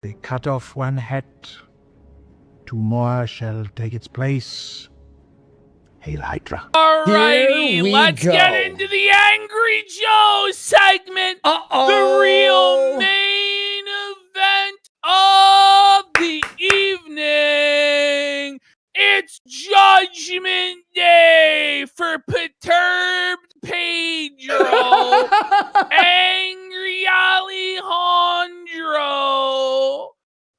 They cut off one head. 2 more shall take its place. Hail Hydra. Alrighty, let's get into the Angry Joe segment. The real main event of the evening. It's Judgment Day for perturbed Pedro. Angry Alejandro.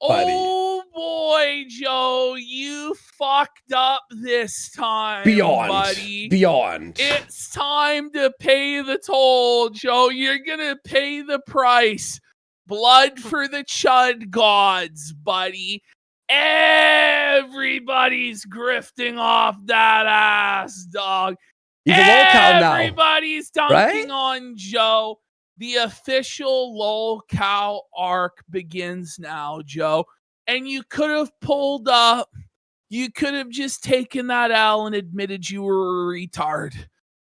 Oh boy, Joe, you fucked up this time, buddy. Beyond. It's time to pay the toll, Joe. You're gonna pay the price. Blood for the Chud gods, buddy. Everybody's grifting off that ass, dog. He's a LOLCOW now. Everybody's dunking on Joe. The official LOLCOW arc begins now, Joe. And you could have pulled up. You could have just taken that L and admitted you were a retard.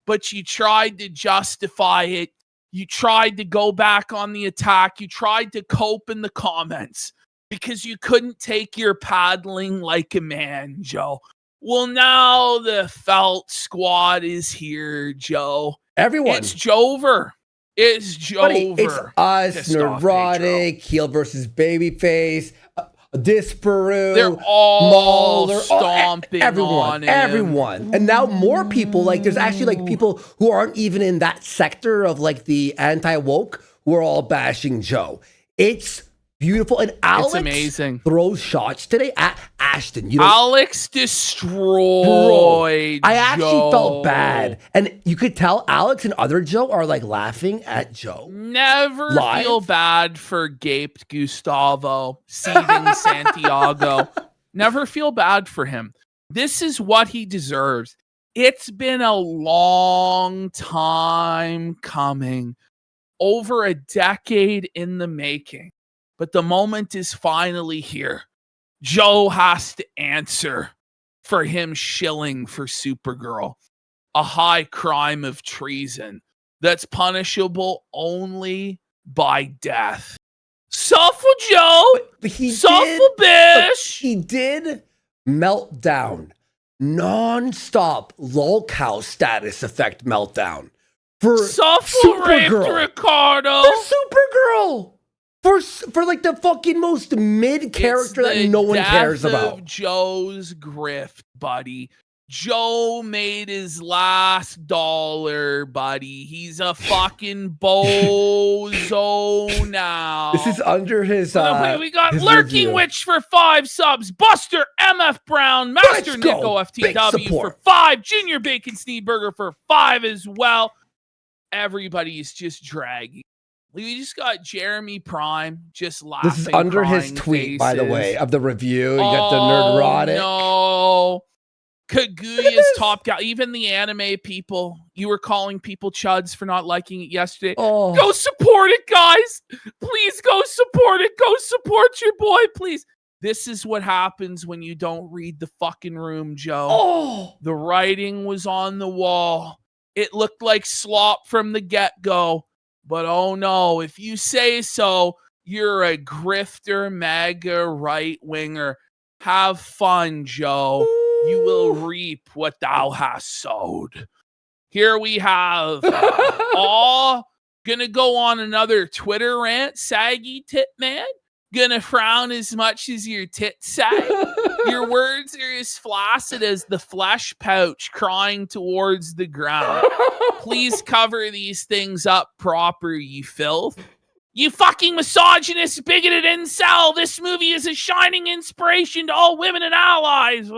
But you tried to justify it. You tried to go back on the attack. You tried to cope in the comments. Because you couldn't take your paddling like a man, Joe. Well, now the Felt Squad is here, Joe. Everyone. It's Jover. It's Jover. It's us, Neurotic, Heel versus Babyface, Disparu. They're all Mauler, stomping on him. Everyone. And now more people, like there's actually like people who aren't even in that sector of like the anti-woke who are all bashing Joe. It's beautiful. And Alex amazing. Throws shots today at Ashton. Alex destroyed I actually Joe. felt bad. And you could tell Alex and other Joe are like laughing at Joe. Never feel bad for gaped Gustavo, seething Santiago. Never feel bad for him. This is what he deserves. It's been a long time coming. Over a decade in the making. But the moment is finally here. Joe has to answer for him shilling for Supergirl. A high crime of treason that's punishable only by death. Suffer, Joe! Suffer, bitch! He did meltdown. Non-stop LOLCOW status effect meltdown. For Supergirl. Ricardo! For Supergirl! For like the fucking most mid character that no one cares about. Joe's grift, buddy. Joe made his last dollar, buddy. He's a fucking bozo now. This is under his. We got Lurking Witch for 5 subs. Buster MF Brown, Master Nico FTW for 5. Junior Bacon Sneedburger for 5 as well. Everybody's just dragging. We just got Jeremy Prime just laughing. This is under his tweet, by the way, of the review. You got the Nerdrotic. No. Kaguya's top guy. Even the anime people. You were calling people chuds for not liking it yesterday. Go support it, guys. Please go support it. Go support your boy, please. This is what happens when you don't read the fucking room, Joe. The writing was on the wall. It looked like slop from the get-go. But oh no, if you say so, you're a grifter, MAGA, right-winger. Have fun, Joe. You will reap what thou hast sowed. Here we have gonna go on another Twitter rant, saggy tit man. Gonna frown as much as your tits sag. Your words are as flaccid as the flesh pouch crying towards the ground. Please cover these things up proper, you filth. You fucking misogynist, bigoted incel. This movie is a shining inspiration to all women and allies.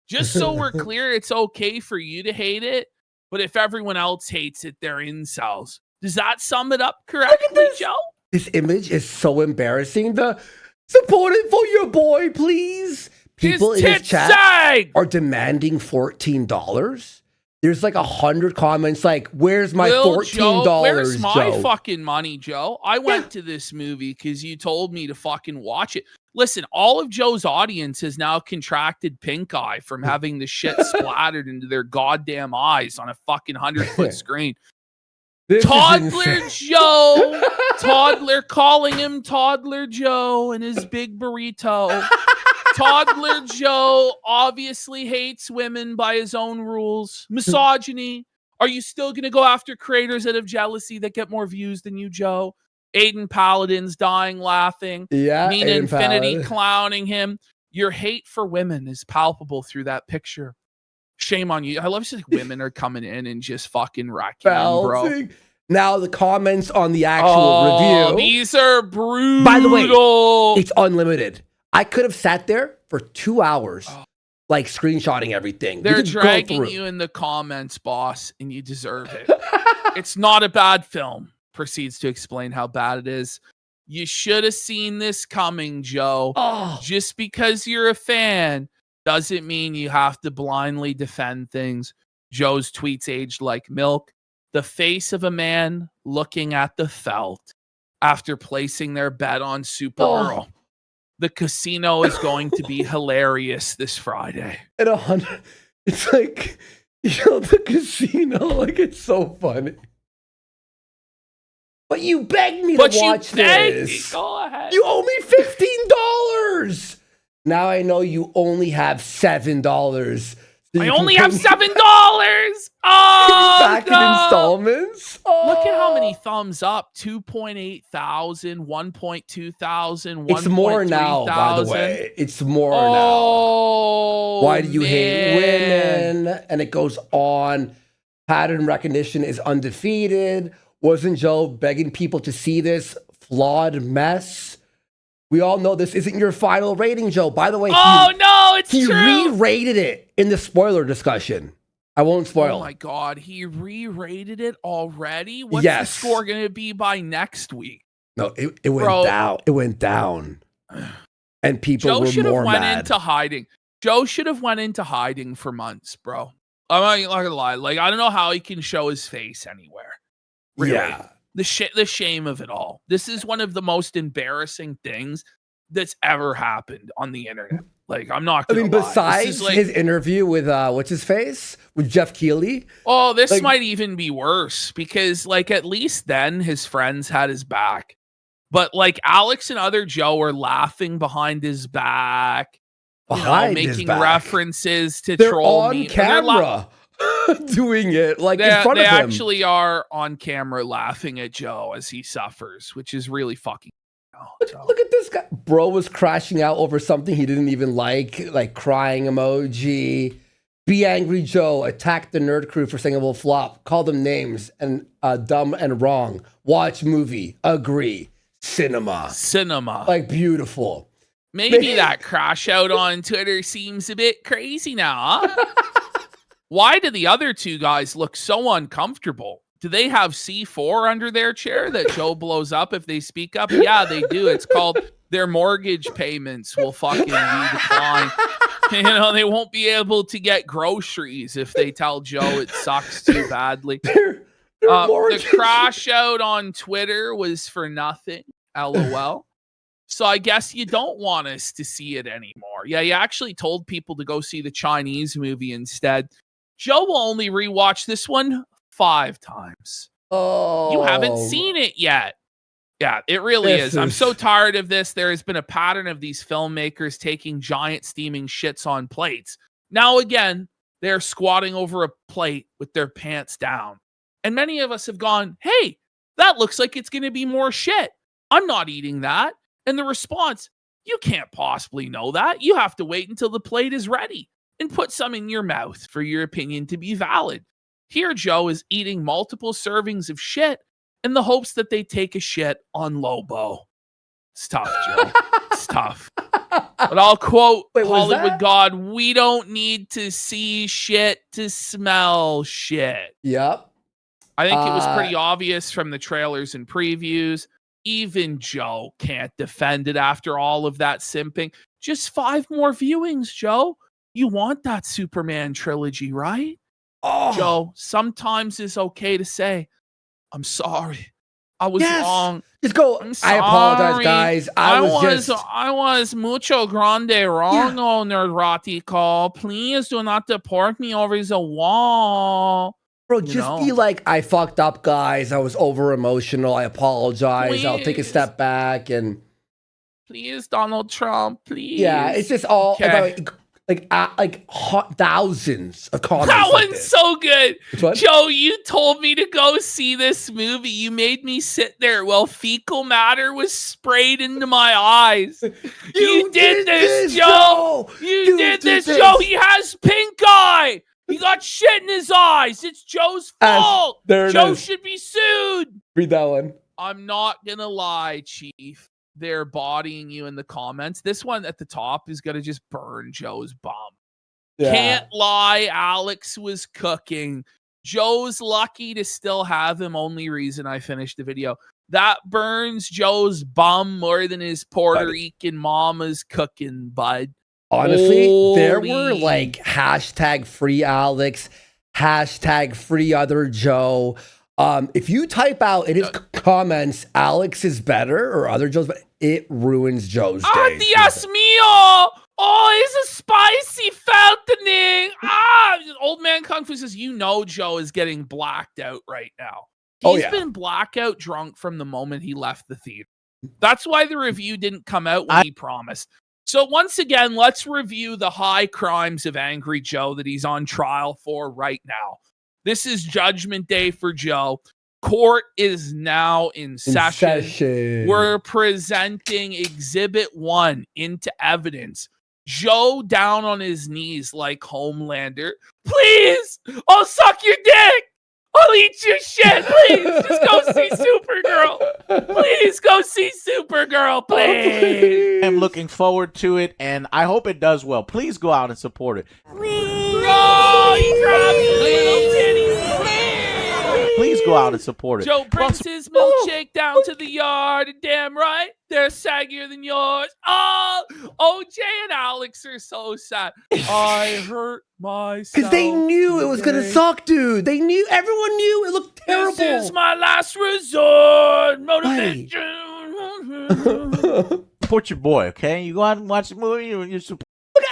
Just so we're clear, it's okay for you to hate it, but if everyone else hates it, they're incels. Does that sum it up correctly, Joe? This image is so embarrassing. The support it for your boy, please. People in his chat are demanding $14. There's like 100 comments like, where's my $14, where's my Joe? fucking money, Joe? I went to this movie because you told me to fucking watch it. Listen, all of Joe's audience has now contracted pink eye from having the shit splattered into their goddamn eyes on a fucking 100-foot screen. Toddler Joe. Toddler calling him Toddler Joe and his big burrito. Toddler Joe obviously hates women by his own rules. Misogyny. Are you still going to go after creators that have jealousy that get more views than you, Joe? Aiden Paladin's dying laughing. Yeah, Nina Aiden Infinity Paladin. clowning him. Your hate for women is palpable through that picture. Shame on you. I love just like women are coming in and just fucking wrecking him, bro. Now the comments on the actual review. These are brutal. By the way, it's unlimited. I could have sat there for 2 hours, like screenshotting everything. They're dragging you in the comments, boss, and you deserve it. It's not a bad film. Proceeds to explain how bad it is. You should have seen this coming, Joe. Just because you're a fan doesn't mean you have to blindly defend things. Joe's tweets aged like milk. The face of a man looking at the felt after placing their bet on Supergirl. The casino is going to be hilarious this Friday. At 100, it's like, the casino, like, it's so funny. But you begged me to watch this. Go ahead. You owe me $15. Now I know you only have $7. So I only have $7. Oh, back in installments. Look at how many thumbs up. 2.8 thousand, 1.2 thousand, 1.3 It's more now, by the way. It's more now. Why do you hate women? And it goes on. Pattern recognition is undefeated. Wasn't Joe begging people to see this flawed mess? We all know this isn't your final rating, Joe. By the way, it's he true. He re-rated it in the spoiler discussion. I won't spoil. Oh my God, he re-rated it already? What's the score going to be by next week? No, it went down. It went down. And people were more mad. Joe should have went into hiding. Joe should have went into hiding for months, bro. I'm not gonna lie. Like, I don't know how he can show his face anywhere. Really. Yeah. The shame of it all. This is one of the most embarrassing things that's ever happened on the internet. Like, I'm not gonna lie. Besides his interview with what's his face? With Jeff Keighley? Oh, this might even be worse because, like, at least then his friends had his back. But like Alex and other Joe were laughing behind his back. Making references to they're troll on camera doing it like in front of him. They actually are on camera laughing at Joe as he suffers, which is really fucking. Look at this guy. Bro was crashing out over something he didn't even like crying emoji. Be angry, Joe. Attack the nerd crew for saying it will flop. Call them names and dumb and wrong. Watch movie. Agree. Cinema. Like, beautiful. Maybe that crash out on Twitter seems a bit crazy now, huh? Why do the other two guys look so uncomfortable? Do they have C4 under their chair that Joe blows up if they speak up? Yeah, they do. It's called their mortgage payments will fucking be declined. They won't be able to get groceries if they tell Joe it sucks too badly. The crash out on Twitter was for nothing. LOL. So I guess you don't want us to see it anymore. Yeah, you actually told people to go see the Chinese movie instead. Joe will only rewatch this one 5 times. Oh. You haven't seen it yet. Yeah, it really is. I'm so tired of this. There has been a pattern of these filmmakers taking giant steaming shits on plates. Now again, they're squatting over a plate with their pants down. And many of us have gone, hey, that looks like it's going to be more shit. I'm not eating that. And the response, you can't possibly know that. You have to wait until the plate is ready and put some in your mouth for your opinion to be valid. Here, Joe is eating multiple servings of shit in the hopes that they take a shit on Lobo. It's tough, Joe. It's tough. But I'll quote Hollywood God, we don't need to see shit to smell shit. Yep. I think it was pretty obvious from the trailers and previews. Even Joe can't defend it after all of that simping. Just 5 more viewings, Joe. You want that Superman trilogy, right? Oh. Joe, sometimes it's okay to say, I'm sorry. I was wrong. Just go, I apologize, guys. I was mucho grande wrong on Nerdrati call. Please do not deport me over the wall. Bro, just be like, I fucked up, guys. I was over emotional. I apologize. Please. I'll take a step back and please, Donald Trump, please. Yeah, it's just all like thousands of comments. That like one's this. so good. Which one? Joe, you told me to go see this movie. You made me sit there while fecal matter was sprayed into my eyes. You did this, Joe. You did this, Joe. He has pink eye. He got shit in his eyes. It's Joe's fault. Joe should be sued. Read that one. I'm not going to lie, Chief. They're bodying you in the comments. This one at the top is going to just burn Joe's bum. Yeah. Can't lie. Alex was cooking. Joe's lucky to still have him. Only reason I finished the video. That burns Joe's bum more than his Puerto Rican mama's cooking, bud. Honestly, there were like hashtag free Alex, hashtag free other Joe. If you type out in his comments, Alex is better or other Joe's, but it ruins Joe's day. Dios mío! Oh, it's a spicy fattening. Old man Kung Fu says, you know Joe is getting blacked out right now. He's been blackout drunk from the moment he left the theater. That's why the review didn't come out when he promised. So once again, let's review the high crimes of Angry Joe that he's on trial for right now. This is Judgment Day for Joe. Court is now in session. We're presenting Exhibit 1 into evidence. Joe down on his knees like Homelander. Please, I'll suck your dick. I'll eat your shit. Please, just go see Supergirl. Please go see Supergirl, please. I'm looking forward to it, and I hope it does well. Please go out and support it. Please. Oh, he grabbed his little titties. Please go out and support it. Joe brings his milkshake down to the yard, and damn right, they're saggier than yours. Oh, OJ and Alex are so sad. I hurt myself. Because they knew it was going to suck, dude. They knew. Everyone knew. It looked terrible. This is my last resort. Motivation. Support your boy, okay? You go out and watch the movie, you support. Look,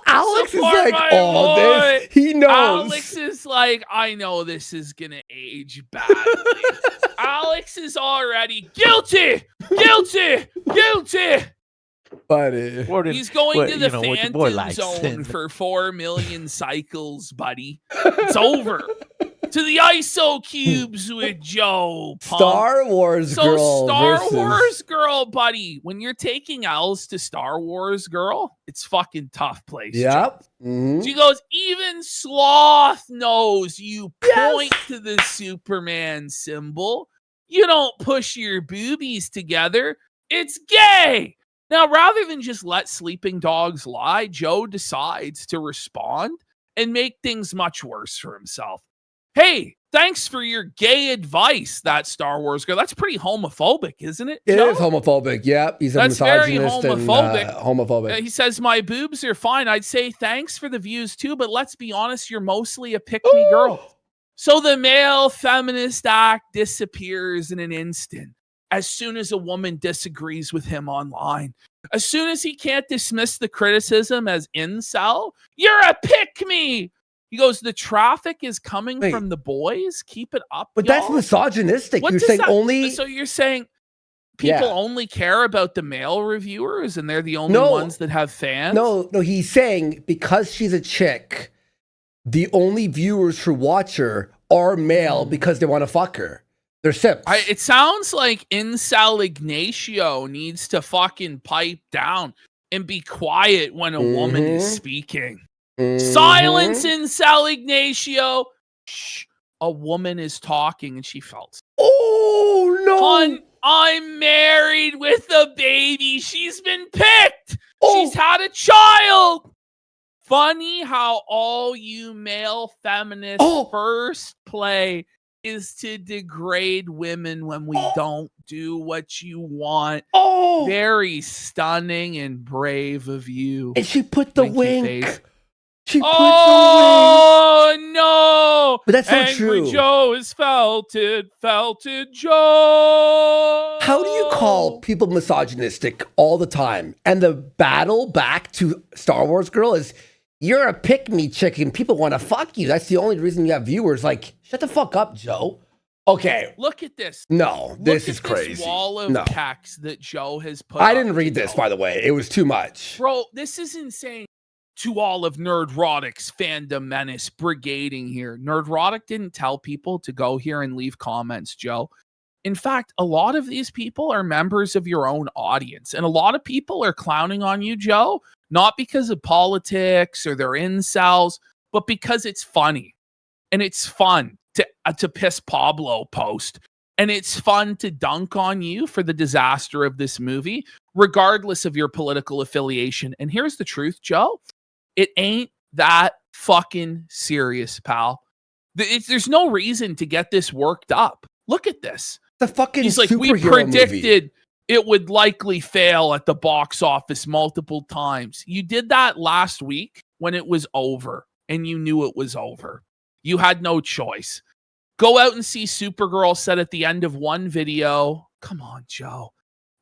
Alex is like, oh, this. He knows. Alex is like, I know this is going to age badly. Alex is already guilty. Buddy. He's going to the Phantom Zone for 4 million cycles, buddy. It's over. To the ISO cubes with Joe. Punk. Star Wars Girl. Star Wars Girl, buddy. When you're taking L's to Star Wars Girl, it's fucking tough place. Yep. Mm-hmm. She goes, even Sloth knows you point to the Superman symbol. You don't push your boobies together. It's gay. Now, rather than just let sleeping dogs lie, Joe decides to respond and make things much worse for himself. Hey, thanks for your gay advice, that Star Wars Girl. That's pretty homophobic, isn't it, Joe? It is homophobic, yeah. He's a misogynist very homophobic. And homophobic. He says, my boobs are fine. I'd say thanks for the views too, but let's be honest, you're mostly a pick-me girl. So the male feminist act disappears in an instant as soon as a woman disagrees with him online. As soon as he can't dismiss the criticism as incel, you're a pick-me. He goes, the traffic is coming from the boys. Keep it up, But y'all. that's misogynistic. What You're saying that, only... So you're saying people only care about the male reviewers and they're the only ones that have fans? No, he's saying because she's a chick, the only viewers who watch her are male because they want to fuck her. They're simps. It sounds like Incel Ignacio needs to fucking pipe down and be quiet when a woman is speaking. Silence, Incel Ignacio. Shh. A woman is talking and she felt. Oh, no. I'm married with a baby. She's been picked. She's had a child. Funny how all you male feminists first play is to degrade women when we don't do what you want. Very stunning and brave of you. And she put the wink. Face. She put the wink. No. But that's not Angry true. Joe is felted Joe. How do you call people misogynistic all the time? And the battle back to Star Wars Girl is You're a pick-me chicken. People want to fuck you. That's the only reason you have viewers. Like, shut the fuck up, Joe. Okay. Look at this. No, this is Look at crazy. This wall of text that Joe has put. I didn't read this, by the way. It was too much. Bro, this is insane. To all of Nerdrotic's fandom menace brigading here. Nerdrotic didn't tell people to go here and leave comments, Joe. In fact, a lot of these people are members of your own audience. And a lot of people are clowning on you, Joe, not because of politics or they're incels, but because it's funny. And it's fun to piss Pablo post. And it's fun to dunk on you for the disaster of this movie, regardless of your political affiliation. And here's the truth, Joe. It ain't that fucking serious, pal. There's no reason to get this worked up. Look at this. The fucking He's like, we predicted it would likely fail at the box office multiple times. You did that last week when it was over, and you knew it was over. You had no choice. Go out and see Supergirl said at the end of one video. Come on, Joe.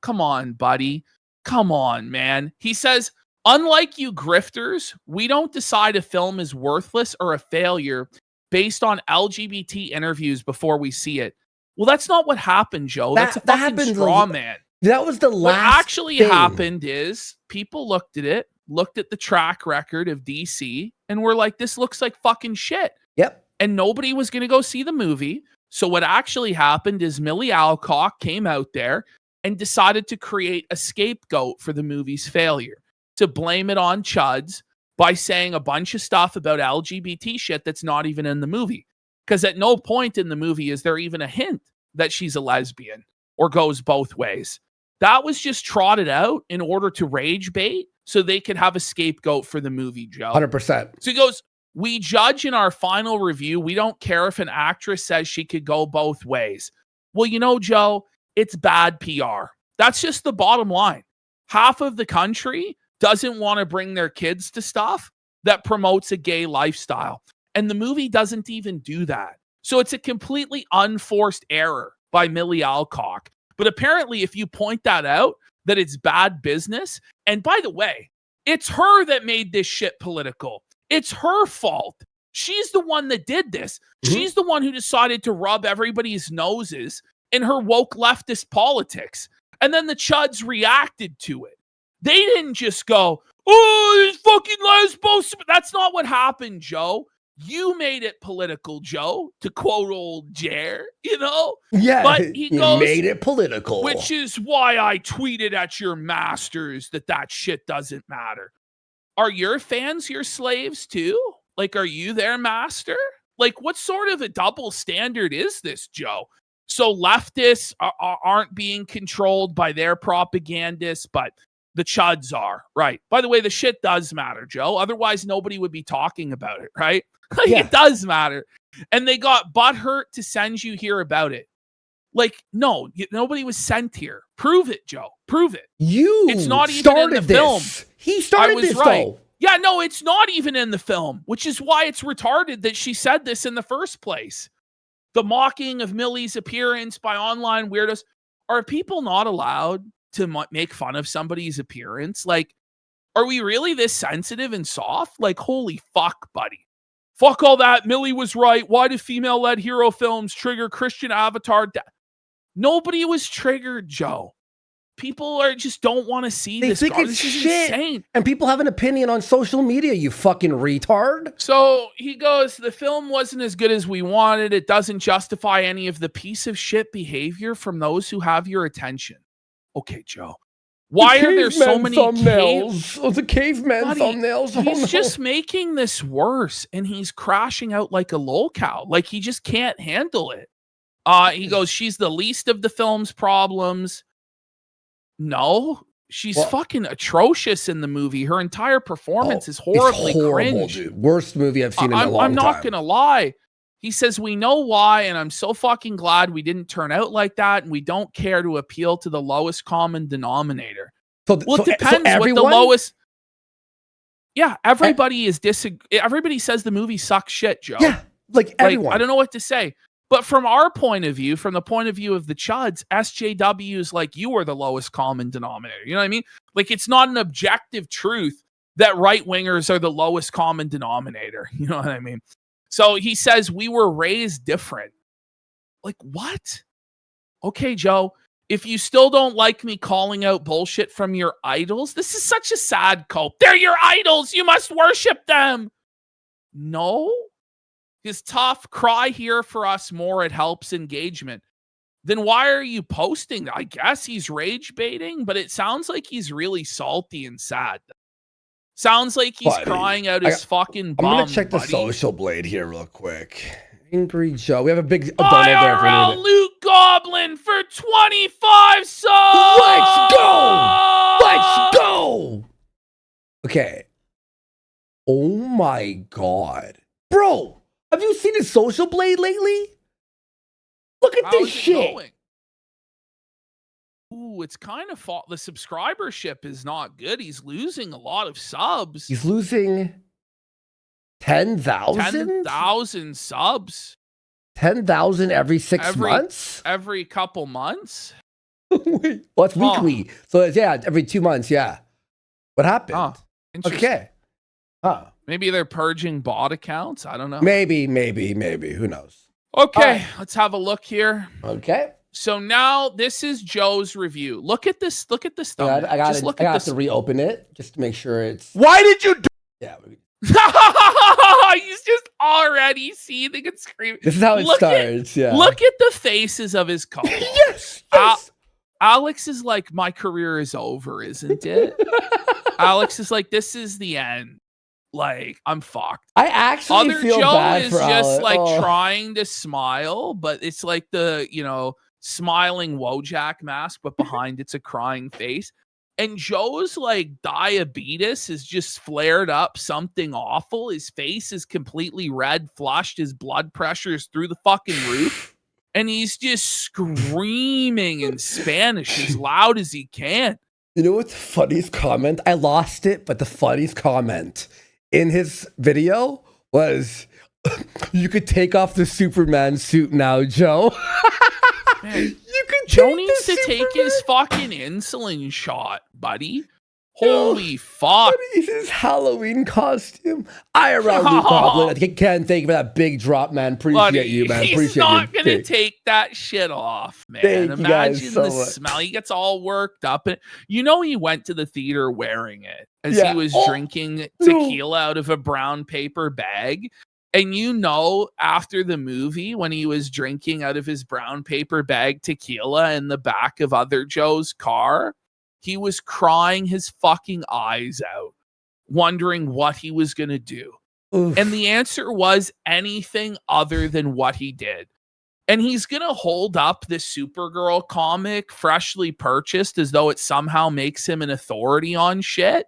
Come on, buddy. Come on, man. He says, unlike you grifters, we don't decide a film is worthless or a failure based on LGBT interviews before we see it. Well, that's not what happened, Joe. That's a fucking straw man. That was the last What actually thing. happened is people looked at it, looked at the track record of DC, and were like, this looks like fucking shit. Yep. And nobody was going to go see the movie. So what actually happened is Millie Alcock came out there and decided to create a scapegoat for the movie's failure, to blame it on chuds by saying a bunch of stuff about LGBT shit that's not even in the movie. Because at no point in the movie is there even a hint that she's a lesbian or goes both ways. That was just trotted out in order to rage bait so they could have a scapegoat for the movie, Joe. 100%. So he goes, we judge in our final review. We don't care if an actress says she could go both ways. Well, you know, Joe, it's bad PR. That's just the bottom line. Half of the country doesn't want to bring their kids to stuff that promotes a gay lifestyle. And the movie doesn't even do that. So it's a completely unforced error by Millie Alcock. But apparently, if you point that out, that it's bad business. And by the way, it's her that made this shit political. It's her fault. She's the one that did this. Mm-hmm. She's the one who decided to rub everybody's noses in her woke leftist politics. And then the chuds reacted to it. They didn't just go, oh, these fucking lesbos. That's not what happened, Joe. You made it political, Joe, to quote old Jer, you know? Yeah, but he goes, made it political. Which is why I tweeted at your masters that shit doesn't matter. Are your fans your slaves too? Like, are you their master? Like, what sort of a double standard is this, Joe? So leftists aren't being controlled by their propagandists, but the chuds are, right? By the way, the shit does matter, Joe. Otherwise, nobody would be talking about it, right? Like, yeah. It does matter. And they got butthurt to send you here about it. Like, no, nobody was sent here. Prove it, Joe. Prove it. It's not even in the film. He started this, right. Though. Yeah, no, it's not even in the film, which is why it's retarded that she said this in the first place. The mocking of Millie's appearance by online weirdos. Are people not allowed to make fun of somebody's appearance? Like, are we really this sensitive and soft? Like, holy fuck, buddy. Fuck all that. Millie was right. Why do female-led hero films trigger Christian avatar? Nobody was triggered, Joe. People just don't want to see this. They think it's shit. Insane. And people have an opinion on social media, you fucking retard. So he goes, the film wasn't as good as we wanted. It doesn't justify any of the piece of shit behavior from those who have your attention. Okay, Joe. Why are there so many thumbnails? The caveman thumbnails. He's just making this worse, and he's crashing out like a lolcow. Like, he just can't handle it. He goes, she's the least of the film's problems. No, she's fucking atrocious in the movie. Her entire performance is horribly cringe. Dude. Worst movie I've seen in a long time. I'm not going to lie. He says, we know why, and I'm so fucking glad we didn't turn out like that, and we don't care to appeal to the lowest common denominator. It depends what the lowest... Yeah, everybody everybody says the movie sucks shit, Joe. Yeah, like everyone. I don't know what to say. But from our point of view, from the point of view of the chuds, SJWs like you are the lowest common denominator. You know what I mean? Like, it's not an objective truth that right-wingers are the lowest common denominator. You know what I mean? So he says, we were raised different. Like, what? Okay, Joe, if you still don't like me calling out bullshit from your idols, this is such a sad cult. They're your idols. You must worship them. No. His tough cry here for us more. It helps engagement. Then why are you posting? I guess he's rage baiting, but it sounds like he's really salty and sad. Sounds like he's crying out his fucking bum. I'm gonna check the social blade here real quick. Angry Joe. We have a big donor there. IRL Loot Goblin for 25 subs. Let's go. Let's go. Okay. Oh my God, bro. Have you seen his social blade lately? Look at this shit. Going? Ooh, it's kind of the subscribership is not good. He's losing a lot of subs. He's losing 10,000? 10,000 subs. 10,000 every 6 months? Every couple months. Wait, well, it's weekly. So it's, yeah, every 2 months, yeah. What happened? Okay. Maybe they're purging bot accounts. I don't know. Maybe. Who knows? Okay, let's have a look here. Okay. So now this is Joe's review. Look at this. Look at this thumbnail. I got to reopen it just to make sure it's. Why did you do? Yeah. He's just already seething and screaming. This is how it starts. Yeah. Look at the faces of his couple. Yes. Alex is like, my career is over, isn't it? Alex is like, this is the end. Like, I'm fucked. I actually feel Joe bad is for just Alex. like trying to smile, but it's like the, smiling Wojak mask, but behind it's a crying face. And Joe's like diabetes is just flared up something awful. His face is completely red, flushed. His blood pressure is through the fucking roof. And he's just screaming in Spanish as loud as he can. You know what the funniest comment? I lost it, but the funniest comment in his video was, you could take off the Superman suit now, Joe. Man, Joe needs to take his fucking insulin shot, buddy. Holy fuck. What is his Halloween costume? IRL Luke Goblin. I can't thank you for that big drop, man. Appreciate you, man. He's not going to take that shit off, man. Imagine the smell. He gets all worked up. And he went to the theater wearing it as he was drinking tequila out of a brown paper bag. And after the movie, when he was drinking out of his brown paper bag tequila in the back of other Joe's car, he was crying his fucking eyes out, wondering what he was going to do. Oof. And the answer was anything other than what he did. And he's going to hold up this Supergirl comic freshly purchased as though it somehow makes him an authority on shit.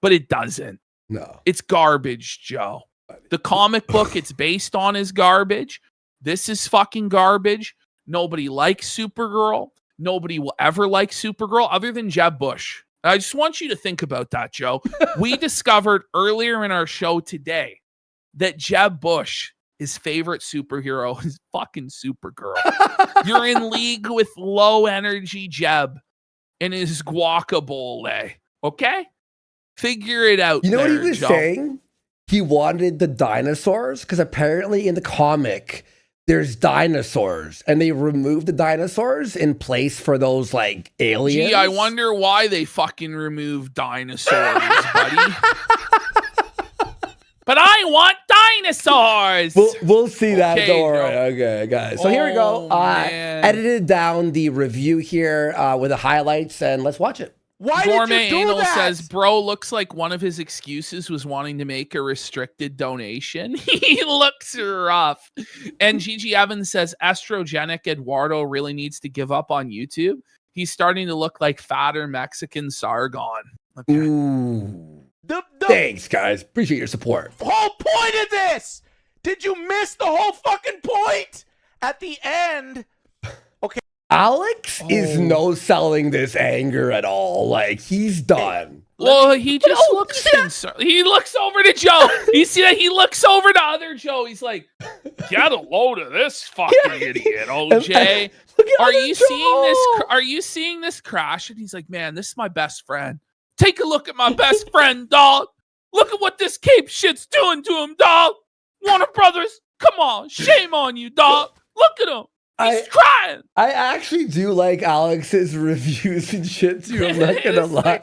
But it doesn't. No. It's garbage, Joe. The comic book it's based on is garbage. This is fucking garbage. Nobody likes Supergirl. Nobody will ever like Supergirl other than Jeb Bush. I just want you to think about that, Joe. We discovered earlier in our show today that Jeb Bush, his favorite superhero, is fucking Supergirl. You're in league with low energy Jeb and his guacamole. Okay? Figure it out. You know what he was saying? He wanted the dinosaurs because apparently in the comic there's dinosaurs and they removed the dinosaurs in place for those like aliens. Gee, I wonder why they fucking removed dinosaurs, buddy. But I want dinosaurs. We'll see that. Don't worry. Okay, guys. So here we go. Edited down the review here with the highlights and let's watch it. Why Gourmet did you do Anal that? says, bro, looks like one of his excuses was wanting to make a restricted donation. He looks rough. And Gigi Evans says, estrogenic Eduardo really needs to give up on YouTube. He's starting to look like fatter Mexican Sargon. Okay. Ooh. Thanks, guys. Appreciate your support. Whole point of this. Did you miss the whole fucking point? At the end. Okay. Alex is no selling this anger at all. Like, he's done. Well, he just looks concerned. He looks over to Joe. You see that? He looks over to other Joe. He's like, get a load of this fucking idiot, OJ. Are you seeing this? Are you seeing this crash? And he's like, man, this is my best friend. Take a look at my best friend, dog. Look at what this cape shit's doing to him, dog. Warner Brothers, come on. Shame on you, dog. Look at him. He's crying. I actually do like Alex's reviews and shit too. I'm not gonna lie.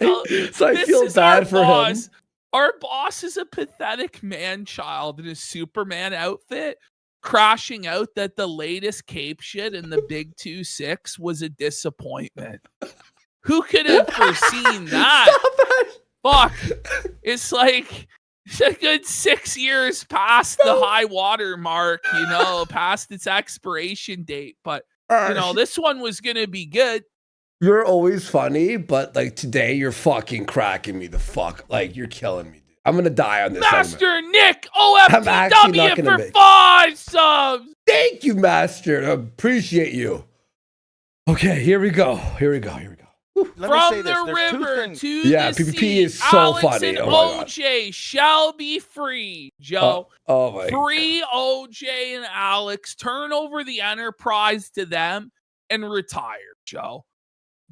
So I feel bad for him. Our boss is a pathetic man-child in his Superman outfit, crashing out that the latest cape shit in the Big 2-6 was a disappointment. Who could have foreseen that? Fuck. It's like it's a good 6 years past the high water mark, you know, past its expiration date. But, you know, this one was going to be good. You're always funny, but like today you're fucking cracking me the fuck. Like you're killing me, dude. I'm going to die on this Master segment. Nick, OFTW for 5 subs. Thank you, Master. I appreciate you. Okay, here we go. From the river to the PPP sea, is so Alex funny. and Oh my OJ shall be free, Joe. Oh my Free OJ and Alex. Turn over the Enterprise to them and retire, Joe.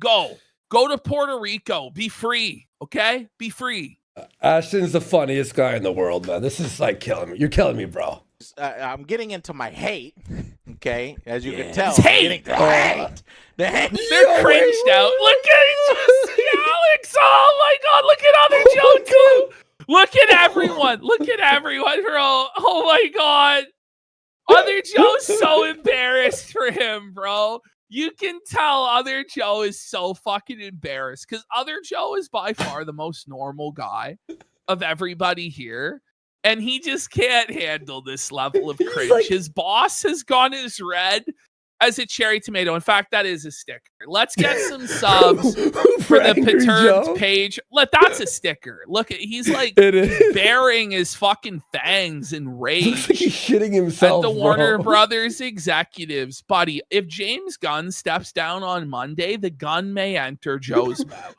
Go to Puerto Rico. Be free, okay? Be free. Ashton's the funniest guy in the world, man. This is like killing me. You're killing me, bro. I'm getting into my hate, okay? As you can tell. It's hate. The hate. They're cringed out. Look at Alex. Oh, my God. Look at other Joe, too. Look at everyone. Look at everyone, bro. Oh, my God. Other Joe's so embarrassed for him, bro. You can tell Other Joe is so fucking embarrassed because Other Joe is by far the most normal guy of everybody here. And he just can't handle this level of cringe. Like, his boss has gone as red as a cherry tomato. In fact, that is a sticker. Let's get some subs for the Perturbed page. That's a sticker. Look, he's like baring his fucking fangs in rage. Looks like he's shitting himself, at the Warner Brothers executives. Buddy, if James Gunn steps down on Monday, the gun may enter Joe's mouth.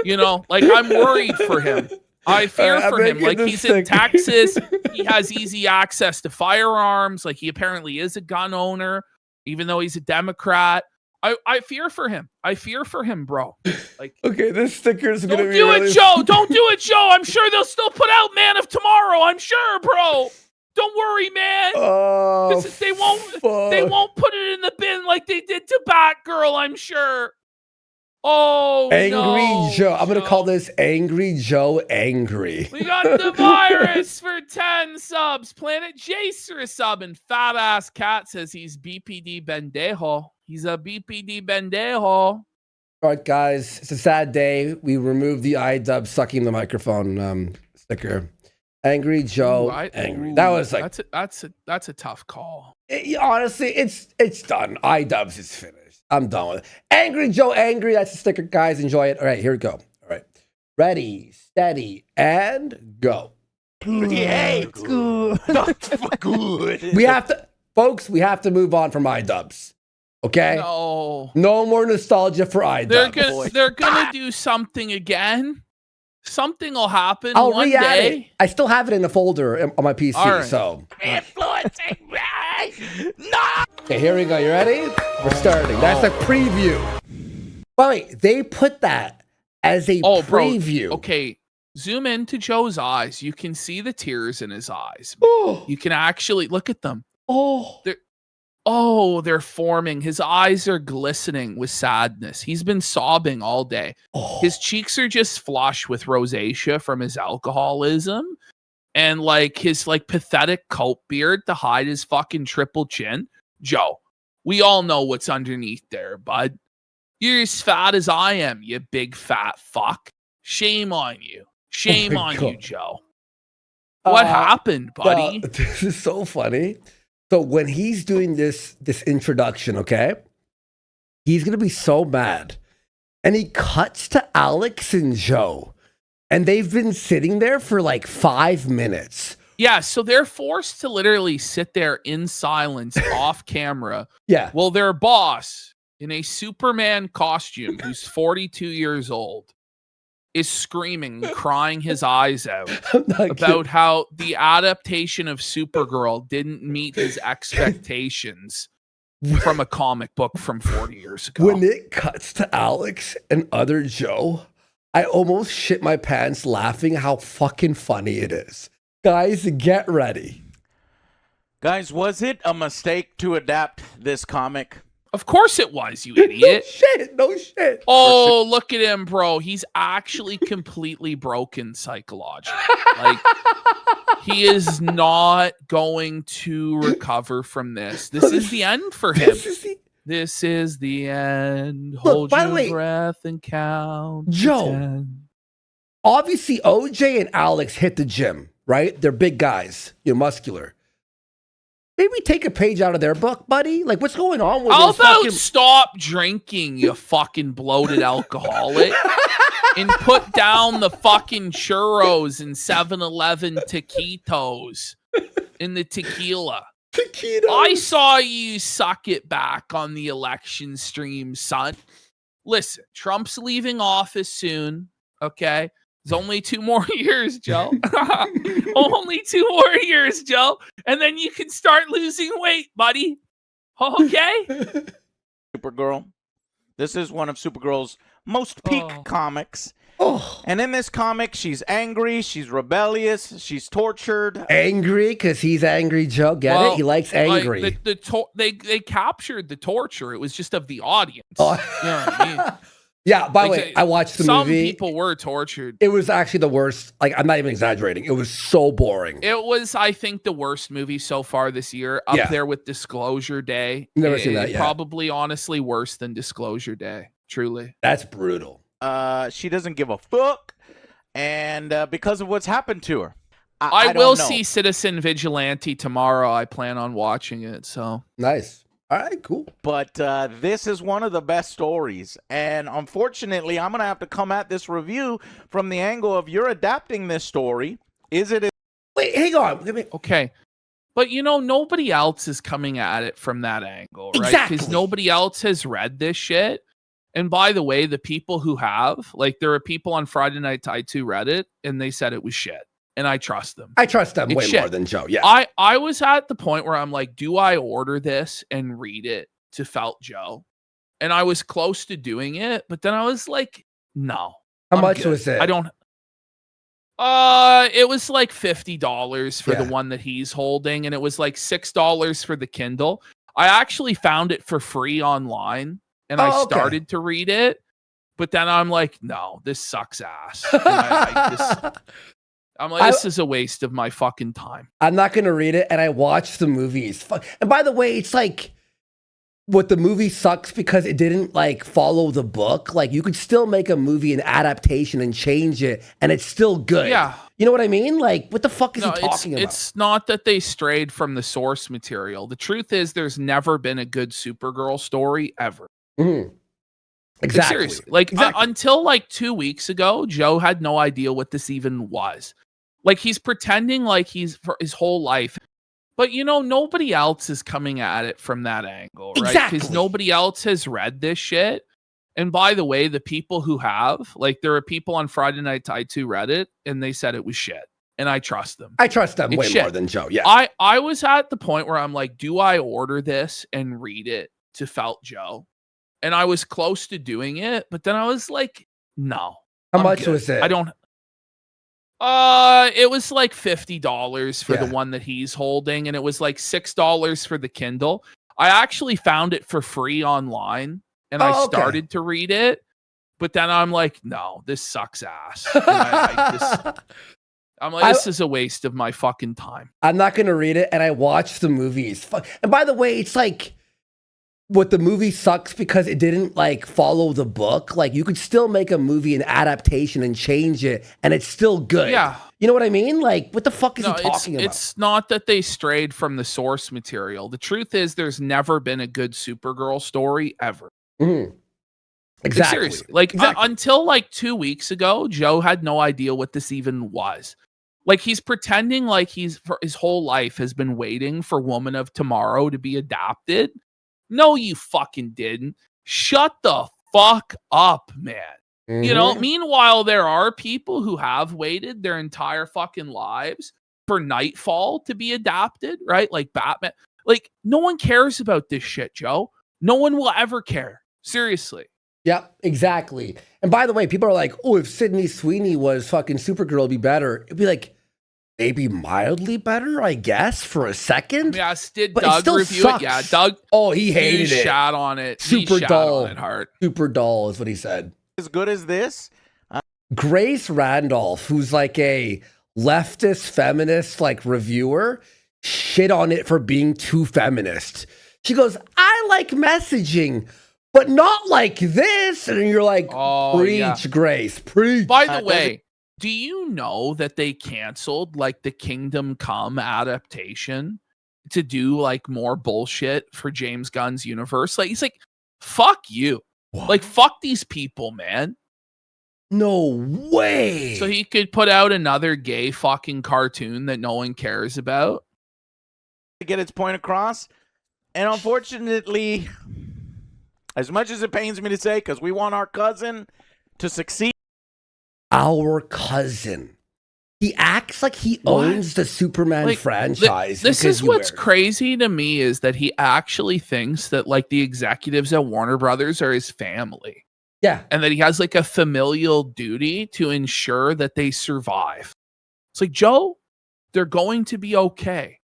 You know, like I'm worried for him. I fear for him. Like he's in Texas. He has easy access to firearms. Like he apparently is a gun owner, even though he's a Democrat. I fear for him. I fear for him, bro. Like, okay, this sticker's gonna be. Don't do it, Joe. Don't do it, Joe. I'm sure they'll still put out Man of Tomorrow. I'm sure, bro. Don't worry, man. Oh, they won't put it in the bin like they did to Batgirl. I'm sure. Oh, Angry Joe. I'm going to call this Angry Joe Angry. We got the virus for 10 subs. Planet Jacer is sub, and Fat Ass Cat says he's BPD Bendejo. He's a BPD Bendejo. All right, guys. It's a sad day. We removed the iDub sucking the microphone sticker. Angry Joe Angry. That was like... That's a tough call. Honestly, it's done. iDubbbz is finished. I'm done with it. Angry Joe Angry. That's the sticker, guys. Enjoy it. All right, here we go. All right. Ready, steady, and go. Hey, good. Good. We have to, folks, we have to move on from iDubbbz. Okay? No more nostalgia for iDubbbz. They're gonna do something again. Something will happen I'll one re-add day. it. I still have it in a folder on my PC, right. so. Influencing me. No. Okay, here we go. You ready? We're starting. That's a preview. Wait, they put that as a preview. Bro. Okay, zoom into Joe's eyes. You can see the tears in his eyes. Oh. You can actually look at them. Oh. They're forming. His eyes are glistening with sadness. He's been sobbing all day. Oh. His cheeks are just flush with rosacea from his alcoholism. And like his like pathetic coat beard to hide his fucking triple chin. Joe, we all know what's underneath there, bud. You're as fat as I am, you big fat fuck. Shame on you. Shame on you, Joe. What happened, buddy? This is so funny. So when he's doing this introduction, okay, he's going to be so mad. And he cuts to Alex and Joe. And they've been sitting there for like 5 minutes. Yeah, so they're forced to literally sit there in silence off camera. Yeah. Well, their boss in a Superman costume who's 42 years old is screaming, crying his eyes out about how the adaptation of Supergirl didn't meet his expectations from a comic book from 40 years ago. When it cuts to Alex and Other Joe, I almost shit my pants laughing how fucking funny it is. Guys, get ready. Guys, was it a mistake to adapt this comic? Of course it was, you idiot. No shit. Oh, look at him, bro. He's actually completely broken psychologically. Like, he is not going to recover from this. This is the end for him. This is the end. Hold your breath and count. Joe, obviously OJ and Alex hit the gym, right? They're big guys. You're muscular. Maybe take a page out of their book, buddy. Like, what's going on with How about stop drinking, you fucking bloated alcoholic, and put down the fucking churros and 7-Eleven taquitos in the tequila. Taquitos. I saw you suck it back on the election stream, son. Listen, Trump's leaving office soon, okay? There's only 2 more years, Joe. Only 2 more years, Joe. And then you can start losing weight, buddy. Okay? Supergirl. This is one of Supergirl's most peak comics. Oh. And in this comic, she's angry, she's rebellious, she's tortured. Angry because he's angry, Joe. Get it? He likes angry. Like they captured the torture. It was just of the audience. Oh. You know what I mean? Yeah, by the way, I watched the movie. Some people were tortured. It was actually the worst. Like, I'm not even exaggerating. It was so boring. It was, I think, the worst movie so far this year. Up there with Disclosure Day. Never seen that yet. Probably, honestly, worse than Disclosure Day. Truly. That's brutal. She doesn't give a fuck. And because of what's happened to her. I will see Citizen Vigilante tomorrow. I plan on watching it. So nice. All right, cool. But this is one of the best stories. And unfortunately, I'm going to have to come at this review from the angle of you're adapting this story. Is it? Wait, hang on. Okay. But, you know, nobody else is coming at it from that angle, right? Exactly. Because nobody else has read this shit. And by the way, the people who have, like, there are people on Friday Night Tide who read it, and they said it was shit. And I trust them. I trust them way more than Joe. Yeah. I was at the point where I'm like, do I order this and read it to Felt Joe? And I was close to doing it, but then I was like, no. How much was it? I don't. It was like $50 for the one that he's holding, and it was like $6 for the Kindle. I actually found it for free online, and I started to read it, but then I'm like, no, this sucks ass. I'm like, this is a waste of my fucking time. I'm not going to read it. And I watched the movies. And by the way, it's like, what the movie sucks because it didn't like follow the book. Like, you could still make a movie, an adaptation, and change it, and it's still good. Yeah. You know what I mean? Like, what the fuck is he talking about? It's not that they strayed from the source material. The truth is there's never been a good Supergirl story ever. Mm-hmm. Exactly. Seriously. Like, until like 2 weeks ago, Joe had no idea what this even was. Like, he's pretending like he's for his whole life. But, you know, nobody else is coming at it from that angle, right? Exactly. Because nobody else has read this shit. And by the way, the people who have, like, there are people on Friday Night Tide who read it, and they said it was shit. And I trust them. I trust them way more than Joe, yeah. I was at the point where I'm like, do I order this and read it to Felt Joe? And I was close to doing it, but then I was like, no. How much was it? I don't... it was like $50 for the one that he's holding, and it was like $6 for the Kindle. I actually found it for free online, and I started to read it, but then I'm like, no, this sucks ass. I'm like, this is a waste of my fucking time. I'm not going to read it, and I watched the movies. And by the way, it's like, what the movie sucks because it didn't like follow the book. Like, you could still make a movie, an adaptation, and change it, and it's still good. Yeah. You know what I mean? Like, what the fuck is he talking about? It's not that they strayed from the source material. The truth is there's never been a good Supergirl story ever. Mm-hmm. Exactly. Like, seriously. Like, until like 2 weeks ago, Joe had no idea what this even was. Like, he's pretending like he's for his whole life has been waiting for Woman of Tomorrow to be adapted. No, you fucking didn't. Shut the fuck up, man. Mm-hmm. You know, meanwhile, there are people who have waited their entire fucking lives for Nightfall to be adapted, right? Like Batman. Like, no one cares about this shit, Joe. No one will ever care. Seriously. Yep, exactly. And by the way, people are like, oh, if Sydney Sweeney was fucking Supergirl, it'd be better. It'd be like, maybe mildly better, I guess, for a second. Yeah, did but Doug it still review sucks. it? Yeah, Doug. Oh, he hated it. Shot on it. Super dull. On it hard. Super dull is what he said. As good as this? Grace Randolph, who's like a leftist feminist like reviewer, shit on it for being too feminist. She goes, I like messaging, but not like this. And you're like, preach, Grace, preach. By the way, do you know that they canceled like the Kingdom Come adaptation to do like more bullshit for James Gunn's universe? Like, he's like, fuck you. What? Like, fuck these people, man. No way. So he could put out another gay fucking cartoon that no one cares about. To get its point across. And unfortunately, as much as it pains me to say, because we want our cousin to succeed. Our cousin. He acts like he owns the Superman franchise. This is what's crazy to me is that he actually thinks that like the executives at Warner Brothers are his family. Yeah. And that he has like a familial duty to ensure that they survive. It's like, Joe, they're going to be okay.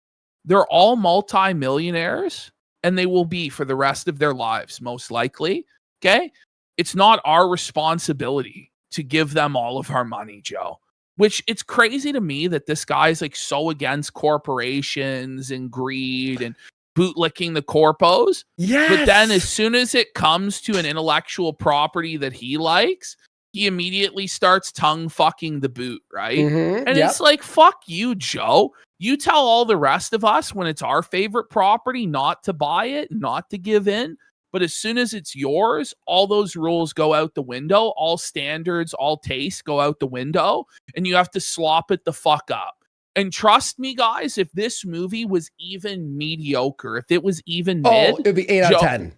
They're all multi-millionaires and they will be for the rest of their lives, most likely. Okay. It's not our responsibility to give them all of our money, Joe. Which it's crazy to me that this guy's like so against corporations and greed and bootlicking the corpos. Yes. But then as soon as it comes to an intellectual property that he likes, he immediately starts tongue fucking the boot, right? Mm-hmm. And it's like, fuck you, Joe. You tell all the rest of us when it's our favorite property not to buy it, not to give in. But as soon as it's yours, all those rules go out the window. All standards, all tastes go out the window. And you have to slop it the fuck up. And trust me, guys, if this movie was even mediocre, if it was even mid, it'd be 8 out of 10.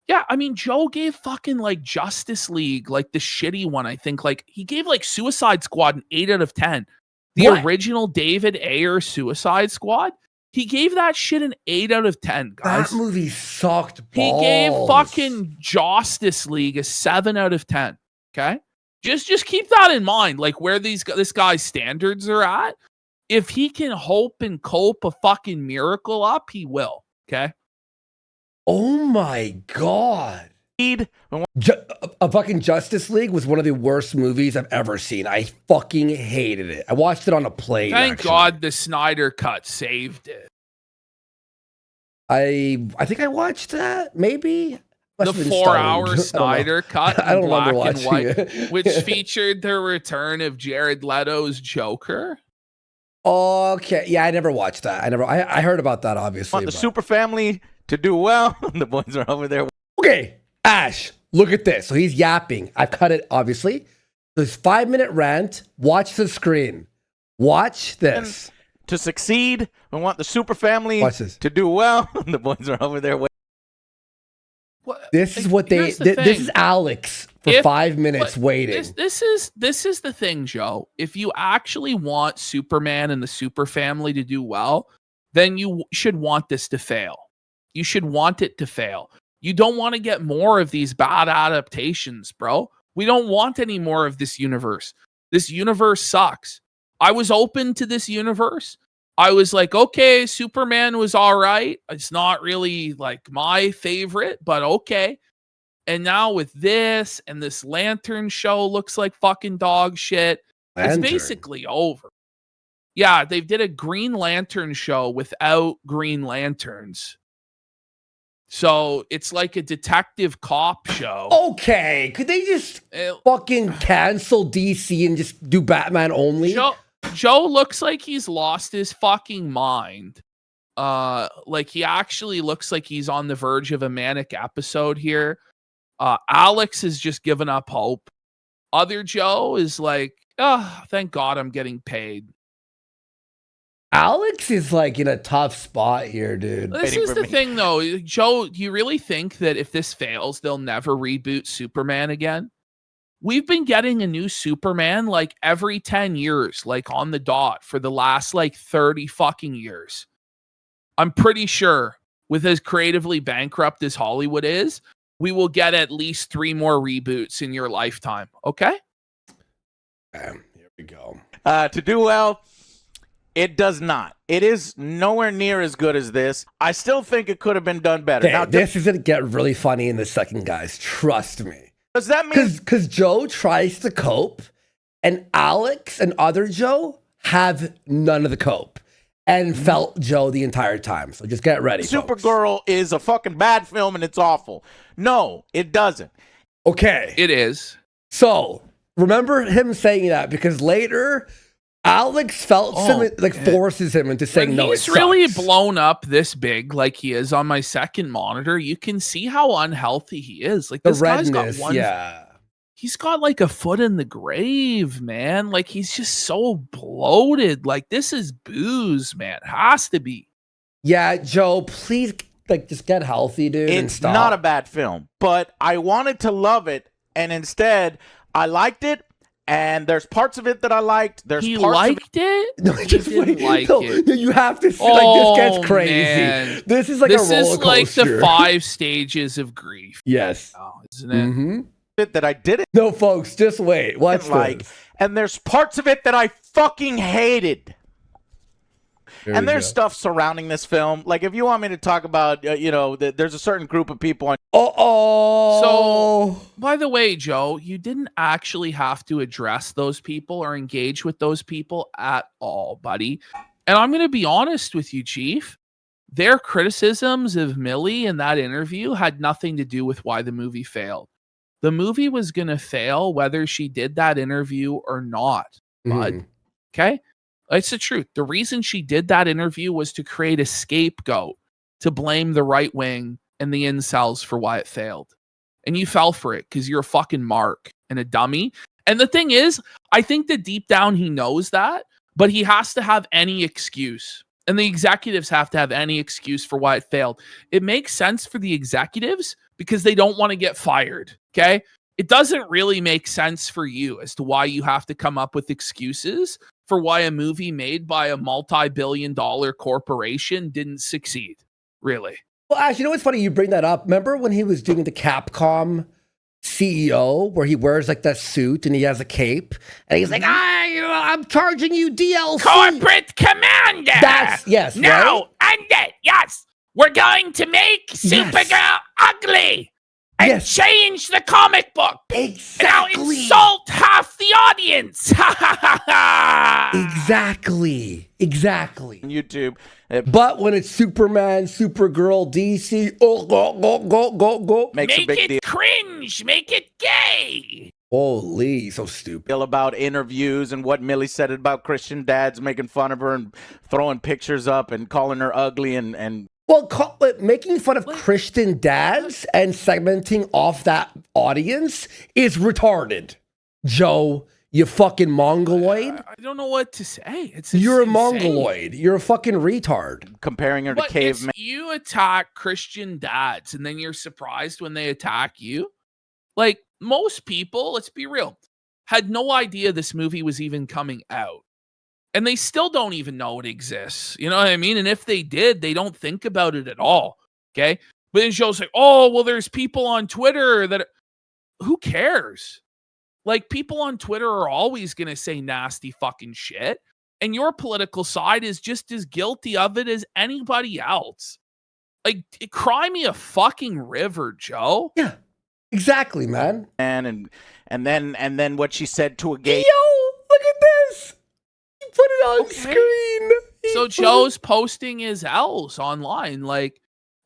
Yeah, I mean, Joe gave fucking like Justice League, like the shitty one, I think. Like he gave like Suicide Squad an 8 out of 10. The original David Ayer Suicide Squad, he gave that shit an 8 out of 10, guys. That movie sucked balls. He gave fucking Justice League a 7 out of 10. Okay? Just keep that in mind, like where this guy's standards are at. If he can hope and cope a fucking miracle up, he will. Okay? Oh my God. A fucking Justice League was one of the worst movies I've ever seen. I fucking hated it. I watched it on a plane. Thank God the Snyder Cut saved it. I think I watched that, maybe. The 4-hour Snyder Cut in black and white, it. which featured the return of Jared Leto's Joker. Okay, yeah, I never watched that. I heard about that, obviously. Want the super family to do well. The boys are over there. Okay, Ash, look at this. So he's yapping. I've cut it, obviously. This 5-minute rant. Watch the screen. Watch this. And to succeed, we want the super family to do well. The boys are over there. This is what this is Alex for 5 minutes waiting. This is the thing, Joe. If you actually want Superman and the super family to do well, then you should want this to fail. You should want it to fail. You don't want to get more of these bad adaptations, bro. We don't want any more of this universe. This universe sucks. I was open to this universe. I was like, okay, Superman was all right. It's not really like my favorite, but okay. And now with this and this Lantern show looks like fucking dog shit. It's basically over. Yeah, they did a Green Lantern show without Green Lanterns. So it's like a detective cop show. Okay, could they just fucking cancel DC and just do Batman only? Joe looks like he's lost his fucking mind. Like he actually looks like he's on the verge of a manic episode here. Alex has just given up hope. Other Joe is like, oh, thank God I'm getting paid. Alex is like in a tough spot here, dude. This is the thing, though. Joe, do you really think that if this fails, they'll never reboot Superman again? We've been getting a new Superman like every 10 years, like on the dot for the last like 30 fucking years. I'm pretty sure with as creatively bankrupt as Hollywood is, we will get at least 3 more reboots in your lifetime. Okay? Here we go. To do well, it does not. It is nowhere near as good as this. I still think it could have been done better. Okay, Now, this is gonna get really funny in the second, guys. Trust me. does that mean Because Joe tries to cope, and Alex and other Joe have none of the cope and felt Joe the entire time. So just get ready, folks. Supergirl is a fucking bad film and it's awful? No, it doesn't. Okay. It is. So remember him saying that because later Alex felt forces him into saying when no. He's really blown up this big, like he is on my second monitor. You can see how unhealthy he is. Like the this guy's redness, got one. yeah. He's got like a foot in the grave, man. Like he's just so bloated. Like this is booze, man. Has to be. Yeah, Joe, please, like, just get healthy, dude. and It's stop. not a bad film, but I wanted to love it, and instead I liked it. And there's parts of it that I liked. He liked it? No, just didn't wait. like No, it. you have to see, like, this gets crazy. Man. This is like a roller This is like coaster. the 5 stages of grief. Yes. Oh, isn't it? Mm-hmm. that I didn't No, folks, just wait. Watch like, this. and there's parts of it that I fucking hated. There And we there's go. stuff surrounding this film. Like, if you want me to talk about, there's a certain group of people on. Oh. By the way, Joe, you didn't actually have to address those people or engage with those people at all, buddy. And I'm going to be honest with you, Chief. Their criticisms of Millie in that interview had nothing to do with why the movie failed. The movie was going to fail whether she did that interview or not, bud. Mhm. Okay? It's the truth. The reason she did that interview was to create a scapegoat to blame the right wing and the incels for why it failed. And you fell for it because you're a fucking mark and a dummy. And the thing is, I think that deep down he knows that, but he has to have any excuse. And the executives have to have any excuse for why it failed. It makes sense for the executives because they don't want to get fired. Okay? It doesn't really make sense for you as to why you have to come up with excuses for why a movie made by a multi-billion-dollar corporation didn't succeed. Really. Well, actually, you know what's funny? You bring that up. Remember when he was doing the Capcom CEO, where he wears like that suit and he has a cape, and he's like, I'm charging you DLC. Corporate Commander! Yes, No, right? end it! Yes! We're going to make Supergirl ugly! And Yes. change the comic book! Exactly. And now insult half the audience! Ha ha ha ha! Exactly. On YouTube. But when it's Superman, Supergirl, DC, go. Makes a Make big it deal cringe! Make it gay! Holy, so stupid. about interviews and what Millie said about Christian dads making fun of her and throwing pictures up and calling her ugly and Well, making fun of Christian dads and segmenting off that audience is retarded. Joe, you fucking mongoloid. I don't know what to say. You're a insane. mongoloid. You're a fucking retard. comparing her to But cavemen. you attack Christian dads and then you're surprised when they attack you. Like most people, let's be real, had no idea this movie was even coming out. And they still don't even know it exists. You know what I mean? And if they did, they don't think about it at all. Okay. But then Joe's like, oh, well, there's people on Twitter that who cares? Like people on Twitter are always going to say nasty fucking shit. And your political side is just as guilty of it as anybody else. Like, cry me a fucking river, Joe. Yeah, exactly, man. And then what she said to a gay. Yo, look at this. You put it on screen. So Joe's posting his L's online. Like,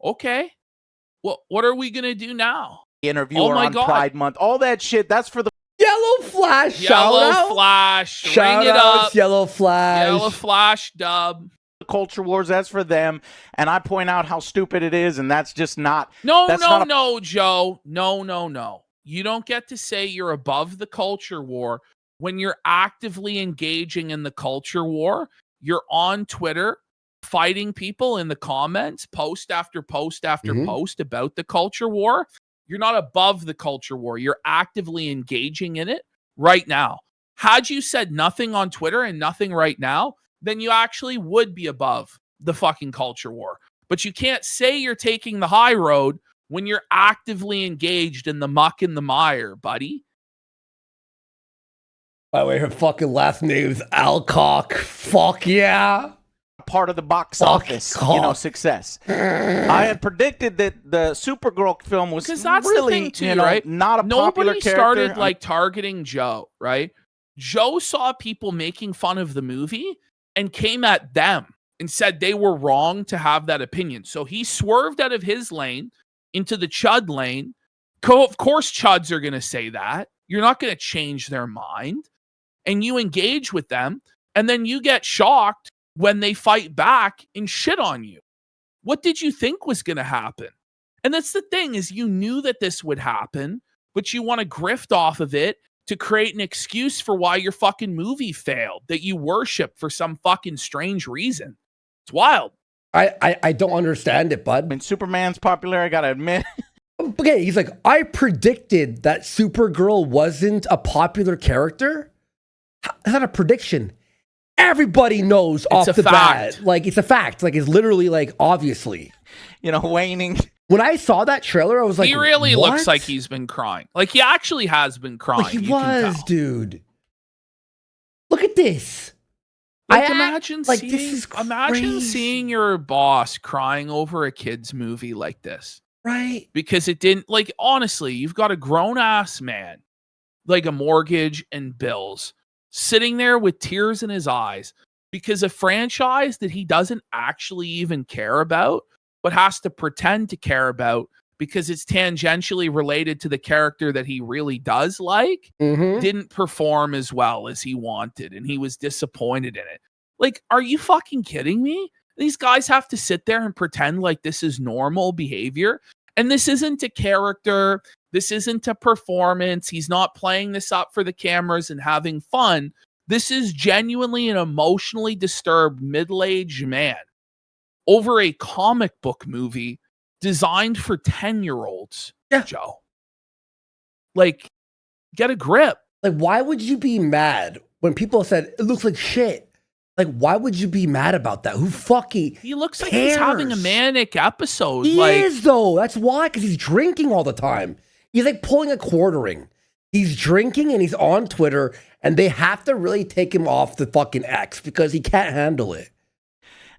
okay, what are we going to do now? Interviewer my on God. Pride Month. All that shit. That's for the Yellow Flash shout Yellow out. Flash, Shout ring it outs, up. Yellow Flash. Yellow Flash dub. culture wars. That's for them. And I point out how stupid it is. And that's just not. No, that's not a- no, Joe. No. You don't get to say you're above the culture war when you're actively engaging in the culture war. You're on Twitter fighting people in the comments, post after post after Mhm. post about the culture war. You're not above the culture war. You're actively engaging in it right now. Had you said nothing on Twitter and nothing right now, then you actually would be above the fucking culture war. But you can't say you're taking the high road when you're actively engaged in the muck and the mire, buddy. By the way, her fucking last name's Alcock. Fuck yeah. Part of the box office, success. I had predicted that the Supergirl film was because that's really, the thing too, right? not a popular character. Nobody started targeting Joe, right? Joe saw people making fun of the movie and came at them and said they were wrong to have that opinion. So he swerved out of his lane into the Chud lane. Of course, Chuds are going to say that. You're not going to change their mind. And you engage with them, and then you get shocked when they fight back and shit on you. What did you think was going to happen? And that's the thing, is you knew that this would happen, but you want to grift off of it to create an excuse for why your fucking movie failed that you worship for some fucking strange reason. It's wild. I don't understand it, bud. I mean, Superman's popular, I gotta admit. Okay, he's like, I predicted that Supergirl wasn't a popular character. It's not a prediction. Everybody knows off the bat. Like, it's a fact. Like, it's literally, like, obviously. Waning. When I saw that trailer, I was like, he really what? looks like he's been crying. Like, he actually has been crying. Like, he was, dude. Look at this. Like, imagine seeing your boss crying over a kid's movie like this. Right. Because it didn't, like, honestly, you've got a grown-ass man, like a mortgage and bills, sitting there with tears in his eyes because a franchise that he doesn't actually even care about, but has to pretend to care about because it's tangentially related to the character that he really does like, didn't perform as well as he wanted, and he was disappointed in it. Like, are you fucking kidding me? These guys have to sit there and pretend like this is normal behavior, and this isn't a character. This isn't a performance. He's not playing this up for the cameras and having fun. This is genuinely an emotionally disturbed middle-aged man over a comic book movie designed for 10-year-olds, Joe. Like, get a grip. Like, why would you be mad when people said, it looks like shit? Like, why would you be mad about that? Who fucking He looks like cares? He's having a manic episode. He is, though. That's why, because he's drinking all the time. He's like pulling a quartering. He's drinking and he's on Twitter, and they have to really take him off the fucking X because he can't handle it.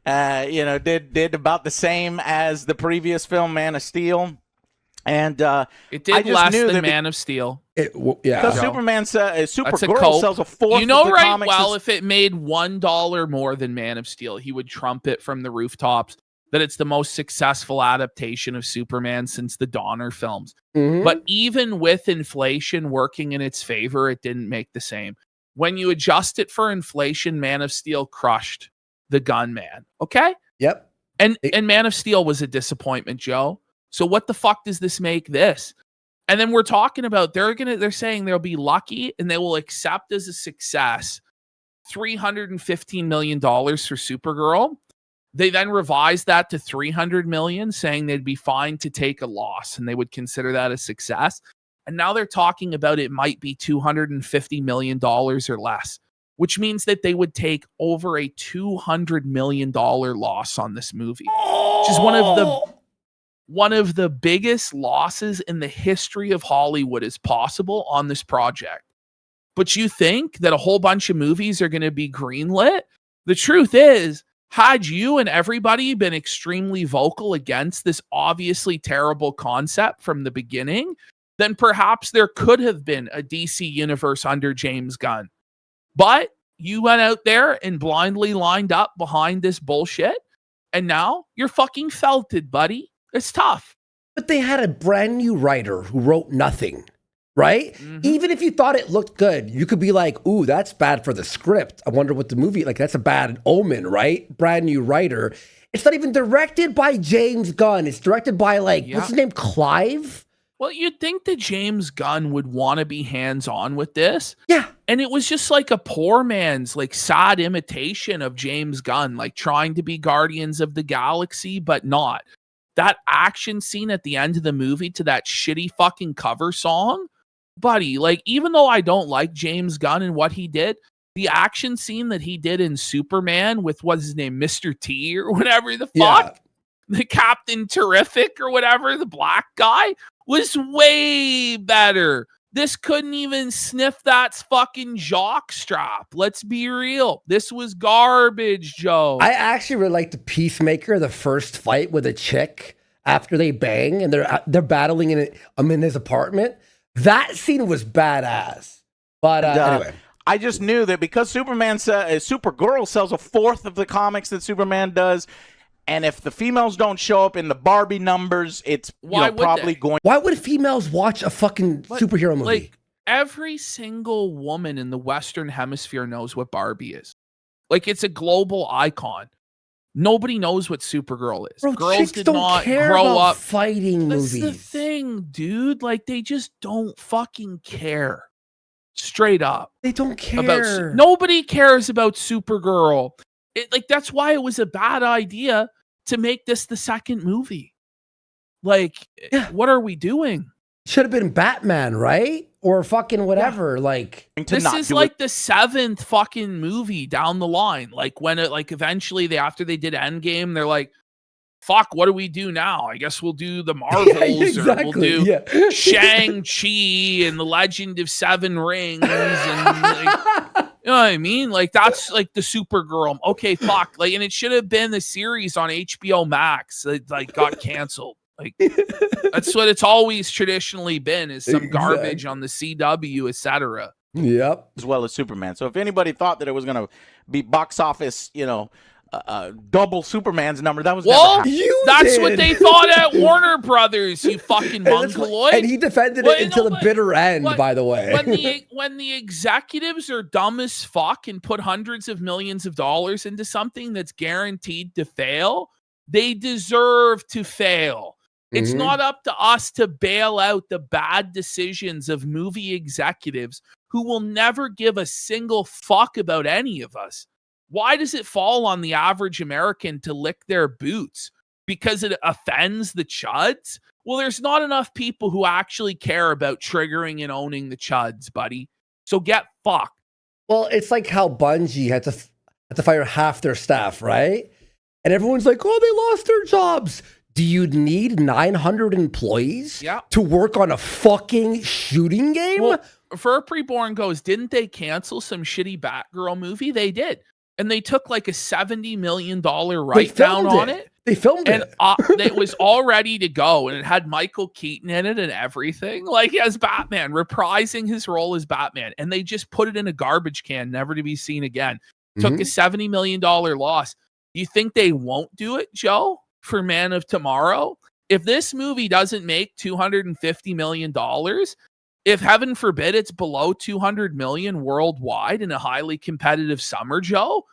Did about the same as the previous film, Man of Steel. And it did less than Man of Steel. Because Supergirl sells a fourth. If it made $1 more than Man of Steel, he would trumpet from the rooftops that it's the most successful adaptation of Superman since the Donner films. But even with inflation working in its favor, it didn't make the same. When you adjust it for inflation, Man of Steel crushed the Gunman. Okay? Yep. And Man of Steel was a disappointment, Joe. So what the fuck does this make this? And then we're talking about they're saying they'll be lucky and they will accept as a success $315 million for Supergirl. They then revised that to $300 million, saying they'd be fine to take a loss and they would consider that a success. And now they're talking about it might be $250 million or less, which means that they would take over a $200 million loss on this movie, which is one of the biggest losses in the history of Hollywood is possible on this project. But you think that a whole bunch of movies are going to be greenlit? The truth is, had you and everybody been extremely vocal against this obviously terrible concept from the beginning, then perhaps there could have been a DC universe under James Gunn. But you went out there and blindly lined up behind this bullshit, and now you're fucking felted, buddy. It's tough. But they had a brand new writer who wrote nothing, right? Even if you thought it looked good, you could be like, ooh, that's bad for the script. I wonder what the movie, like, that's a bad omen, right? Brand new writer. It's not even directed by James Gunn. It's directed by, what's his name, Clive? Well, you'd think that James Gunn would want to be hands-on with this. Yeah. And it was just like a poor man's, sad imitation of James Gunn, trying to be Guardians of the Galaxy, but not. That action scene at the end of the movie to that shitty fucking cover song, buddy, even though I don't like James Gunn and what he did, the action scene that he did in Superman with, what's his name, Mr. T or whatever the fuck, the Captain Terrific or whatever, the black guy, was way better. This couldn't even sniff that fucking jock strap. Let's be real. This was garbage, Joe. I actually really like the Peacemaker, the first fight with a chick after they bang and they're battling in his apartment. That scene was badass. But anyway. I just knew that because Supergirl sells a fourth of the comics that Superman does, and if the females don't show up in the Barbie numbers, it's probably going. Why would females watch a fucking superhero movie? Like, every single woman in the Western Hemisphere knows what Barbie is. Like, it's a global icon. Nobody knows what Supergirl is. Bro, girls did don't not care grow about up fighting That's movies. the thing, dude. Like, they just don't fucking care. Straight up. They don't care. Nobody cares about Supergirl. That's why it was a bad idea to make this the second movie. Like, what are we doing? Should have been Batman, right? Or fucking whatever. Yeah. Like, this is like the 7th fucking movie down the line. Like, when it, like, eventually after they did Endgame, they're like, fuck, what do we do now? I guess we'll do the Marvels, exactly, or we'll do Shang-Chi and the Legend of Seven Rings, and like, you know what I mean? Like, that's like the Supergirl. Okay, fuck. Like, and it should have been the series on HBO Max that like got canceled. Like, that's what it's always traditionally been, is some garbage on the CW, etc. Yep. As well as Superman. So if anybody thought that it was going to be box office, double Superman's number, that was that's what they thought at Warner Brothers, you fucking mongoloid. And he defended it until the bitter end, by the way. When the executives are dumb as fuck and put hundreds of millions of dollars into something that's guaranteed to fail, they deserve to fail. It's not up to us to bail out the bad decisions of movie executives who will never give a single fuck about any of us. Why does it fall on the average American to lick their boots? Because it offends the chuds? Well, there's not enough people who actually care about triggering and owning the chuds, buddy. So get fucked. Well, it's like how Bungie had to fire half their staff, right? And everyone's like, oh, they lost their jobs. Do you need 900 employees to work on a fucking shooting game? Well, Fur Preborn goes, didn't they cancel some shitty Batgirl movie? They did. And they took like a $70 million write-down on it. They filmed it. And it was all ready to go. And it had Michael Keaton in it and everything. Like, as Batman, reprising his role as Batman. And they just put it in a garbage can, never to be seen again. Took a $70 million loss. Do you think they won't do it, Joe, for Man of Tomorrow? If this movie doesn't make $250 million, if heaven forbid it's below 200 million worldwide in a highly competitive summer, Joe,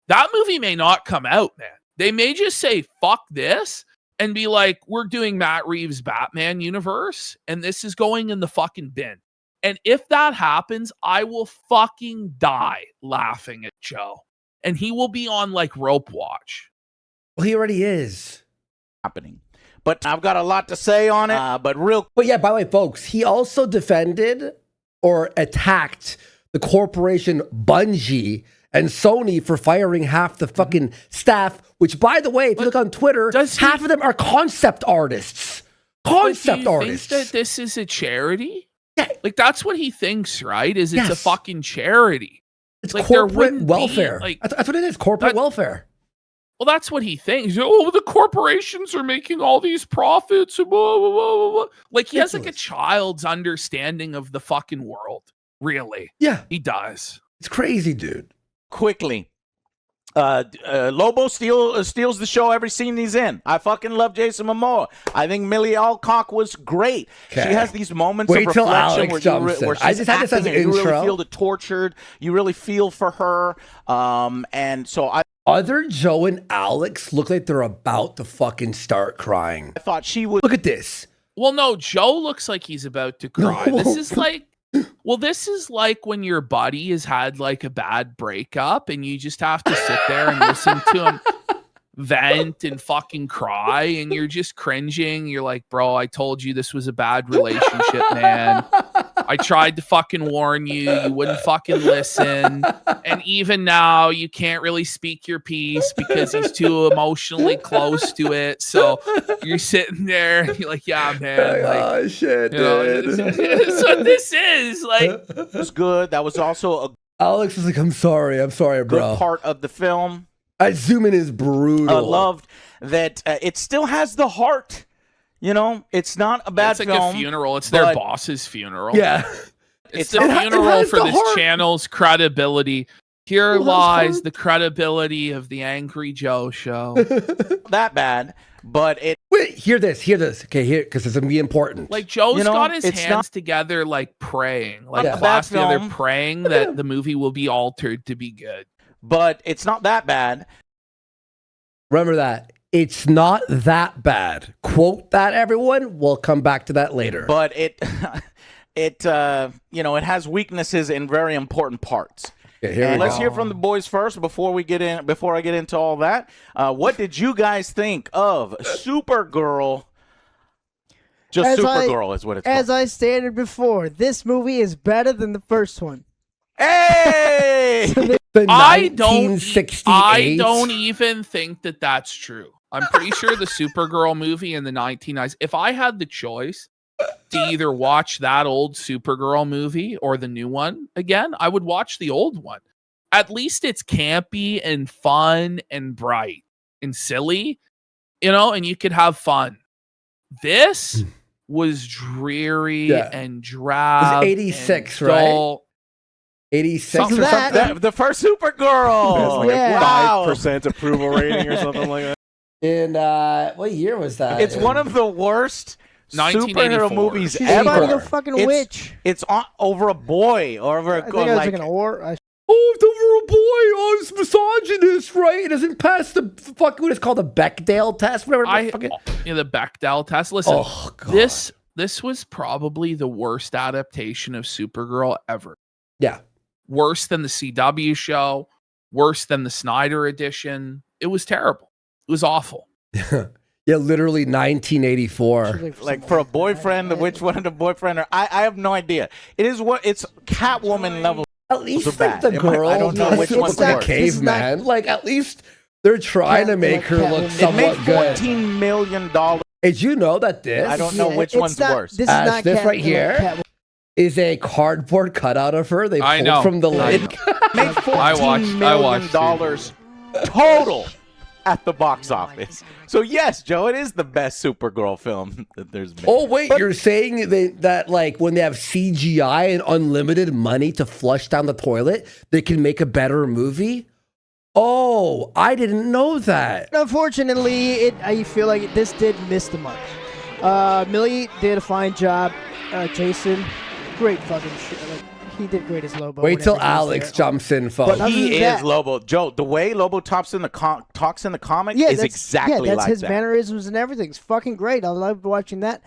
that movie may not come out, man. They may just say, fuck this, and be like, we're doing Matt Reeves' Batman universe, and this is going in the fucking bin. And if that happens, I will fucking die laughing at Joe. And he will be on like rope watch. Well, he already is. Happening. But I've got a lot to say on it. But yeah, by the way, folks, he also defended or attacked the corporation Bungie and Sony for firing half the fucking staff, which, by the way, if you look on Twitter, half of them are concept artists. Concept artists. Think that this is a charity? Yeah. Like, that's what he thinks, right? It's a fucking charity. It's like corporate welfare. That's what it is, corporate welfare. Well, that's what he thinks. Oh, the corporations are making all these profits. And blah, blah, blah, blah. Like, he has like a child's understanding of the fucking world. Really. Yeah. He does. It's crazy, dude. Quickly. Lobo steals the show every scene he's in. I fucking love Jason Momoa. I think Millie Alcock was great. She has these moments of reflection where I just had this as an intro. You really feel the tortured. You really feel for her. And so Other Joe and Alex look like they're about to fucking start crying. I thought she would. Look at this. Well, no, Joe looks like he's about to cry. No. This is like when your buddy has had like a bad breakup and you just have to sit there and listen to him vent and fucking cry and you're just cringing. You're like, bro, I told you this was a bad relationship, man. I tried to fucking warn you. You wouldn't fucking listen. And even now, you can't really speak your piece because he's too emotionally close to it. So you're sitting there and you're like, yeah, man. Like, oh, shit, dude. That's what this is. Like, it was good. That was also a Alex was like, I'm sorry, bro. good part of the film. I zoom in is brutal. I loved that it still has the heart. You know, it's not a bad film. It's like a funeral. It's their boss's funeral. Yeah. It's the funeral for this channel's credibility. Here lies the credibility of the Angry Joe show. That bad, but it... Wait, hear this. Okay, here, because it's going to be important. Like, Joe's got his hands together, like, praying. Like, clasped together, praying that the movie will be altered to be good. But it's not that bad. Remember that. It's not that bad. Quote that, everyone. We'll come back to that later. But it has weaknesses in very important parts. Okay, let's hear from the boys first before I get into all that. What did you guys think of Supergirl? Just Supergirl is what it's called. As I stated before, this movie is better than the first one. Hey! I don't even think that that's true. I'm pretty sure the Supergirl movie in the 1990s, if I had the choice to either watch that old Supergirl movie or the new one again, I would watch the old one. At least it's campy and fun and bright and silly, and you could have fun. This was dreary and drab. It was 86, right? 86. The first Supergirl. Like a 5% approval rating or something like that. And what year was that? It's one of the worst superhero movies She's ever. fighting a fucking witch. It's over a boy or over a girl. Like an or. It's over a boy. Oh, it's misogynist, right? It doesn't pass the fucking what it's called, the Bechdel test, whatever. The Bechdel test. Listen, this was probably the worst adaptation of Supergirl ever. Yeah. Worse than the CW show, worse than the Snyder edition. It was terrible. It was awful. Yeah, literally 1984. Like for a boyfriend, which one of the boyfriend? I have no idea. It's Catwoman level. At least like the girl, I don't know which one's the worse. caveman. Like at least they're trying to make her look somewhat good. It made $14 million. Did you know that this? I don't know which one's worse. This is not this right here is a cardboard cutout of her. They pulled from the lid. Made $14 million total at the box office. So yes, Joe, it is the best Supergirl film that there's been. Oh wait, you're saying that like when they have CGI and unlimited money to flush down the toilet, they can make a better movie? Oh, I didn't know that. Unfortunately, I feel like this did miss the mark. Millie did a fine job. Jason, great fucking shit. Like, he did great as Lobo. Wait till Alex jumps in, folks. He is Lobo. Joe, the way Lobo talks in the comic is exactly like that. His mannerisms and everything. It's fucking great. I love watching that.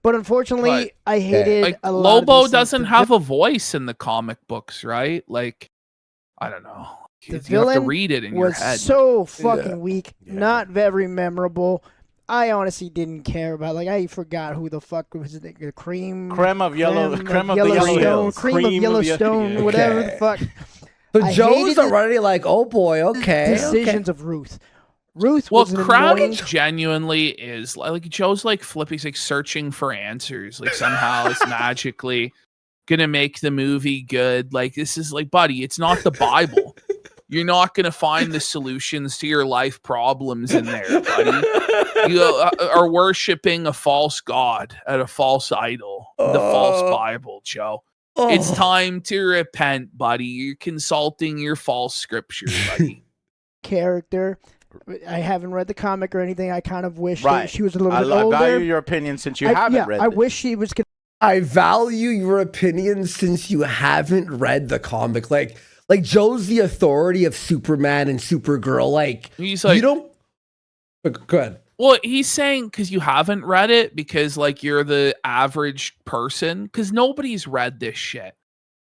But unfortunately, I hated a lot Lobo doesn't have a voice in the comic books, right? Like, I don't know. The you have to villain read it in your head. was so fucking weak. Not very memorable. I honestly didn't care about. Like, I forgot who the fuck was the Cream of Yellowstone, whatever the fuck. So Joe's already like, oh boy, okay. Decisions of Ruth. Ruth well, was Crown genuinely is like Joe's like flipping, he's like searching for answers. Like somehow it's magically gonna make the movie good. Like this is like, buddy, it's not the Bible. You're not going to find the solutions to your life problems in there, buddy. You are worshiping a false god at a false idol, the false Bible, Joe. It's time to repent, buddy. You're consulting your false scripture, buddy. Character. I haven't read the comic or anything. I kind of wish that she was a little bit older. I value your opinion since you haven't read it. I wish she was... I value your opinion since you haven't read the comic. Like Joe's the authority of Superman and Supergirl. Like, he's like, you don't. Go ahead. Well, he's saying because you haven't read it because like you're the average person because nobody's read this shit.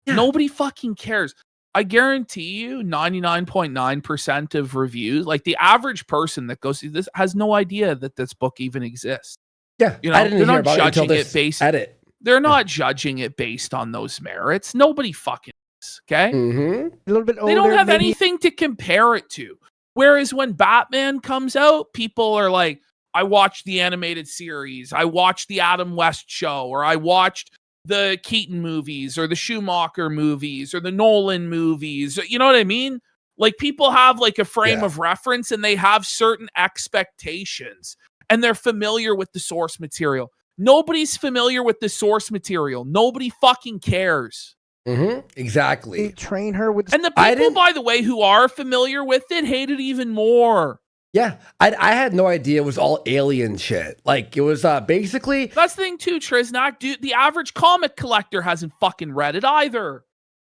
Yeah. Nobody fucking cares. I guarantee you 99.9% of reviews, like the average person that goes through this has no idea that this book even exists. Yeah, you know, I didn't they're hear not about judging it until this based edit. They're not judging it based on those merits. Nobody fucking is, okay? A little bit older. They don't have maybe. anything to compare it to. Whereas when Batman comes out, people are like, I watched the animated series, I watched the Adam West show, or I watched the Keaton movies, or the Schumacher movies, or the Nolan movies. You know what I mean? Like, people have like a frame of reference, and they have certain expectations, and they're familiar with the source material. Nobody's familiar with the source material. Nobody fucking cares. Exactly. They train her with, and the people, by the way, who are familiar with it hate it even more. Yeah, I had no idea it was all alien shit. Like, it was basically. That's the thing too, Triznak. Dude, the average comic collector hasn't fucking read it either.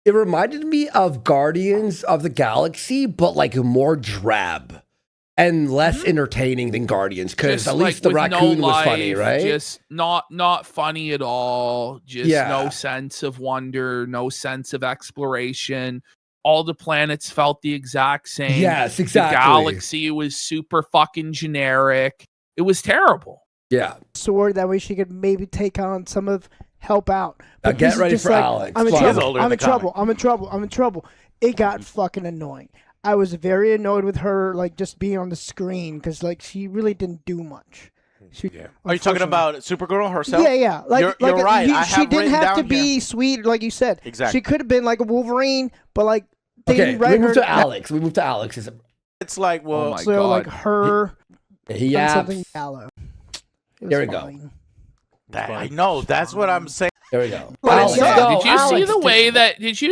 It reminded me of Guardians of the Galaxy, but like more drab and less entertaining than Guardians, because at least the raccoon was funny, right? Just not funny at all. Just no sense of wonder, no sense of exploration. All the planets felt the exact same. Yes, exactly. The galaxy was super fucking generic. It was terrible. Yeah. Sword, that way she could maybe take on some of, help out. But get ready for Alex. I'm in trouble. It got fucking annoying. I was very annoyed with her, like, just being on the screen, because, like, she really didn't do much. Are you talking about Supergirl herself? Yeah. Like, you're right. She didn't have to be sweet, like you said. Exactly. She could have been like a Wolverine, but, like, they Okay, didn't write her. We moved to Alex. It's like, well, oh my so God. like her, yeah. something yellow. There we go. I know. That's what I'm saying. There we go. Did you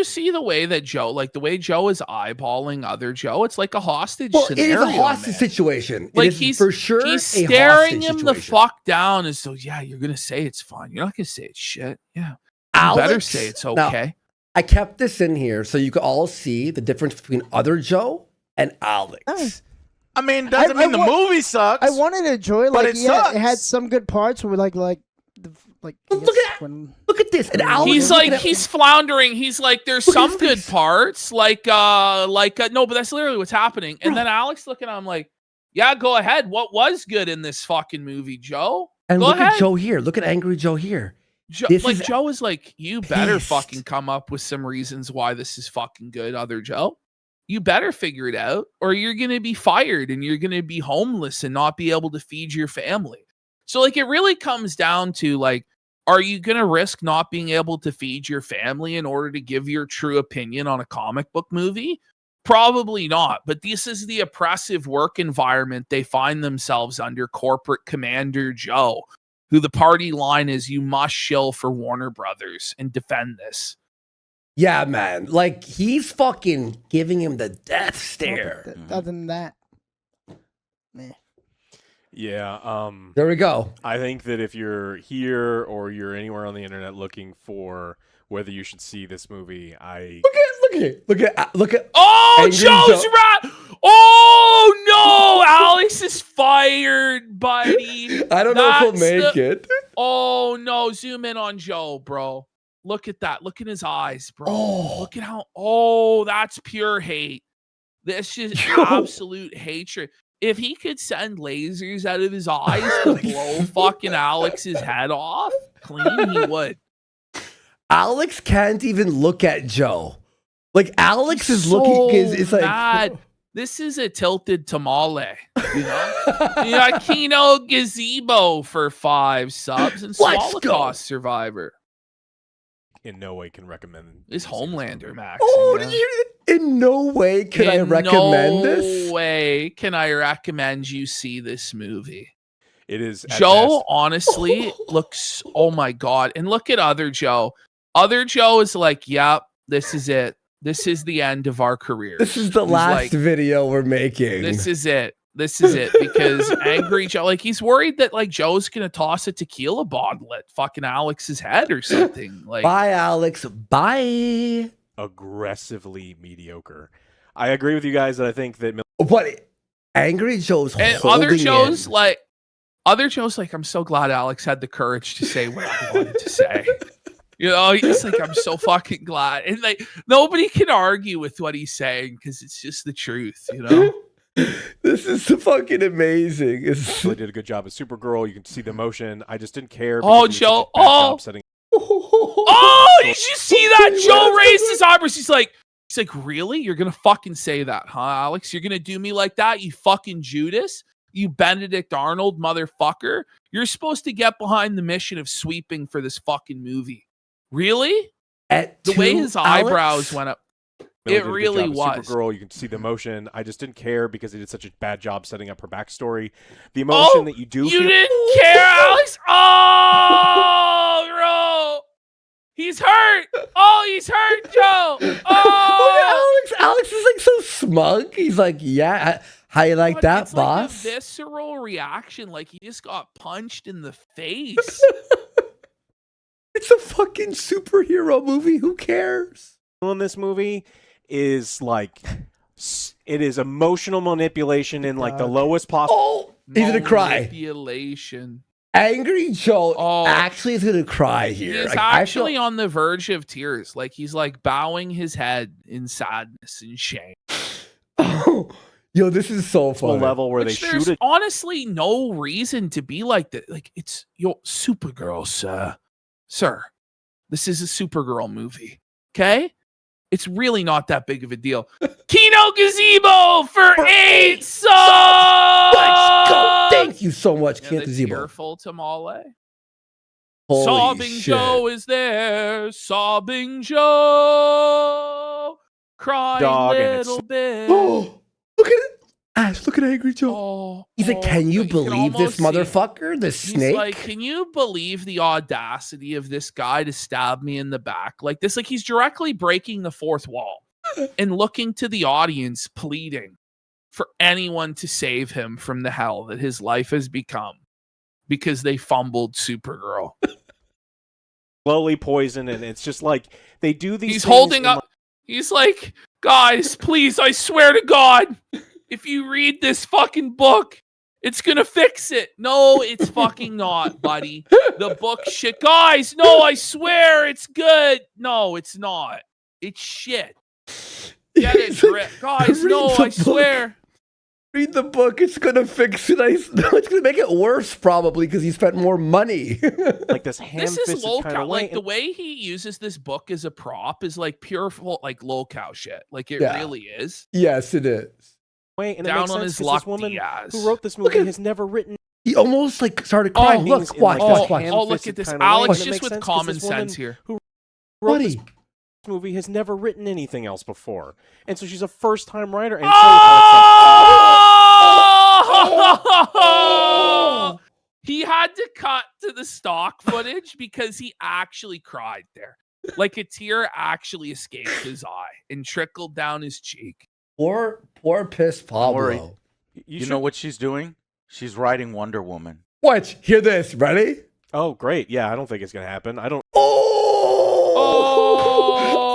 see the way that Joe, like the way Joe is eyeballing other Joe? It's like a hostage scenario. It is a hostage situation. Like, it is for sure. He's staring him the fuck down as though, you're gonna say it's fine. You're not gonna say it's shit. Yeah, you better say it's okay. Now, I kept this in here so you could all see the difference between other Joe and Alex. I mean, doesn't mean the movie sucks. I wanted to enjoy, like, but it sucks. It had some good parts where, like look at this. And Alex, he's floundering. He's like, there's some good parts, no, but that's literally what's happening. And then Alex looking at him like, yeah, go ahead. What was good in this fucking movie, Joe? And go look ahead. at Joe here. Look at angry Joe here. Joe is like, you better fucking come up with some reasons why this is fucking good, other Joe. You better figure it out, or you're going to be fired and you're going to be homeless and not be able to feed your family. So, like, it really comes down to, like, are you going to risk not being able to feed your family in order to give your true opinion on a comic book movie? Probably not. But this is the oppressive work environment they find themselves under, corporate Commander Joe, who the party line is, you must shill for Warner Brothers and defend this. Yeah, man. Like, he's fucking giving him the death stare. Other than that, meh. Yeah. There we go. I think that if you're here or you're anywhere on the internet looking for whether you should see this movie, look at. Oh, Joe's right. Oh no, Alex is fired, buddy. I don't know if he'll make it. Oh no, zoom in on Joe, bro. Look at that. Look in his eyes, bro. Oh. Look at how. Oh, that's pure hate. This is absolute hatred. If he could send lasers out of his eyes to blow fucking Alex's head off clean, he would. Alex can't even look at Joe. Like, Alex is looking. It's like, mad. This is a tilted tamale, you know? You got Kino Gazebo for 5 subs and Holocaust Survivor. In no way can recommend this Homelander, Max. In no way can I recommend this. No way can I recommend you see this movie. It is. Joe, honestly, looks, oh my God. And look at other Joe. Other Joe is like, yep, this is it. This is the end of our career. This is the last video we're making. This is it. Because angry Joe, like, he's worried that, like, Joe's gonna toss a tequila bottle at fucking Alex's head or something. Like, bye, Alex. Bye. Aggressively mediocre. I agree with you guys that I think that. But angry Joe's and other Joe's like, I'm so glad Alex had the courage to say what I wanted to say. You know, he's like, I'm so fucking glad. And, like, nobody can argue with what he's saying because it's just the truth, you know? This is fucking amazing. Really did a good job as Supergirl. You can see the emotion. I just didn't care. Oh, Joe. did you see that? Joe raised his eyebrows. He's like, really? You're gonna fucking say that, huh, Alex? You're gonna do me like that, you fucking Judas? You Benedict Arnold motherfucker? You're supposed to get behind the mission of sweeping for this fucking movie. Really? The way his eyebrows went up. It really was. Supergirl, you can see the emotion. I just didn't care because they did such a bad job setting up her backstory. The emotion that you do. You didn't care, Alex? Oh, bro. He's hurt. Oh, he's hurt, Joe. Oh, Alex is like so smug. He's like, yeah, how you like that, it's boss? Like a visceral reaction, like he just got punched in the face. It's a fucking superhero movie. Who cares? In this movie is like, it is emotional manipulation in like the lowest possible. Oh, he's gonna cry. Manipulation. Angry Joe actually is gonna cry here. He's actually on the verge of tears. Like he's like bowing his head in sadness and shame. Oh, yo, this is so funny. To a level where they shoot it. Honestly, no reason to be like that. Like it's Supergirl, sir. This is a Supergirl movie. Okay? It's really not that big of a deal. Kino Gazebo for 8 songs! Let's go. Thank you so much, Kino Gazebo. Tearful Tamale. Holy Sobbing shit. Joe is there. Sobbing Joe. Crying little bit. Oh, look at it. Ash, look at Angry Joe. He's like, can you believe this motherfucker? This snake? He's like, can you believe the audacity of this guy to stab me in the back like this? Like he's directly breaking the fourth wall and looking to the audience, pleading for anyone to save him from the hell that his life has become because they fumbled Supergirl. Slowly poisoned, and it's just like they do these. He's holding up. He's like, guys, please, I swear to God. If you read this fucking book, it's gonna fix it. No, it's fucking not, buddy. The book shit. Guys, no, I swear it's good. No, it's not. It's shit. Get it, grip. Guys, no, I swear. Read the book. It's gonna fix it. It's gonna make it worse, probably, because he spent more money. Like this ham-fisted kind of way. Like the way he uses this book as a prop is like pure, like LOLCOWS shit. Like it really is. Yes, it is. Way, and down it on sense, his luck, this woman Diaz. who wrote this movie has never written. He almost like started crying. Look, watch. Look at this. Alex just with common sense here. Who wrote this movie has never written anything else before, and so she's a first-time writer. And he had to cut to the stock footage because he actually cried there. Like a tear actually escaped his eye and trickled down his cheek. Poor pissed Pablo. You know what she's doing? She's writing Wonder Woman. Watch. Hear this. Ready? Oh, great. Yeah, I don't think it's going to happen. I don't. Oh!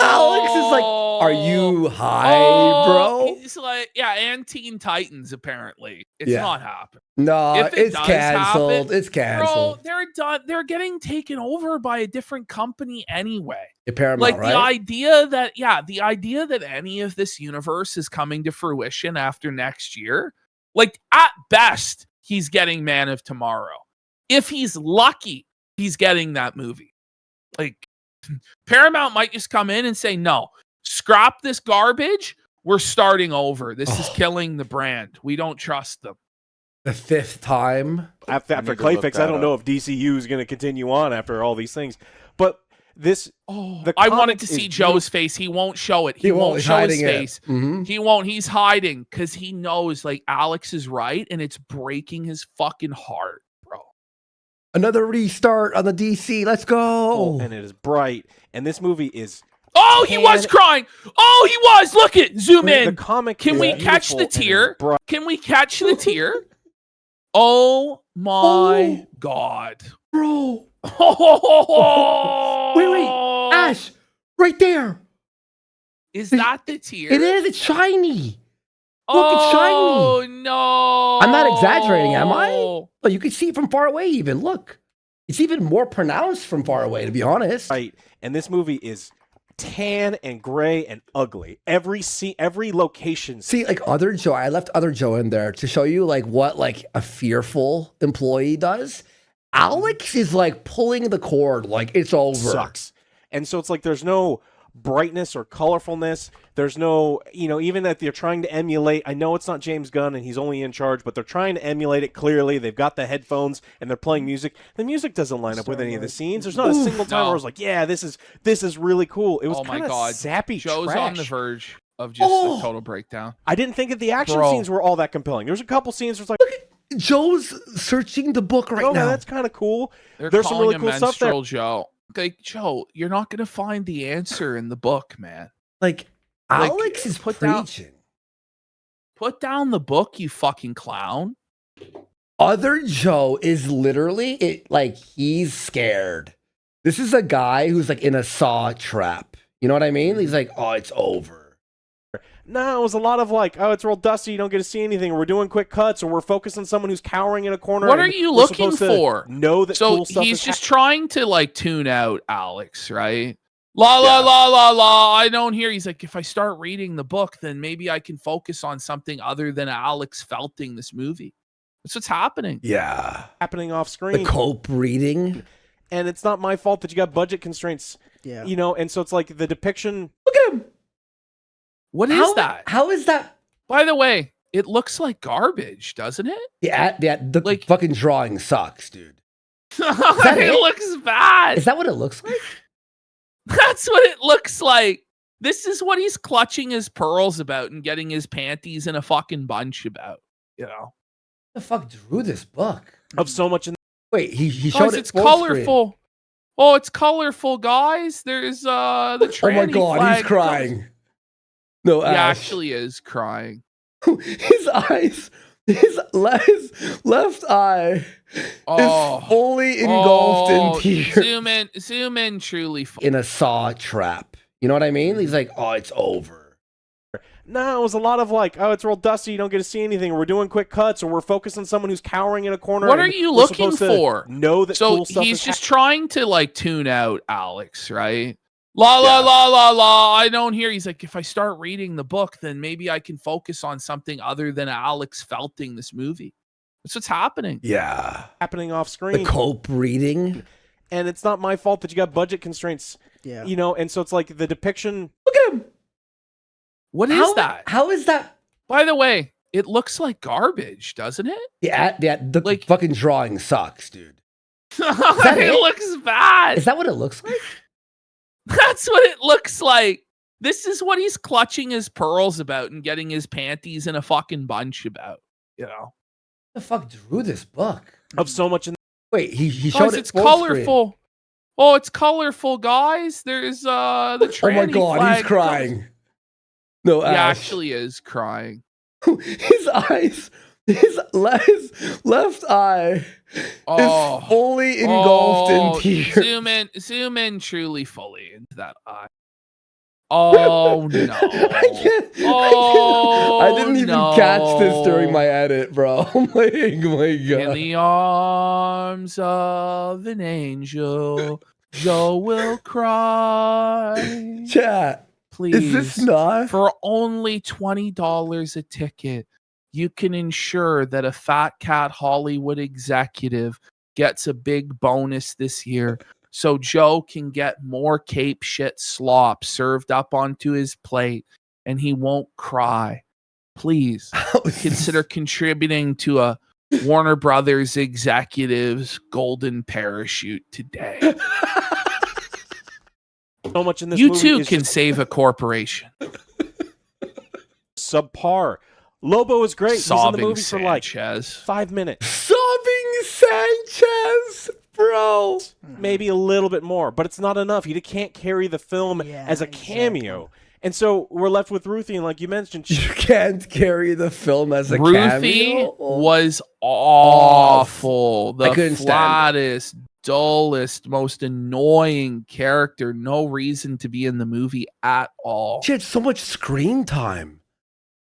Alex is like, are you high, bro? He's like, yeah, and Teen Titans, apparently. It's not happening. No, it's canceled. It's canceled. Bro, they're done. They're getting taken over by a different company anyway. Paramount, like right? the idea that any of this universe is coming to fruition after next year, like at best, he's getting Man of Tomorrow. If he's lucky, he's getting that movie. Like Paramount might just come in and say, no, scrap this garbage. We're starting over. This is killing the brand. We don't trust them. The fifth time. After Clayfix, I don't know if DCU is going to continue on after all these things. But this... I wanted to see Joe's face. He won't show it. He won't show his face. Mm-hmm. He won't. He's hiding because he knows like Alex is right and it's breaking his fucking heart, bro. Another restart on the DC. Let's go. And it is bright. And this movie is... Oh, he was crying. Oh, he was. Look it. Zoom in. The comic Can we catch the tear? Can we catch the tear? Oh my God. Bro. Oh. Wait. Ash. Right there. Is that the tear? It is. It's shiny. Look, it's shiny. Oh, no. I'm not exaggerating, am I? Oh, you can see it from far away even. Look. It's even more pronounced from far away, to be honest. Right. And this movie is tan and gray and ugly. Every location. See, like Other Joe, I left Other Joe in there to show you like what like a fearful employee does. Alex is like pulling the cord like it's over. Sucks. And so it's like there's no brightness or colorfulness. There's no, even that they're trying to emulate. I know it's not James Gunn and he's only in charge, but they're trying to emulate it clearly. They've got the headphones and they're playing music. The music doesn't line up with any of the scenes. There's not a single time where I was like, yeah, this is really cool. It was kind of sappy Joe's trash. on the verge of just a total breakdown. I didn't think that the action scenes were all that compelling. There's a couple scenes where it's like, look at Joe's searching the book right now. That's kind of cool. There's some really cool stuff there. Joe. Like, Joe, you're not going to find the answer in the book, man. Like Alex is preaching. Put down the book, you fucking clown. Other Joe is literally he's scared. This is a guy who's like in a saw trap. You know what I mean? He's like, oh, it's over. No, it was a lot of like, oh, it's real dusty. You don't get to see anything. Or we're doing quick cuts, or we're focused on someone who's cowering in a corner. What are you looking for? Know that so cool stuff he's just trying to like tune out Alex, right? La la la la la. I don't hear. He's like, if I start reading the book, then maybe I can focus on something other than Alex felting this movie. That's what's happening. Yeah, happening off screen. The cope reading, and it's not my fault that you got budget constraints. Yeah, and so it's like the depiction. Look at him. What is that? How is that? By the way, it looks like garbage, doesn't it? Yeah, the fucking drawing sucks, dude. It looks bad. Is that what it looks like? That's what it looks like. This is what he's clutching his pearls about and getting his panties in a fucking bunch about. Who the fuck drew this book? Of so much in Wait, he showed it. It's colorful. Screen. Oh, it's colorful, guys. There's the tranny oh my god, flag. He's crying. No, he Ash. actually is crying. His eyes, his left eye is fully engulfed in tears. Zoom in, truly. In a saw trap. You know what I mean? He's like, oh, it's over. No, it was a lot of like, oh, it's real dusty. You don't get to see anything. Or we're doing quick cuts, or we're focused on someone who's cowering in a corner. What are you looking for? Know that so cool stuff he's just trying to like tune out Alex, right? La la la la la. I don't hear. He's like, if I start reading the book, then maybe I can focus on something other than Alex felting this movie. That's what's happening. Yeah, happening off screen. The cope reading, and it's not my fault that you got budget constraints. Yeah, and so it's like the depiction. Look at him. What is that? How is that? By the way, it looks like garbage, doesn't it? Yeah, the fucking drawing sucks, dude. It looks bad. Is that what it looks like? That's what it looks like. This is what he's clutching his pearls about and getting his panties in a fucking bunch about. Who the fuck drew this book? Of so much in Wait, he showed it. It's colorful. Screen. Oh, it's colorful, guys. There's the tranny oh my god, flag. He's crying. No, he Ash. actually is crying. His eyes, his left eye is fully engulfed in tears. Zoom in truly fully into that eye. Oh no! I didn't even catch this during my edit, bro. Oh my god! In the arms of an angel, Joe will cry. Chat. Please, is this not? For only $20 a ticket, you can ensure that a Fat Cat Hollywood executive gets a big bonus this year, so Joe can get more cape shit slop served up onto his plate, and he won't cry. Please consider contributing to a Warner Brothers executive's golden parachute today. So much in this you movie too can save a corporation. Subpar. Lobo is great. Sobbing He's in the movie Sanchez. for like 5 minutes. Sobbing Sanchez, bro. Maybe a little bit more, but it's not enough. You can't carry the film as a cameo. Exactly. And so we're left with Ruthie, and like you mentioned, you can't carry the film as a cameo. Ruthie was awful. The I couldn't flattest, dullest, most annoying character. No reason to be in the movie at all. She had so much screen time.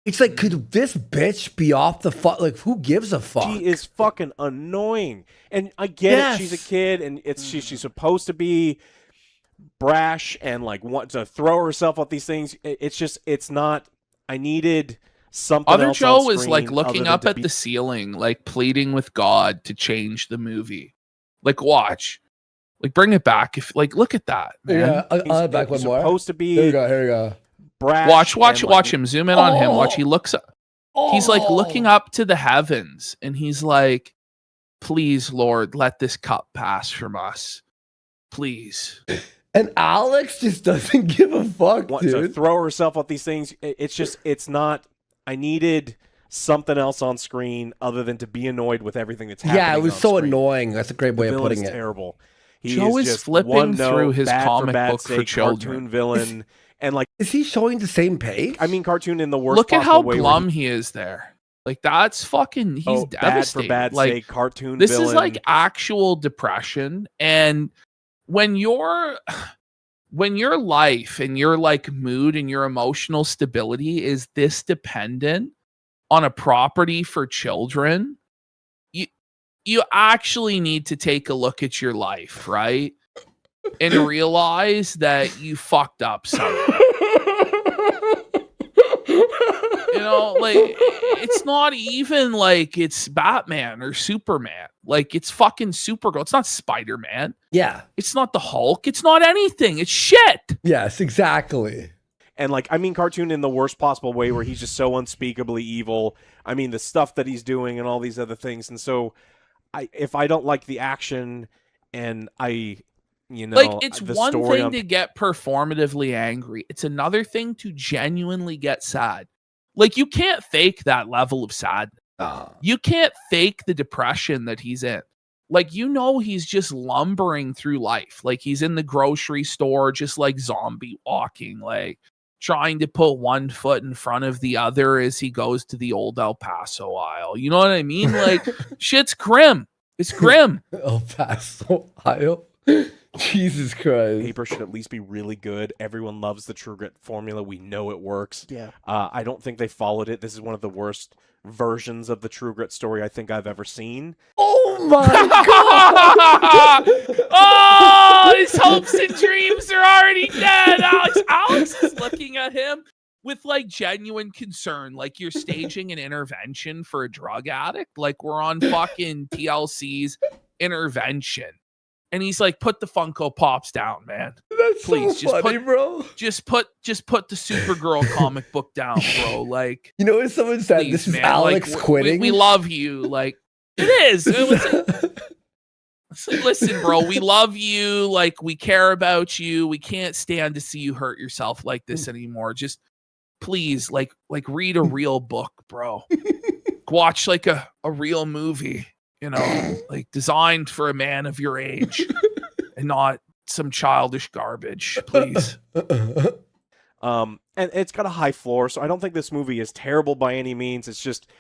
It's like, could this bitch be off the fuck? Like, who gives a fuck? She is fucking annoying, and I get it. She's a kid, and she's supposed to be brash and like want to throw herself at these things. It's not. I needed something. Other else Joe on was screen like looking up at the ceiling, like pleading with God to change the movie. Like, watch. Like, bring it back. If like, look at that, man. Yeah, I'll have back one more. Supposed to be. Here we go. Here we go. Brash Watch him. Zoom in on him. Watch. He looks up. He's like looking up to the heavens, and he's like, "Please, Lord, let this cup pass from us, please." And Alex just doesn't give a fuck, wants to dude. throw herself at these things. It's not. I needed something else on screen other than to be annoyed with everything that's happening. Yeah, it was on so screen. annoying. That's a great way of putting is it. Terrible. Joe is just flipping one through his bad comic for bad book for sake, children. Cartoon villain, and like, Is he showing the same page? I mean, cartoon in the worst. Look at possible how way glum he is there. Like, that's fucking. He's bad devastated. for bad like, sake, cartoon. This villain. is like actual depression, and when your life and your like mood and your emotional stability is this dependent on a property for children, you actually need to take a look at your life, right? And realize that you fucked up something. You know, like, it's not even like it's Batman or Superman. Like, it's fucking Supergirl. It's not Spider-Man. Yeah. It's not the Hulk. It's not anything. It's shit. Yes, exactly. And like, I mean, cartoon in the worst possible way where he's just so unspeakably evil. I mean, the stuff that he's doing and all these other things. And so if I don't like the action and like, it's the one story thing to get performatively angry. It's another thing to genuinely get sad. Like, you can't fake that level of sadness. You can't fake the depression that he's in. Like, he's just lumbering through life. Like, he's in the grocery store, just like zombie walking, like trying to put one foot in front of the other as he goes to the old El Paso aisle. You know what I mean? Like, shit's grim. It's grim. El Paso aisle. Jesus Christ. Paper should at least be really good. Everyone loves the True Grit formula. We know it works. Yeah. I don't think they followed it. This is one of the worst versions of the True Grit story I think I've ever seen. Oh my God. Oh, his hopes and dreams are already dead. Alex is looking at him with like genuine concern. Like, you're staging an intervention for a drug addict. Like, we're on fucking TLC's Intervention. And he's like, put the Funko Pops down, man. That's Please, so funny, bro. Just put the Supergirl comic book down, bro. Like, you know what someone said? please, This is man. Alex like, quitting. We love you. Like, it is. It's like, listen, bro, we love you. Like, we care about you. We can't stand to see you hurt yourself like this anymore. Just please, like read a real book, bro. Watch like a real movie. Like, designed for a man of your age and not some childish garbage, please. And it's got a high floor, so I don't think this movie is terrible by any means. It's just,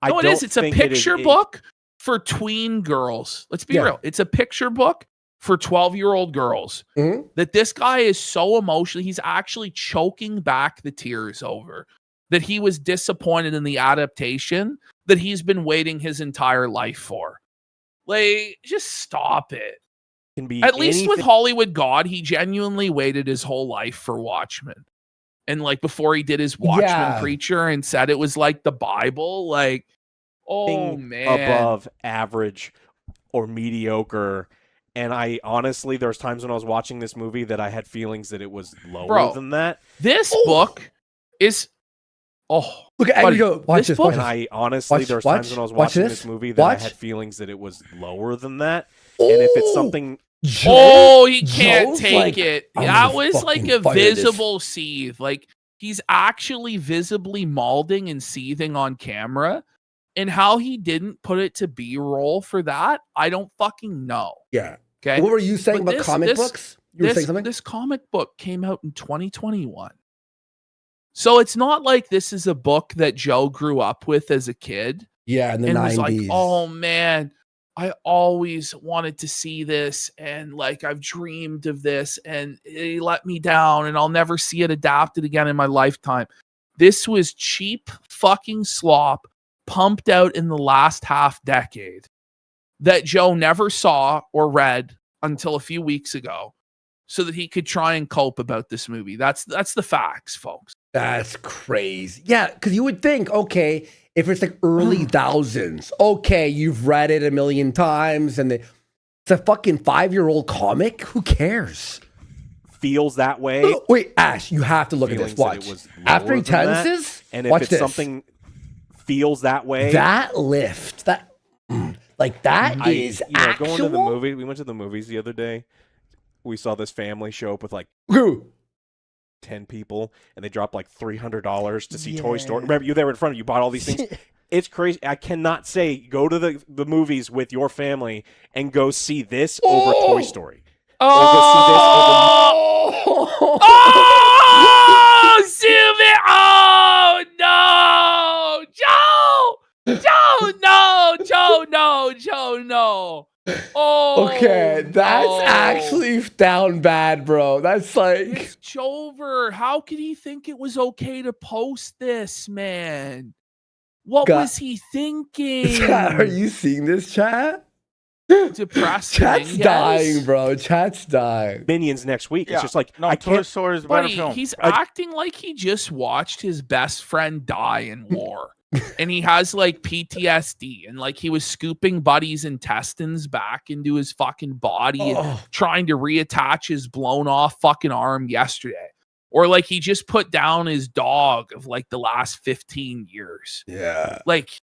it is. It's a picture book for tween girls. Let's be real. It's a picture book for 12-year-old girls that this guy is so emotional. He's actually choking back the tears over that he was disappointed in the adaptation that he's been waiting his entire life for. Like, just stop it. Can be At least with anything. Hollywood God, he genuinely waited his whole life for Watchmen. And like, before he did his Watchmen preacher and said it was like the Bible, like, oh man, above average or mediocre. And I honestly, there's times when I was watching this movie that I had feelings that it was lower than that. This book is look at you go. Watch this. And I honestly, there's times when I was watching this movie that I had feelings that it was lower than that. And if it's something, he can't take it. That was like a fire this. visible seethe. Like, he's actually visibly malding and seething on camera. And how he didn't put it to B-roll for that, I don't fucking know. Yeah. Okay. What were you saying about comic books? You were saying something? This comic book came out in 2021. So it's not like this is a book that Joe grew up with as a kid. Yeah, in the 90s. Was like, oh man, I always wanted to see this, and like, I've dreamed of this, and it let me down, and I'll never see it adapted again in my lifetime. This was cheap fucking slop pumped out in the last half decade that Joe never saw or read until a few weeks ago, so that he could try and cope about this movie. That's the facts, folks. That's crazy. Yeah, because you would think, okay, if it's like early thousands, okay, you've read it a million times, and It's a fucking 5-year-old comic. Who cares? Feels that way. Oh, wait, Ash, you have to look at this. Watch. After he tenses, and if watch it's this. something feels that way, that lift, that is actual. Going to the movie. We went to the movies the other day. We saw this family show up with like 10 people, and they dropped like $300 to see Toy Story. Remember, you there in front of you, bought all these things. It's crazy. I cannot say go to the movies with your family and go see this over Toy Story. Oh, Sylvie! Oh no, Joe, no. Oh, okay, that's actually down bad, bro. That's like it's Jover. How could he think it was okay to post this, man? What was he thinking? Are you seeing this, chat? Depressing. Chat's dying, bro. Chat's dying. Minions next week. It's just like no, Toy Story is a better film. He's acting like he just watched his best friend die in war. And he has like PTSD, and like he was scooping Buddy's intestines back into his fucking body and trying to reattach his blown off fucking arm yesterday. Or like he just put down his dog of like the last 15 years. Yeah. Like,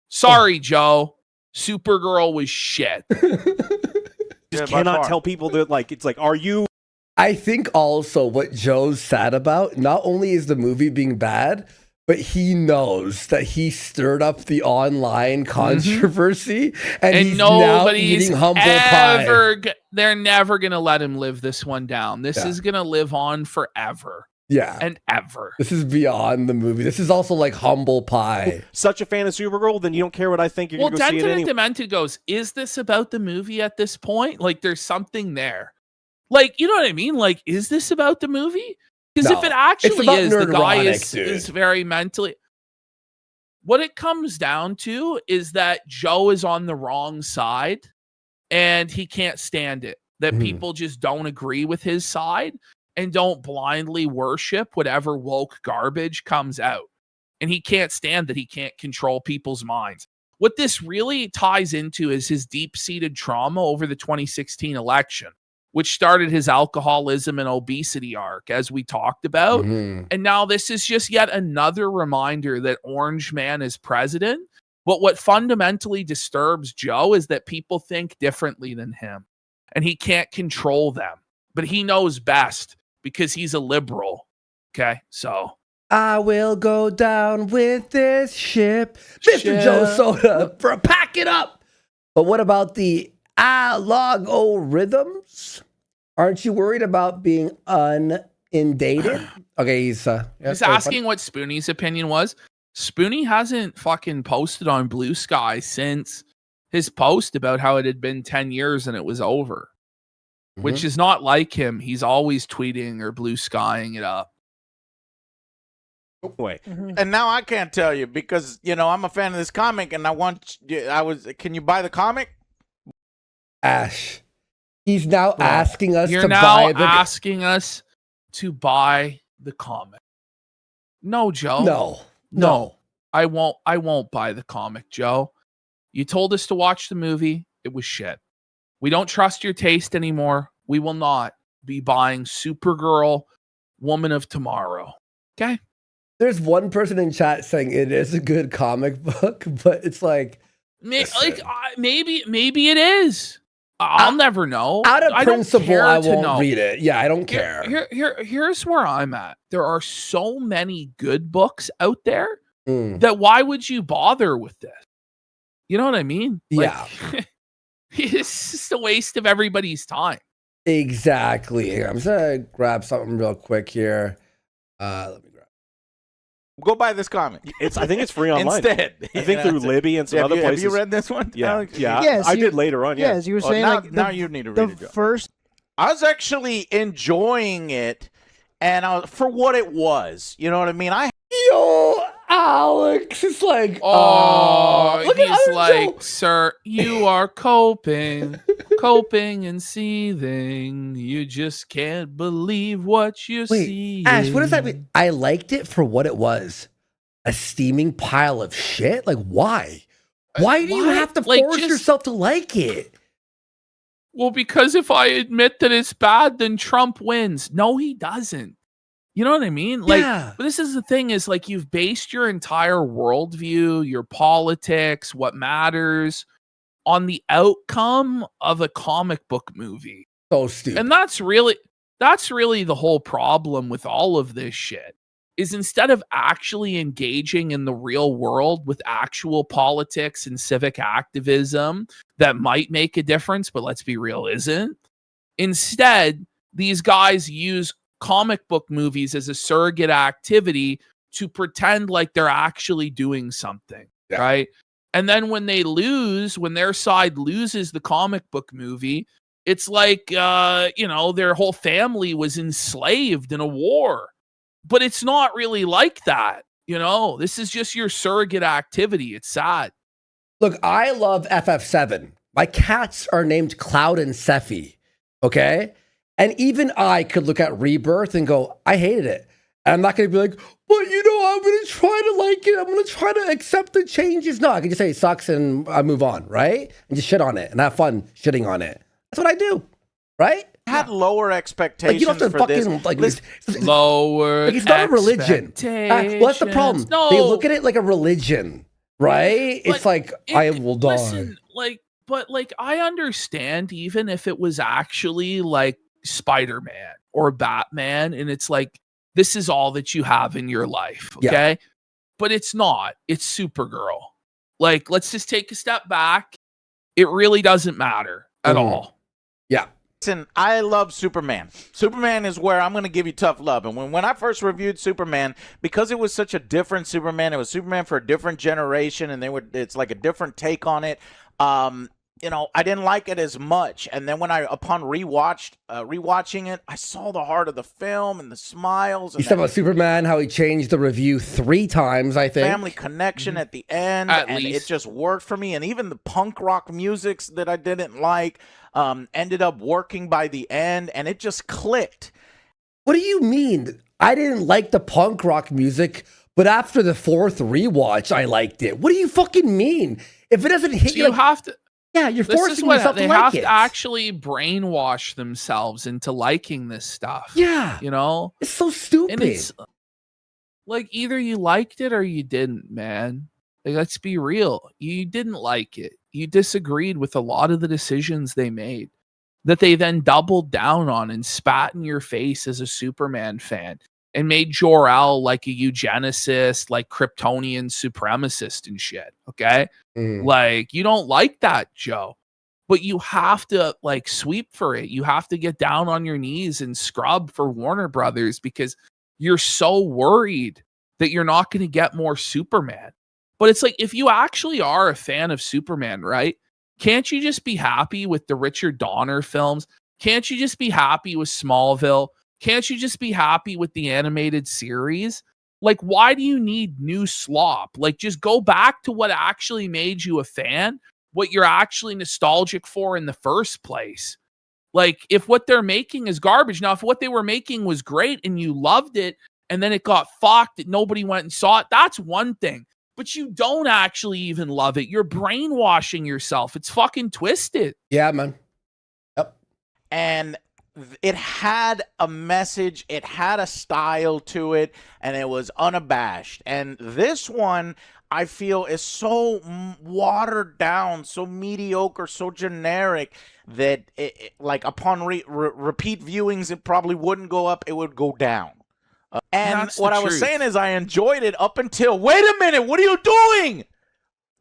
sorry, Joe. Supergirl was shit. Just cannot tell people that, like, it's like, are you? I think also what Joe's sad about, not only is the movie being bad, but he knows that he stirred up the online controversy, and he's now eating humble pie. They're never going to let him live this one down. This is going to live on forever. Yeah. And ever. This is beyond the movie. This is also like humble pie. Such a fan of Supergirl, then you don't care what I think. You're going to go see it anyway. Denton and Demented goes, is this about the movie at this point? Like, there's something there. Like, you know what I mean? Like, is this about the movie? Because if it actually is, the guy is very mentally... What it comes down to is that Joe is on the wrong side, and he can't stand it. That people just don't agree with his side, and don't blindly worship whatever woke garbage comes out. And he can't stand that he can't control people's minds. What this really ties into is his deep-seated trauma over the 2016 election, which started his alcoholism and obesity arc, as we talked about. And now this is just yet another reminder that Orange Man is president. But what fundamentally disturbs Joe is that people think differently than him, and he can't control them. But he knows best, because he's a liberal. Okay, so I will go down with this ship, Mr. Joe Soda, for pack it up. But what about the algorithms? Aren't you worried about being inundated? Okay, he's asking what Spoonie's opinion was. Spoonie hasn't fucking posted on Blue Sky since his post about how it had been 10 years and it was over. Which is not like him. He's always tweeting or blue skying it up. Wait. And now I can't tell you because, I'm a fan of this comic and can you buy the comic? Ash. He's now asking us to buy the comic. No, Joe. No. I won't buy the comic, Joe. You told us to watch the movie. It was shit. We don't trust your taste anymore. We will not be buying Supergirl, Woman of Tomorrow. Okay? There's one person in chat saying it is a good comic book, but it's like... maybe it is. I'll never know. Out of principle, I won't read it. Yeah, I don't care. Here's where I'm at. There are so many good books out there that why would you bother with this? You know what I mean? Yeah. It's just a waste of everybody's time. Exactly. I'm just going to grab something real quick here. Let me grab. Go buy this comic. I think it's free online. Instead. I think through Libby and some other places. Have you read this one? Yeah. Yes, I did later on. Yeah. As you were saying, now you need to read it. I was actually enjoying it, and for what it was. You know what I mean? Yo, Alex is like, he's like, sir, you are coping and seething. You just can't believe what you see. Ash, what does that mean? I liked it for what it was. A steaming pile of shit? Like, why? Why do you have to force yourself to like it? Well, because if I admit that it's bad, then Trump wins. No, he doesn't. You know what I mean? Like, Yeah. but this is the thing is like you've based your entire worldview, your politics, what matters on the outcome of a comic book movie. So stupid. And that's really the whole problem with all of this shit. Is instead of actually engaging in the real world with actual politics and civic activism that might make a difference, but let's be real, isn't. Instead, these guys use comic book movies as a surrogate activity to pretend like they're actually doing something, right? And then when they lose, when their side loses the comic book movie, it's like, their whole family was enslaved in a war. But it's not really like that. This is just your surrogate activity. It's sad. Look, I love FF7. My cats are named Cloud and Sephi. Okay? And even I could look at Rebirth and go, I hated it. And I'm not going to be like, but I'm going to try to like it. I'm going to try to accept the changes. No, I can just say it sucks and I move on, right? And just shit on it and have fun shitting on it. That's what I do, right? I had lower expectations you don't have to for fucking, this. Lower it's not a religion. Well, that's the problem. No. They look at it like a religion, right? It's like, I will die. Listen, but I understand even if it was actually like Spider-Man or Batman and it's like, this is all that you have in your life, okay? Yeah. But it's not. It's Supergirl. Like, let's just take a step back. It really doesn't matter at all. Yeah. Listen, I love Superman. Superman is where I'm going to give you tough love. And when I first reviewed Superman, because it was such a different Superman, it was Superman for a different generation, and it's like a different take on it. I didn't like it as much. And then upon rewatching it, I saw the heart of the film and the smiles. And you talking about Superman, how he changed the review 3 times, I think. Family connection at the end. At and least. it just worked for me. And even the punk rock musics that I didn't like ended up working by the end. And it just clicked. What do you mean? I didn't like the punk rock music, but after the 4th rewatch, I liked it. What do you fucking mean? If it doesn't hit you, have to... Yeah, you're forcing yourself to like it. They have to actually brainwash themselves into liking this stuff. Yeah. It's so stupid. And it's like either you liked it or you didn't, man. Like, let's be real. You didn't like it. You disagreed with a lot of the decisions they made that they then doubled down on and spat in your face as a Superman fan and made Jor-El like a eugenicist, like Kryptonian supremacist and shit, okay? Like, you don't like that, Joe. But you have to, like, sweep for it. You have to get down on your knees and scrub for Warner Brothers because you're so worried that you're not going to get more Superman. But it's like, if you actually are a fan of Superman, right? Can't you just be happy with the Richard Donner films? Can't you just be happy with Smallville? Can't you just be happy with the animated series? Like, why do you need new slop? Like, just go back to what actually made you a fan, what you're actually nostalgic for in the first place. Like, if what they're making is garbage, now, if what they were making was great and you loved it, and then it got fucked and nobody went and saw it, that's one thing. But you don't actually even love it. You're brainwashing yourself. It's fucking twisted. Yeah, man. Yep. And it had a message, it had a style to it, and it was unabashed. And this one, I feel, is so watered down, so mediocre, so generic that like upon repeat viewings, it probably wouldn't go up, it would go down. And what I was saying is I enjoyed it up until, wait a minute, what are you doing?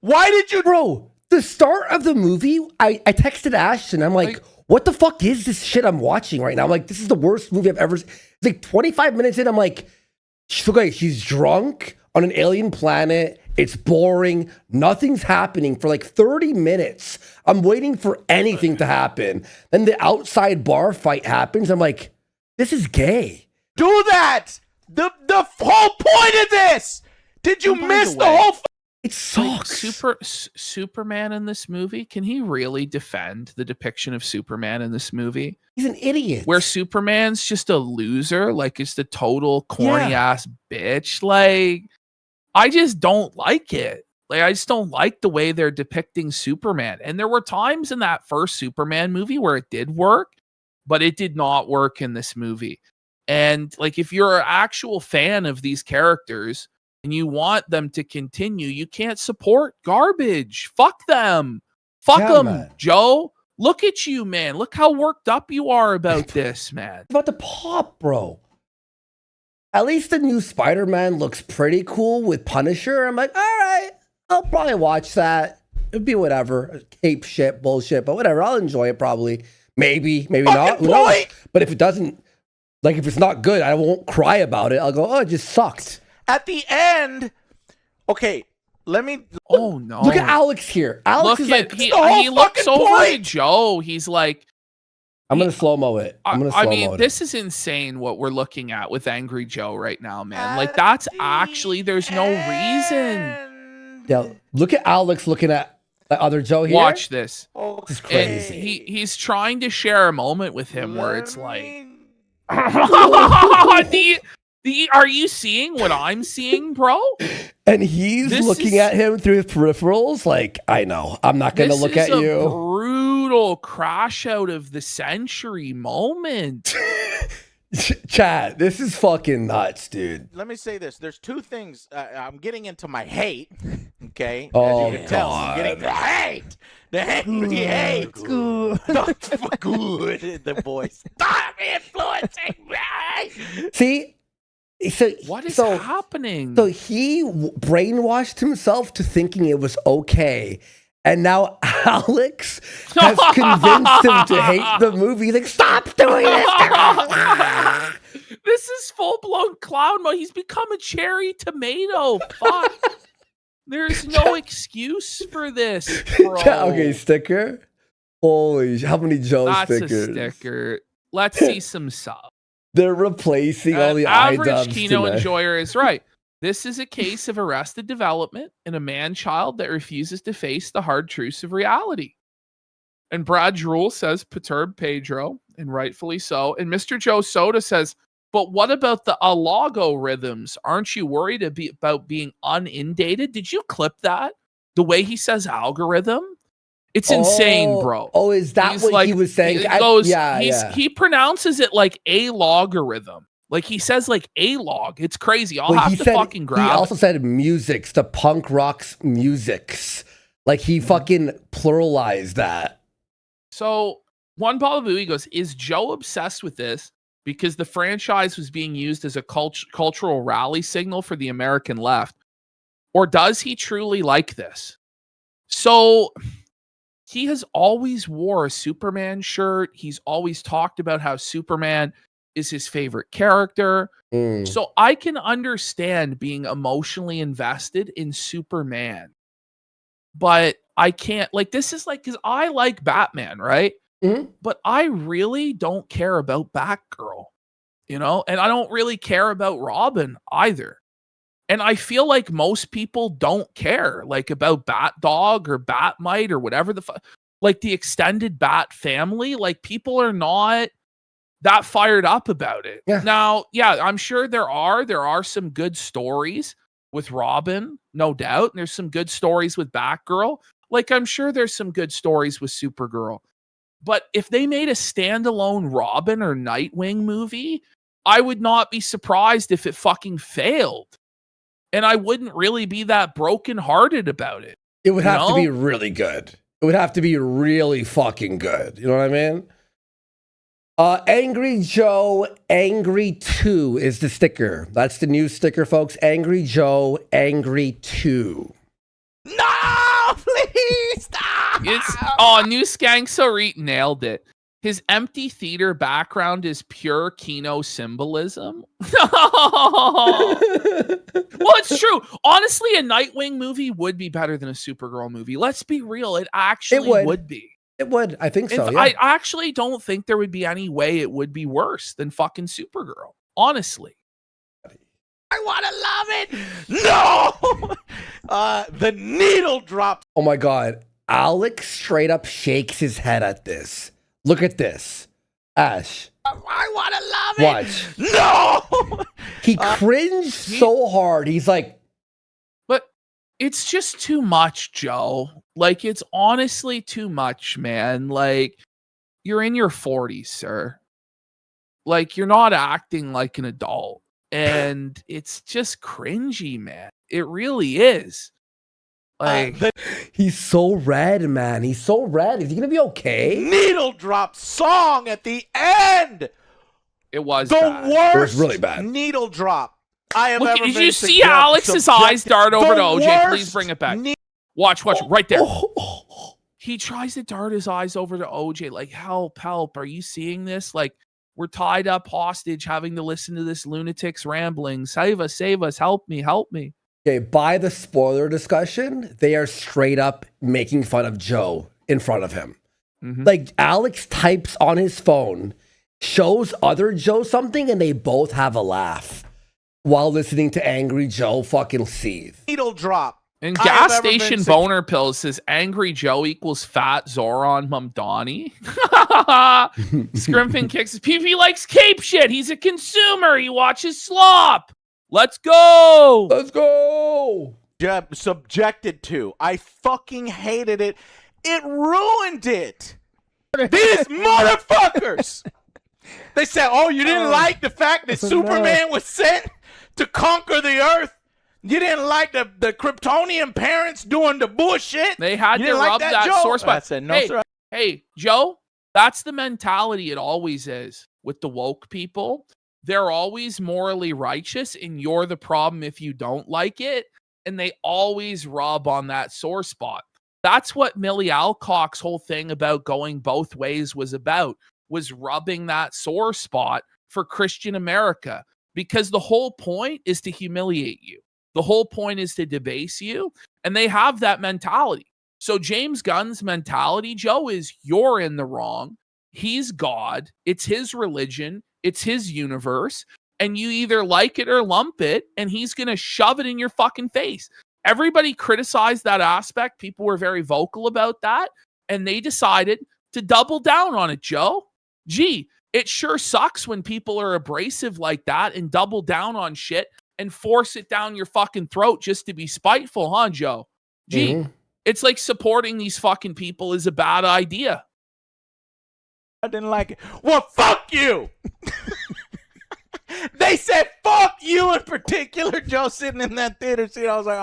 Why did you... Bro, the start of the movie, I texted Ashton, I'm like, what the fuck is this shit I'm watching right now? I'm like, this is the worst movie I've ever seen. It's like 25 minutes in, I'm like, okay, she's drunk on an alien planet. It's boring. Nothing's happening for like 30 minutes. I'm waiting for anything to happen. Then the outside bar fight happens. I'm like, this is gay. Do that! The whole point of this! Did you miss the whole... It sucks. Like Superman in this movie, can he really defend the depiction of Superman in this movie? He's an idiot. Where Superman's just a loser, like it's the total corny ass bitch. Like, I just don't like it. Like, I just don't like the way they're depicting Superman. And there were times in that first Superman movie where it did work, but it did not work in this movie. And like, if you're an actual fan of these characters and you want them to continue, you can't support garbage. Fuck them. Fuck them, man. Joe. Look at you, man. Look how worked up you are about this, man. It's about to pop, bro. At least the new Spider-Man looks pretty cool with Punisher. I'm like, all right, I'll probably watch that. It'd be whatever. Cape shit, bullshit, but whatever. I'll enjoy it probably. Maybe not. Who knows? But if it doesn't, like if it's not good, I won't cry about it. I'll go, oh, it just sucked. At the end, okay, let me. Oh no! Look at Alex here. Alex is like, he looks over at Joe. He's like, I'm gonna slow mo it. I mean, this is insane what we're looking at with Angry Joe right now, man. Like, that's actually, there's no reason. Yeah, look at Alex looking at the other Joe here. Watch this. This is crazy. And he's trying to share a moment with him where it's like, are you seeing what I'm seeing, bro? And he's looking at him through his peripherals like, I know, I'm not going to look at you. This is a brutal crash out of the century moment. Chad, this is fucking nuts, dude. Let me say this. There's two things. I'm getting into my hate, okay? Oh, as you can tell, I'm getting the hate. The angry hate. Good. The voice. Stop influencing me. See? So what is happening? So he brainwashed himself to thinking it was okay. And now Alex has convinced him to hate the movie. He's like, stop doing this. This is full-blown clown mode. He's become a cherry tomato. Fuck. There's no excuse for this, bro. Okay, sticker. Holy, how many Joe stickers? That's a sticker. Let's see some sub. They're replacing all the average Kino today. enjoyer is right. This is a case of arrested development in a man-child that refuses to face the hard truths of reality. And Brad Drool says, perturb Pedro, and rightfully so. And Mr. Joe Soda says, but what about the algorithm? Aren't you worried about being unindated? Did you clip that? The way he says algorithm? It's insane, bro. Oh, is that what he was saying? He pronounces it like a logarithm. Like he says like a log. It's crazy. I'll have to fucking grab it. He also said musics, the punk rock's musics. Like he fucking pluralized that. So one Balabooey goes, is Joe obsessed with this because the franchise was being used as a cultural rally signal for the American left? Or does he truly like this? So he has always wore a Superman shirt. He's always talked about how Superman is his favorite character. So I can understand being emotionally invested in Superman. But I can't, like, this is like, because I like Batman, right? But I really don't care about Batgirl, you know? And I don't really care about Robin either. And I feel like most people don't care, like, about Bat Dog or Batmite or whatever like the extended Bat family. Like, people are not that fired up about it. Yeah. Now, yeah, I'm sure there are some good stories with Robin, no doubt. And there's some good stories with Batgirl. Like, I'm sure there's some good stories with Supergirl. But if they made a standalone Robin or Nightwing movie, I would not be surprised if it fucking failed. And I wouldn't really be that brokenhearted about it. It would have to be really good. It would have to be really fucking good. You know what I mean? Angry Joe, Angry 2 is the sticker. That's the new sticker, folks. Angry Joe, Angry 2. No, please stop. New Skank Sarit nailed it. His empty theater background is pure Kino symbolism. Well, it's true. Honestly, a Nightwing movie would be better than a Supergirl movie. Let's be real. It actually would be. It would. I think so, yeah. I actually don't think there would be any way it would be worse than fucking Supergirl. Honestly. I want to love it. No! The needle drops. Oh my God. Alex straight up shakes his head at this. Look at this. Ash. I want to love it. Watch. No! He cringed so hard. He's like, It's just too much, Joe. Like, it's honestly too much, man. Like, you're in your 40s, sir. Like, you're not acting like an adult. And it's just cringy, man. It really is. Like, he's so red, man. He's so red. Is he gonna be okay? Needle drop song at the end. It was the bad. worst. It was really bad. Needle drop I have Look, ever did been you see Alex's eyes dart over to OJ? Please bring it back. Watch, right there. He tries to dart his eyes over to OJ, like, help. Are you seeing this? Like, we're tied up hostage having to listen to this lunatic's rambling. Save us, help me. Okay, by the spoiler discussion, they are straight up making fun of Joe in front of him. Mm-hmm. Like, Alex types on his phone, shows other Joe something, and they both have a laugh while listening to Angry Joe fucking seethe. Needle drop. And gas station boner pills says Angry Joe equals fat Zoran Mamdani. Scrimpin kicks his PP likes cape shit. He's a consumer. He watches slop. Let's go. Subjected to. I fucking hated it. It ruined it. These motherfuckers. They said, oh, you didn't like the fact that Superman was sent to conquer the earth? You didn't like the Kryptonian parents doing the bullshit? They had to rub that sore spot. I said, no, sir. Hey, Joe, that's the mentality it always is with the woke people. They're always morally righteous, and you're the problem if you don't like it. And they always rub on that sore spot. That's what Millie Alcock's whole thing about going both ways was about, was rubbing that sore spot for Christian America. Because the whole point is to humiliate you. The whole point is to debase you. And they have that mentality. So James Gunn's mentality, Joe, is you're in the wrong. He's God. It's his religion. It's his universe. And you either like it or lump it. And he's going to shove it in your fucking face. Everybody criticized that aspect. People were very vocal about that. And they decided to double down on it, Joe. Gee, it sure sucks when people are abrasive like that and double down on shit and force it down your fucking throat just to be spiteful, huh, Joe? Gee, It's like supporting these fucking people is a bad idea. I didn't like it. Well, fuck you. They said fuck you in particular, Joe, sitting in that theater seat. I was like,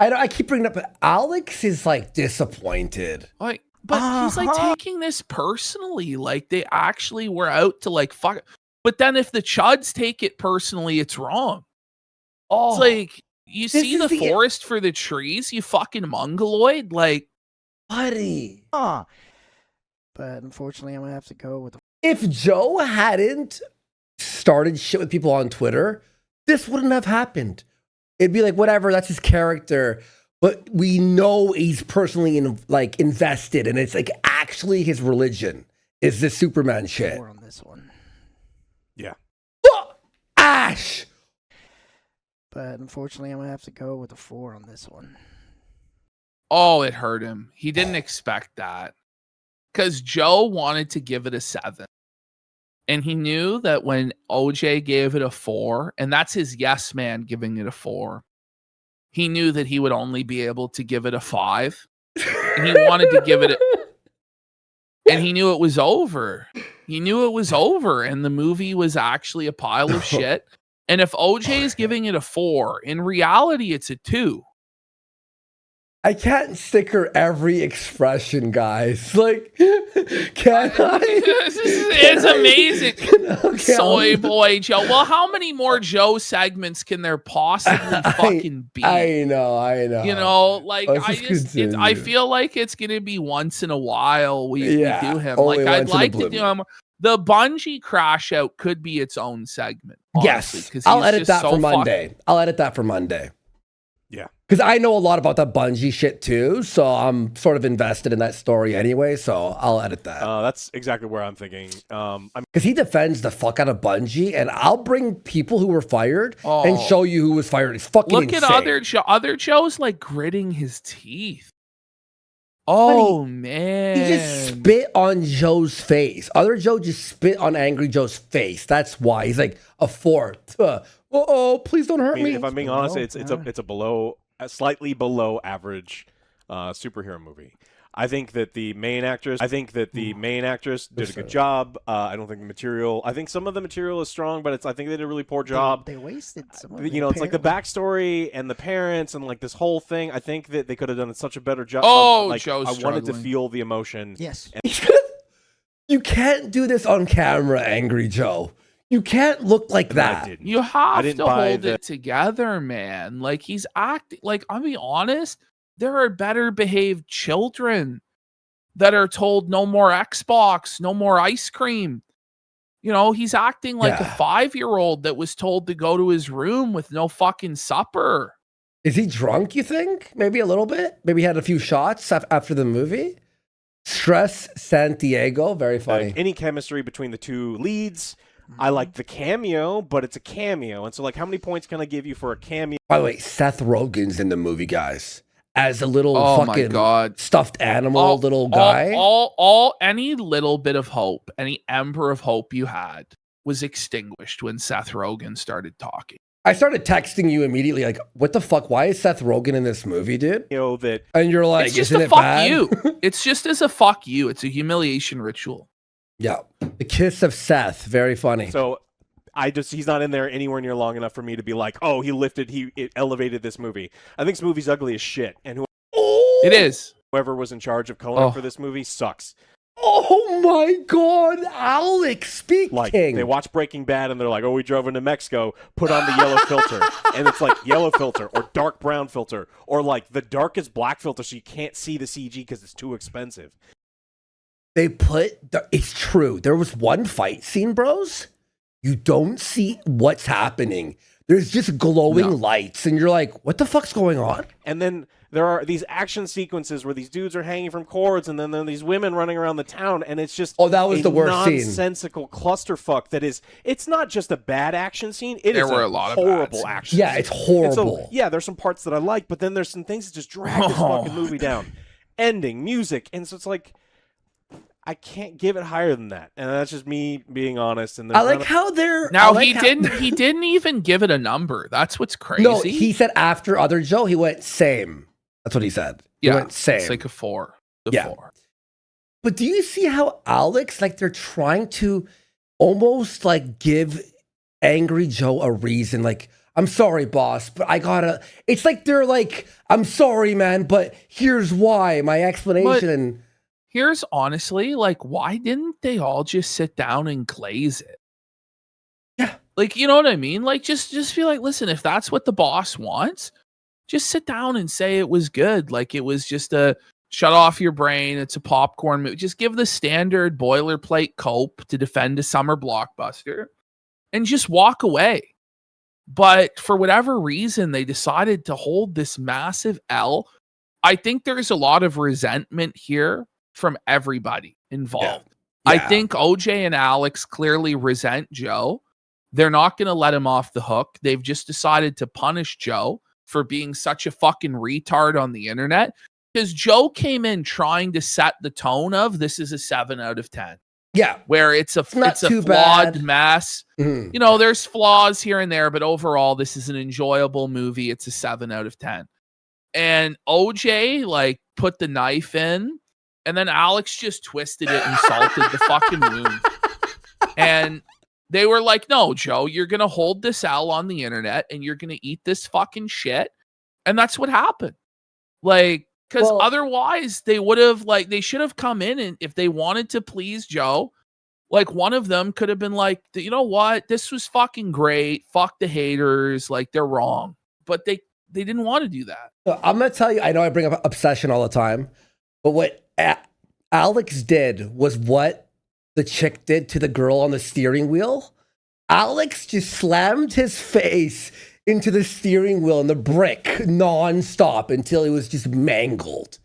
I keep bringing up, but Alex is like disappointed. Like, but he's like taking this personally. Like, they actually were out to like fuck. But then if the chuds take it personally, it's wrong. It's like, you see the forest for the trees, you fucking mongoloid. Like, buddy. But unfortunately, I'm going to have to go with If Joe hadn't started shit with people on Twitter, this wouldn't have happened. It'd be like, whatever, that's his character. But we know he's personally invested, and it's like actually his religion is this Superman shit. on this one. Yeah. Ash! But unfortunately, I'm going to have to go with a 4 on this one. Oh, it hurt him. He didn't expect that. Because Joe wanted to give it a 7. And he knew that when OJ gave it a 4, and that's his yes man giving it a 4, he knew that he would only be able to give it a 5. And he wanted to give it and he knew it was over. He knew it was over, and the movie was actually a pile of shit. And if OJ is giving it a 4, in reality, it's a 2. I can't sticker every expression, guys. Like, can I? It's amazing. Soy boy Joe. Well, how many more Joe segments can there possibly fucking be? I know. You know, like, I feel like it's going to be once in a while we do him. Like, I'd like to do him. The Bungie crash out could be its own segment. Honestly, yes. I'll edit that for Monday. I'll edit that for Monday. Yeah. Because I know a lot about that Bungie shit too, so I'm sort of invested in that story anyway, so I'll edit that. That's exactly where I'm thinking. Because he defends the fuck out of Bungie, and I'll bring people who were fired and show you who was fired. It's fucking insane. Look at other Joe's like gritting his teeth. Oh, man. He just spit on Joe's face. Other Joe just spit on Angry Joe's face. That's why. He's like, a 4. Oh, please don't hurt me. If I'm being honest, it's a below a slightly below average superhero movie. I think that the main actress did a good job. I don't think the material. I think some of the material is strong, but I think they did a really poor job. They wasted some of it. It's like the backstory and the parents and like this whole thing. I think that they could have done such a better job. Joe's I wanted to struggling. feel the emotion. Yes. You can't do this on camera, Angry Joe. You can't look like that. You have to hold it together, man. Like he's acting. Like I'll be honest. There are better behaved children that are told no more Xbox, no more ice cream. He's acting like a 5-year-old that was told to go to his room with no fucking supper. Is he drunk, you think? Maybe a little bit? Maybe he had a few shots after the movie? Stress Santiago, very funny. Any chemistry between the two leads. I like the cameo, but it's a cameo. And so, how many points can I give you for a cameo? By the way, Seth Rogen's in the movie, guys. As a little stuffed animal little guy. Any little bit of hope, any ember of hope you had was extinguished when Seth Rogen started talking. I started texting you immediately, like, what the fuck? Why is Seth Rogen in this movie, dude? And you're like, it's just isn't a it fuck bad? you. It's just as a fuck you. It's a humiliation ritual. Yeah. The kiss of Seth. Very funny. So he's not in there anywhere near long enough for me to be like, oh, it elevated this movie. I think this movie's ugly as shit. And it is. Whoever was in charge of coloring for this movie sucks. Oh my God, Alex speaking. Like, they watch Breaking Bad and they're like, oh, we drove into Mexico, put on the yellow filter. And it's like yellow filter or dark brown filter or like the darkest black filter so you can't see the CG because it's too expensive. It's true. There was one fight scene, bros. You don't see what's happening. There's just glowing lights, and you're like, what the fuck's going on? And then there are these action sequences where these dudes are hanging from cords, and then there are these women running around the town, and it's just that was the worst nonsensical clusterfuck that is, it's not just a bad action scene, there were a lot of horrible action Yeah, it's horrible. So, there's some parts that I like, but then there's some things that just drag this fucking movie down. Ending, music, and so it's like, I can't give it higher than that, and that's just me being honest. And I like how they're he didn't even give it a number. That's what's crazy. No, he said after other Joe, he went same. That's what he said. He went same. It's like a 4. 4. But do you see how Alex, like they're trying to almost like give Angry Joe a reason, like, I'm sorry, boss, but I gotta. It's like they're like, I'm sorry, man, but here's why. My explanation. Here's honestly, like, why didn't they all just sit down and glaze it? Yeah. Like, you know what I mean? Like, just be like, listen, if that's what the boss wants, just sit down and say it was good. Like, it was just a shut off your brain. It's a popcorn movie. Just give the standard boilerplate cope to defend a summer blockbuster and just walk away. But for whatever reason, they decided to hold this massive L. I think there's a lot of resentment here from everybody involved. Yeah. I think OJ and Alex clearly resent Joe. They're not going to let him off the hook. They've just decided to punish Joe for being such a fucking retard on the internet because Joe came in trying to set the tone of this is a 7 out of 10. Yeah. Where it's a flawed bad mess. Mm-hmm. There's flaws here and there, but overall this is an enjoyable movie. It's a 7 out of 10. And OJ put the knife in. And then Alex just twisted it and salted the fucking wound. And they were like, no, Joe, you're going to hold this L on the internet and you're going to eat this fucking shit. And that's what happened. Because otherwise they would have, they should have come in and if they wanted to please Joe, one of them could have been like, you know what? This was fucking great. Fuck the haters. They're wrong. But they didn't want to do that. So I'm going to tell you, I know I bring up obsession all the time, but what Alex did was what the chick did to the girl on the steering wheel. Alex just slammed his face into the steering wheel and the brick nonstop until it was just mangled.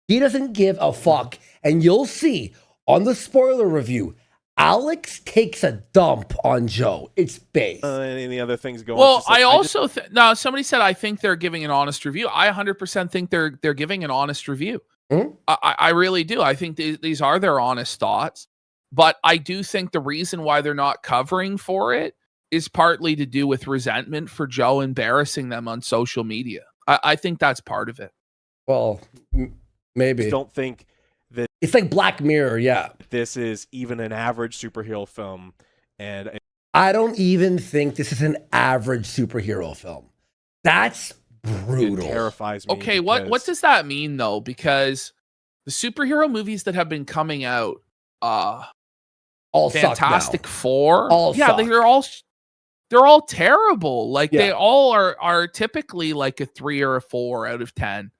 He doesn't give a fuck. And you'll see on the spoiler review, Alex takes a dump on Joe. It's base. Any other things going? Well, I also now somebody said I think they're giving an honest review. I 100% think they're giving an honest review. Mm-hmm. I really do. I think these are their honest thoughts, but I do think the reason why they're not covering for it is partly to do with resentment for Joe embarrassing them on social media. I think that's part of it. Well, maybe. I don't think that it's like Black Mirror. Yeah, this is even an average superhero film, and I don't even think this is an average superhero film. That's brutal. It terrifies me. Okay, what does that mean though? Because the superhero movies that have been coming out, all Fantastic Four, all suck. they're all terrible. Like they all are typically like a 3 or a 4 out of 10.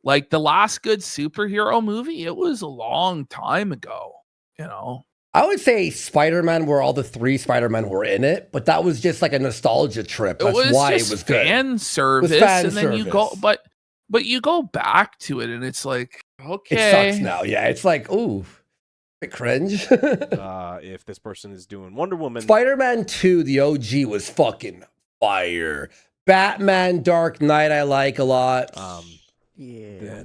Like the last good superhero movie, it was a long time ago, you know. I would say Spider-Man, where all the 3 Spider-Men were in it, but that was just like a nostalgia trip. That's why it was good. Fan service, and then you go, but you go back to it, and it's like, okay, it sucks now. Yeah, it's like, ooh, bit cringe. If this person is doing Wonder Woman, Spider-Man 2, the OG was fucking fire. Batman Dark Knight, I like a lot. Yeah,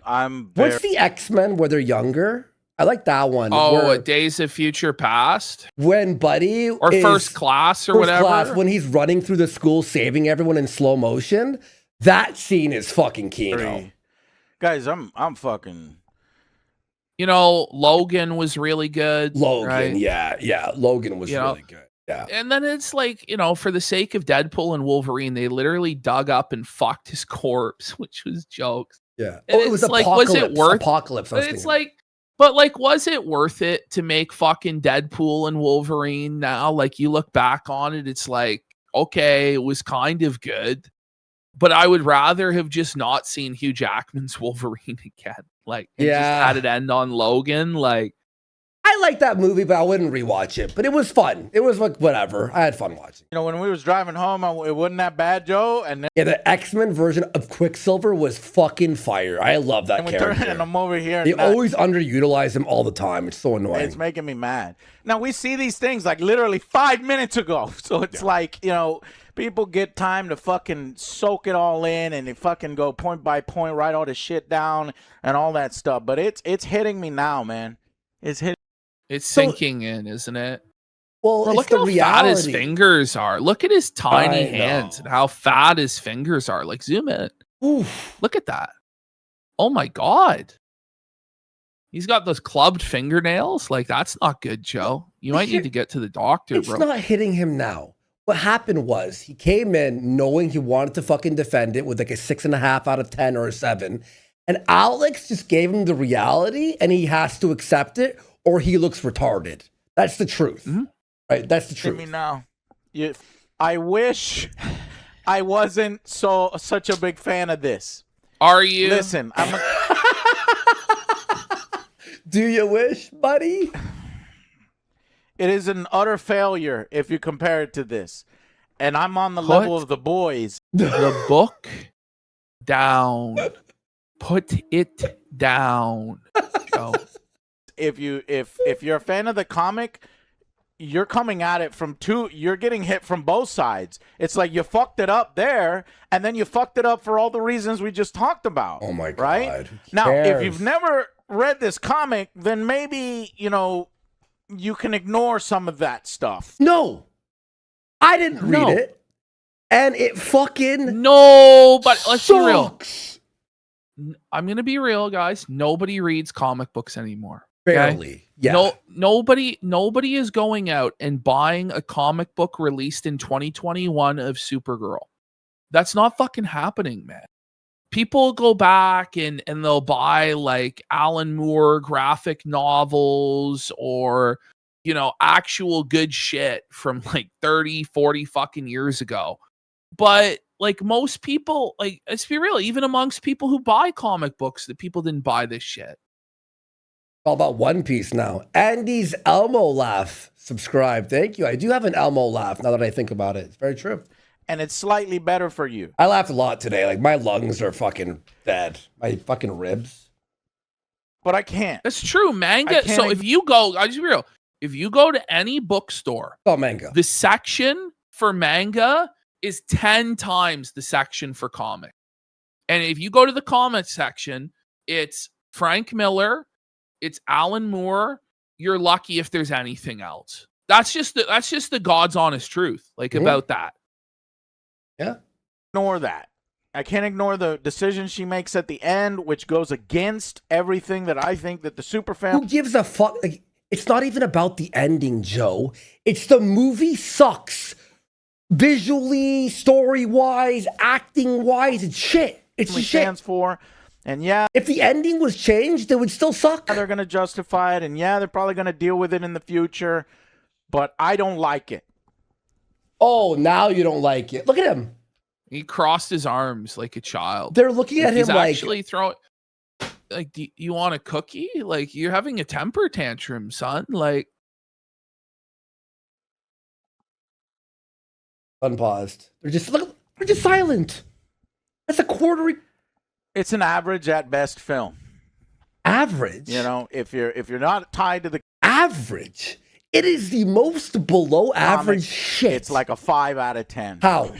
I'm. What's the X-Men where they're younger? I like that one. Oh, Days of Future Past? When Buddy or First Class or whatever. When he's running through the school saving everyone in slow motion. That scene is fucking Kino. Guys, I'm fucking. You know, Logan was really good. Logan, right? yeah. Logan was really good. Yeah. And then it's like, you know, for the sake of Deadpool and Wolverine, they literally dug up and fucked his corpse, which was jokes. Yeah. And it was like, Apocalypse. Was it worth Apocalypse? It's like, but like, was it worth it to make fucking Deadpool and Wolverine now? Like, you look back on it, it's like, okay, it was kind of good, but I would rather have just not seen Hugh Jackman's Wolverine again. Like, and just had it end on Logan. Like, I like that movie, but I wouldn't rewatch it. But it was fun. It was like whatever. I had fun watching. You know, when we was driving home, it wasn't that bad, Joe. And then the X-Men version of Quicksilver was fucking fire. I love that character. And I'm over here. They always underutilize him all the time. It's so annoying. It's making me mad. Now we see these things like literally 5 minutes ago. So it's like, you know, people get time to fucking soak it all in, and they fucking go point by point, write all the shit down and all that stuff. But it's hitting me now, man. It's hitting. It's sinking in, isn't it? Well, look at how fat his fingers are. Look at his tiny hands and how fat his fingers are. Like, zoom in. Oof. Look at that. Oh my God. He's got those clubbed fingernails. Like, that's not good, Joe. You might need to get to the doctor, bro. It's not hitting him now. What happened was he came in knowing he wanted to fucking defend it with like a 6.5 out of 10 or a 7. And Alex just gave him the reality and he has to accept it, or he looks retarded. That's the truth. Mm-hmm. Right? That's the truth. Me now. I wish I wasn't such a big fan of this. Are you? Listen, Do you wish, buddy? It is an utter failure if you compare it to this. And I'm on the level of the boys. The book down. Put it down, Joe. If you're a fan of the comic, you're coming at it from you're getting hit from both sides. It's like you fucked it up there, and then you fucked it up for all the reasons we just talked about. Oh my God. Right? Now, if you've never read this comic, then maybe, you know, you can ignore some of that stuff. No. I didn't read it. And it fucking No, but let's be real. I'm going to be real, guys. Nobody reads comic books anymore. Barely. Okay? Yeah. Nobody is going out and buying a comic book released in 2021 of Supergirl. That's not fucking happening, man. People go back and they'll buy like Alan Moore graphic novels or, you know, actual good shit from like 30, 40 fucking years ago. But like most people, like, let's be real, even amongst people who buy comic books, that people didn't buy this shit. All about One Piece now. Andy's Elmo laugh. Subscribe. Thank you. I do have an Elmo laugh now that I think about it. It's very true. And it's slightly better for you. I laughed a lot today. Like, my lungs are fucking dead. My fucking ribs. But I can't. That's true. Manga. So if you go, I'll just be real. If you go to any bookstore, manga. The section for manga is 10 times the section for comic. And if you go to the comic section, it's Frank Miller, it's Alan Moore. You're lucky if there's anything else. That's just the God's honest truth, like about that. Yeah. Ignore that. I can't ignore the decision she makes at the end, which goes against everything that I think that the super fan. Who gives a fuck? Like, it's not even about the ending, Joe. It's the movie sucks. Visually, story-wise, acting-wise, it's shit. It's shit. Stands for. And yeah, if the ending was changed, it would still suck. They're going to justify it, and yeah, they're probably going to deal with it in the future, but I don't like it. Oh, now you don't like it. Look at him. He crossed his arms like a child. They're looking at him like... He's actually throwing... Like, do you want a cookie? Like, you're having a temper tantrum, son. Like... Unpaused. They're just silent. That's a quarter... It's an average at best film. Average? You know, if you're not tied to the... Average? It is the most below average shit. It's like a 5 out of 10. How?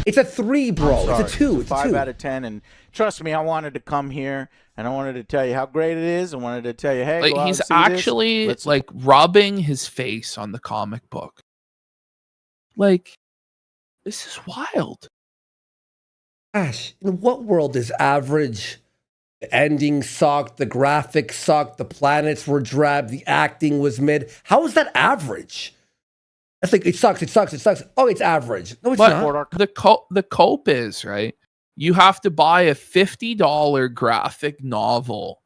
It's a 3, bro. It's a 2. It's a 5 out of 10. And trust me, I wanted to come here and I wanted to tell you how great it is. I wanted to tell you, hey, like, he's actually like rubbing his face on the comic book. Like, this is wild. Gosh, in what world is average? The ending sucked, the graphics sucked, the planets were drab, the acting was mid. How is that average? That's like, it sucks. Oh, it's average. No, it's not. The cope is, right? You have to buy a $50 graphic novel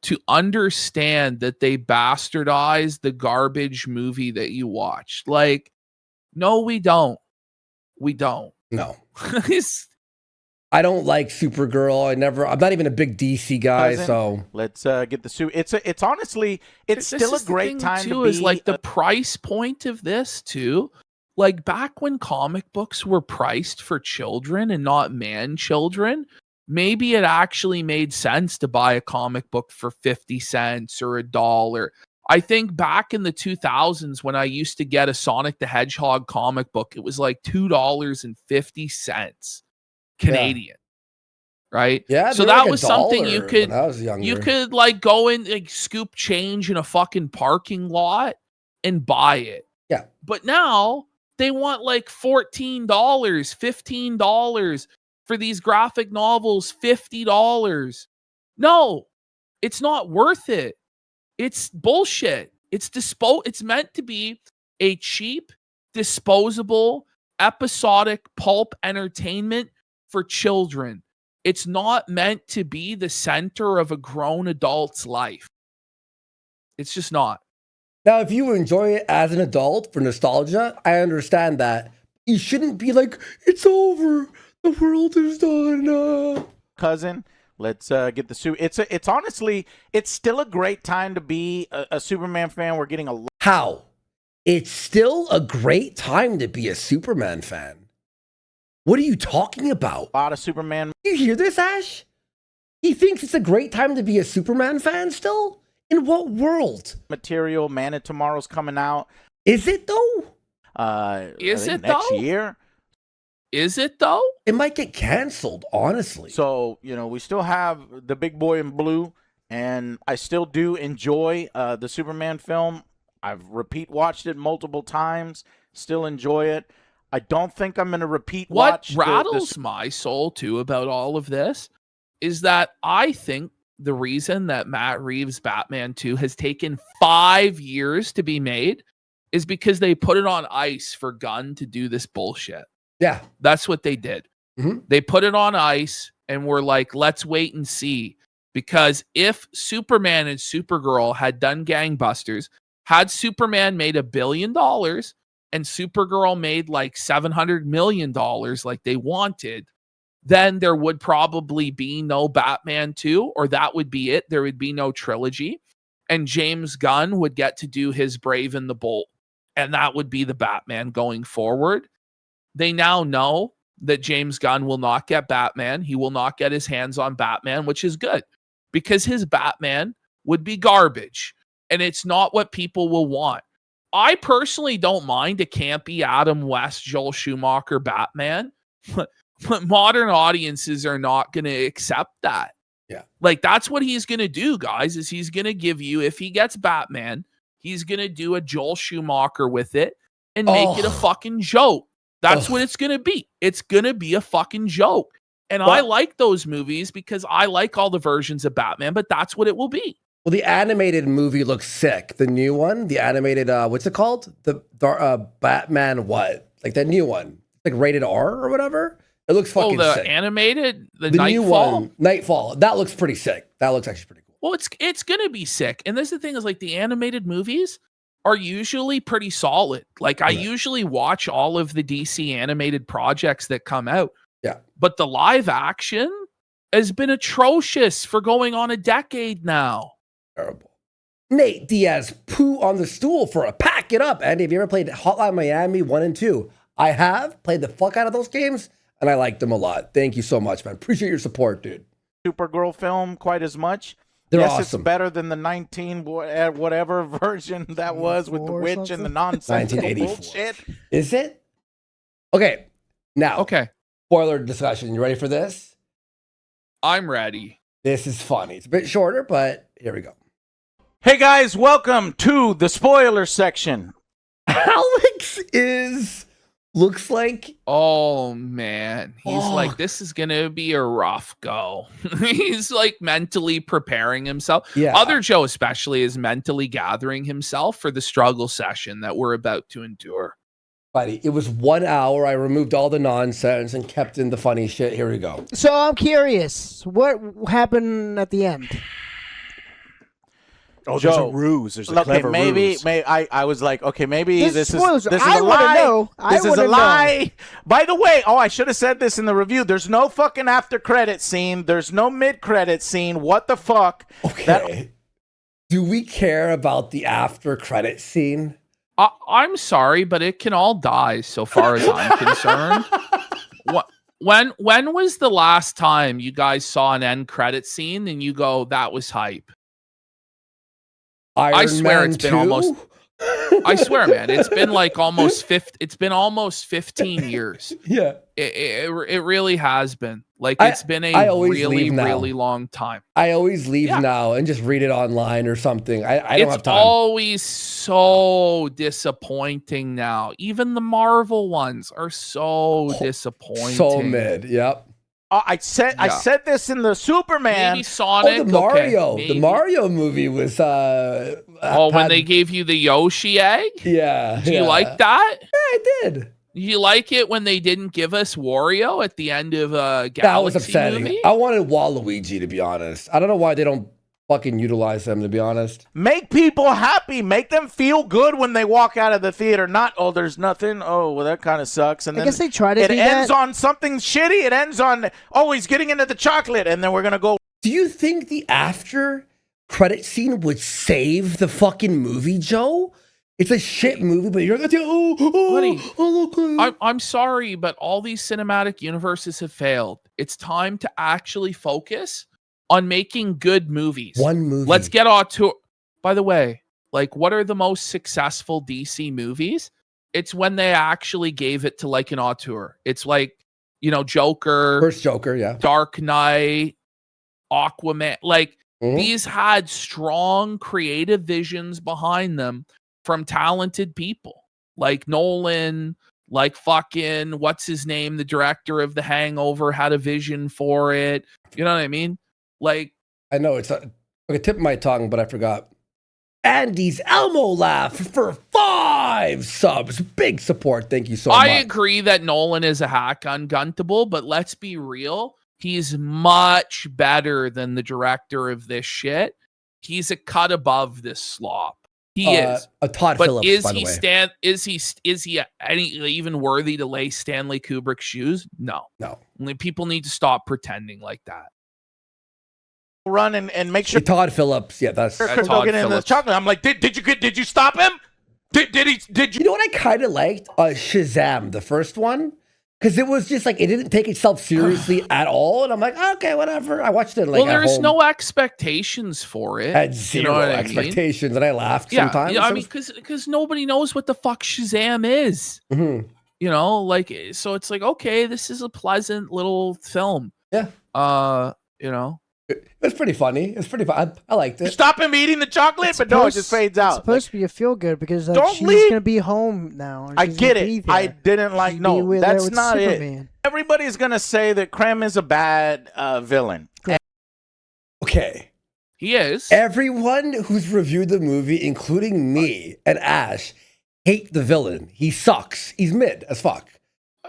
to understand that they bastardized the garbage movie that you watched. Like, no, we don't. We don't. No. I don't like Supergirl. I'm not even a big DC guy, so let's get the suit. It's honestly, it's still a great time to be. Is like the price point of this too. Like back when comic books were priced for children and not man children, maybe it actually made sense to buy a comic book for 50 cents or $1. I think back in the 2000s when I used to get a Sonic the Hedgehog comic book, it was like $2.50. Canadian, right? Yeah. So that was something you could like go in, like scoop change in a fucking parking lot and buy it. Yeah. But now they want like $14, $15 for these graphic novels, $50. No, it's not worth it. It's bullshit. It's meant to be a cheap, disposable, episodic pulp entertainment for children. It's not meant to be the center of a grown adult's life. It's just not. Now, if you enjoy it as an adult for nostalgia, I understand that. You shouldn't be like, it's over. The world is done. Cousin, let's get the suit. It's honestly, it's still a great time to be a Superman fan. We're getting a... How? It's still a great time to be a Superman fan. What are you talking about? A lot of Superman. You hear this, Ash? He thinks it's a great time to be a Superman fan still? In what world? Material, Man of Tomorrow's coming out. Is it though? Is it next though? year? Is it though? It might get canceled, honestly. So, we still have the Big Boy in Blue, and I still do enjoy the Superman film. I've repeat watched it multiple times, still enjoy it. I don't think I'm going to repeat watch. What rattles my soul, too, about all of this is that I think the reason that Matt Reeves' Batman 2 has taken 5 years to be made is because they put it on ice for Gunn to do this bullshit. Yeah. That's what they did. Mm-hmm. They put it on ice and were like, let's wait and see. Because if Superman and Supergirl had done gangbusters, had Superman made $1 billion and Supergirl made like $700 million like they wanted, then there would probably be no Batman 2, or that would be it. There would be no trilogy. And James Gunn would get to do his Brave and the Bold. And that would be the Batman going forward. They now know that James Gunn will not get Batman. He will not get his hands on Batman, which is good. Because his Batman would be garbage. And it's not what people will want. I personally don't mind a campy Adam West, Joel Schumacher Batman. But modern audiences are not going to accept that. Yeah. Like, that's what he's going to do, guys, is he's going to give you, if he gets Batman, he's going to do a Joel Schumacher with it and make it a fucking joke. That's what it's going to be. It's going to be a fucking joke. And I like those movies because I like all the versions of Batman, but that's what it will be. Well, the animated movie looks sick. The new one, the animated, what's it called? The Batman what? Like that new one. Like rated R or whatever? It looks fucking sick. Animated? The new one, Nightfall. That looks pretty sick. That looks actually pretty cool. Well, it's going to be sick. And this the thing is, like, the animated movies are usually pretty solid. Like, I usually watch all of the DC animated projects that come out. Yeah. But the live action has been atrocious for going on a decade now. Terrible. Nate Diaz, poo on the stool for a pack it up. Andy, have you ever played Hotline Miami 1 and 2? I have played the fuck out of those games, and I liked them a lot. Thank you so much, man. Appreciate your support, dude. Supergirl film quite as much. They're yes, awesome. It's better than the 19 whatever version that was with the witch and the nonsense. 1984. Is it? Okay. Now. Okay. Spoiler discussion. You ready for this? I'm ready. This is funny. It's a bit shorter, but here we go. Hey guys, welcome to the spoiler section. Alex looks like, oh man, he's like, this is gonna be a rough go. He's like mentally preparing himself. Yeah. Other Joe especially is mentally gathering himself for the struggle session that we're about to endure. Buddy, it was 1 hour. I removed all the nonsense and kept in the funny shit. Here we go. So I'm curious, what happened at the end? Oh, there's a ruse. There's a clever ruse. I was like, okay, maybe this is a I lie. Know. This is a lie. By the way, I should have said this in the review. There's no fucking after credit scene. There's no mid credit scene. What the fuck? Okay. Do we care about the after credit scene? I'm sorry, but it can all die so far as I'm concerned. When was the last time you guys saw an end credit scene and you go, that was hype? I swear it's been almost. I swear, man, it's been like almost 15 years. Yeah, it really has been. Like it's been a really long time. I always leave now and just read it online or something. I don't have time. It's always so disappointing now. Even the Marvel ones are so disappointing. So mid. Yep. I said this in the Superman. Maybe Sonic. The Mario. Okay, the Mario movie was. When they gave you the Yoshi egg. Yeah. Do you like that? Yeah, I did. You like it when they didn't give us Wario at the end of Galaxy That was upsetting. movie? I wanted Waluigi, to be honest. I don't know why they don't fucking utilize them, to be honest. Make people happy. Make them feel good when they walk out of the theater. Not, there's nothing. Oh, well, that kind of sucks. And I then guess they try to. It ends on something shitty. It ends on, he's getting into the chocolate, and then we're gonna go. Do you think the after credit scene would save the fucking movie, Joe? It's a shit movie, but you're buddy, I'm sorry, but all these cinematic universes have failed. It's time to actually focus on making good movies. One movie. Let's get on to. By the way, like, what are the most successful DC movies? It's when they actually gave it to like an auteur. It's like, Joker, first Joker, yeah, Dark Knight, Aquaman. Like these had strong creative visions behind them from talented people like Nolan, like fucking what's his name, the director of The Hangover had a vision for it. You know what I mean? Like, I know it's a tip of my tongue, but I forgot. Andy's Elmo laugh for 5 subs. Big support. Thank you so much. I agree that Nolan is a hack on Guntable, but let's be real. He's much better than the director of this shit. He's a cut above this slop. He is a Todd Phillips. Is by the he way. Is he even worthy to lay Stanley Kubrick's shoes? No. Only people need to stop pretending like that. Run and make sure Todd Phillips. Yeah, that's Todd Phillips. In the chocolate. I'm like, did you stop him? Did you? You know what I kind of liked? Shazam, the first one. Because it was just like, it didn't take itself seriously at all. And I'm like, okay, whatever. I watched it like there's no expectations for it. I had zero expectations. And I laughed sometimes. Yeah, I mean, because nobody knows what the fuck Shazam is. Mm-hmm. So it's like, okay, this is a pleasant little film. Yeah. It's pretty funny. It's pretty fun. I liked it. Stop him eating the chocolate, but no, it just fades out. It's supposed to be a feel good because she's gonna be home now. I get it. I didn't like. No, that's not it. Everybody's gonna say that Krem is a bad villain. Okay. He is. Everyone who's reviewed the movie, including me and Ash, hate the villain. He sucks. He's mid as fuck.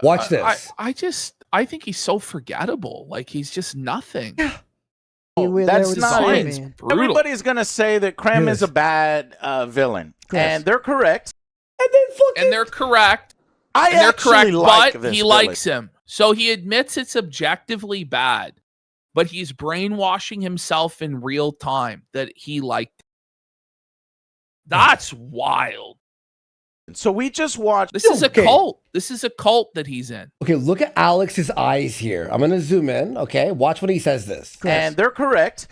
Watch this. I think he's so forgettable. Like he's just nothing. Yeah. That's not it. Everybody's gonna say that Krem is a bad villain, and they're correct. And they're correct. They're correct, but he likes him, so he admits it's objectively bad, but he's brainwashing himself in real time that he liked it. That's wild. So we just watched. This is a cult. This is a cult that he's in. Okay, look at Alex's eyes here. I'm gonna zoom in. Okay, watch when he says this. And they're correct.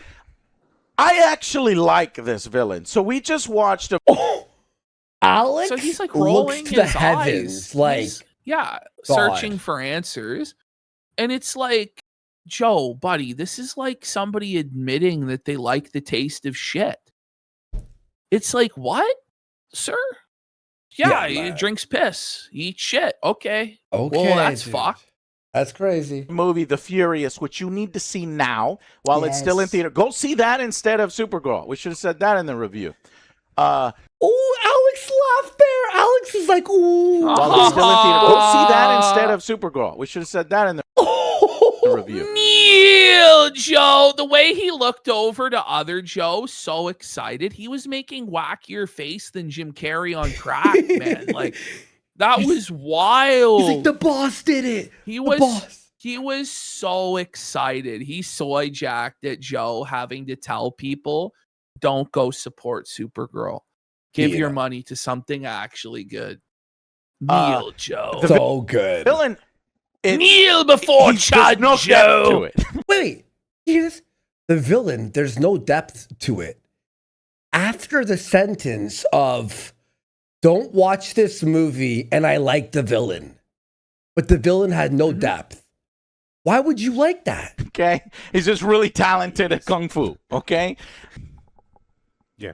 I actually like this villain. So we just watched a. Alex. So he's like rolling looks to his the heavens, eyes. like Searching for answers, and it's like, Joe, buddy, this is like somebody admitting that they like the taste of shit. It's like, what, sir? Yeah, he drinks piss. He eats shit. Okay. Well, that's fucked. That's crazy. Movie The Furious, which you need to see now while it's still in theater. Go see that instead of Supergirl. We should have said that in the review. Oh, Alex laughed there. Alex is like, ooh. While it's still in theater. Go see that instead of Supergirl. We should have said that in the review. Neil, Joe. The way he looked over to other Joe, so excited. He was making wackier face than Jim Carrey on crack, man. Like, that was wild. He's like, the boss did it. He was so excited. He soy jacked at Joe having to tell people, don't go support Supergirl. Give your money to something actually good. Neil, Joe. So good. Villain. Kneel before Chad Joe. Wait, here's the villain. There's no depth to it. After the sentence of don't watch this movie and I like the villain, but the villain had no depth. Why would you like that? Okay. He's just really talented at Kung Fu. Okay. Yeah.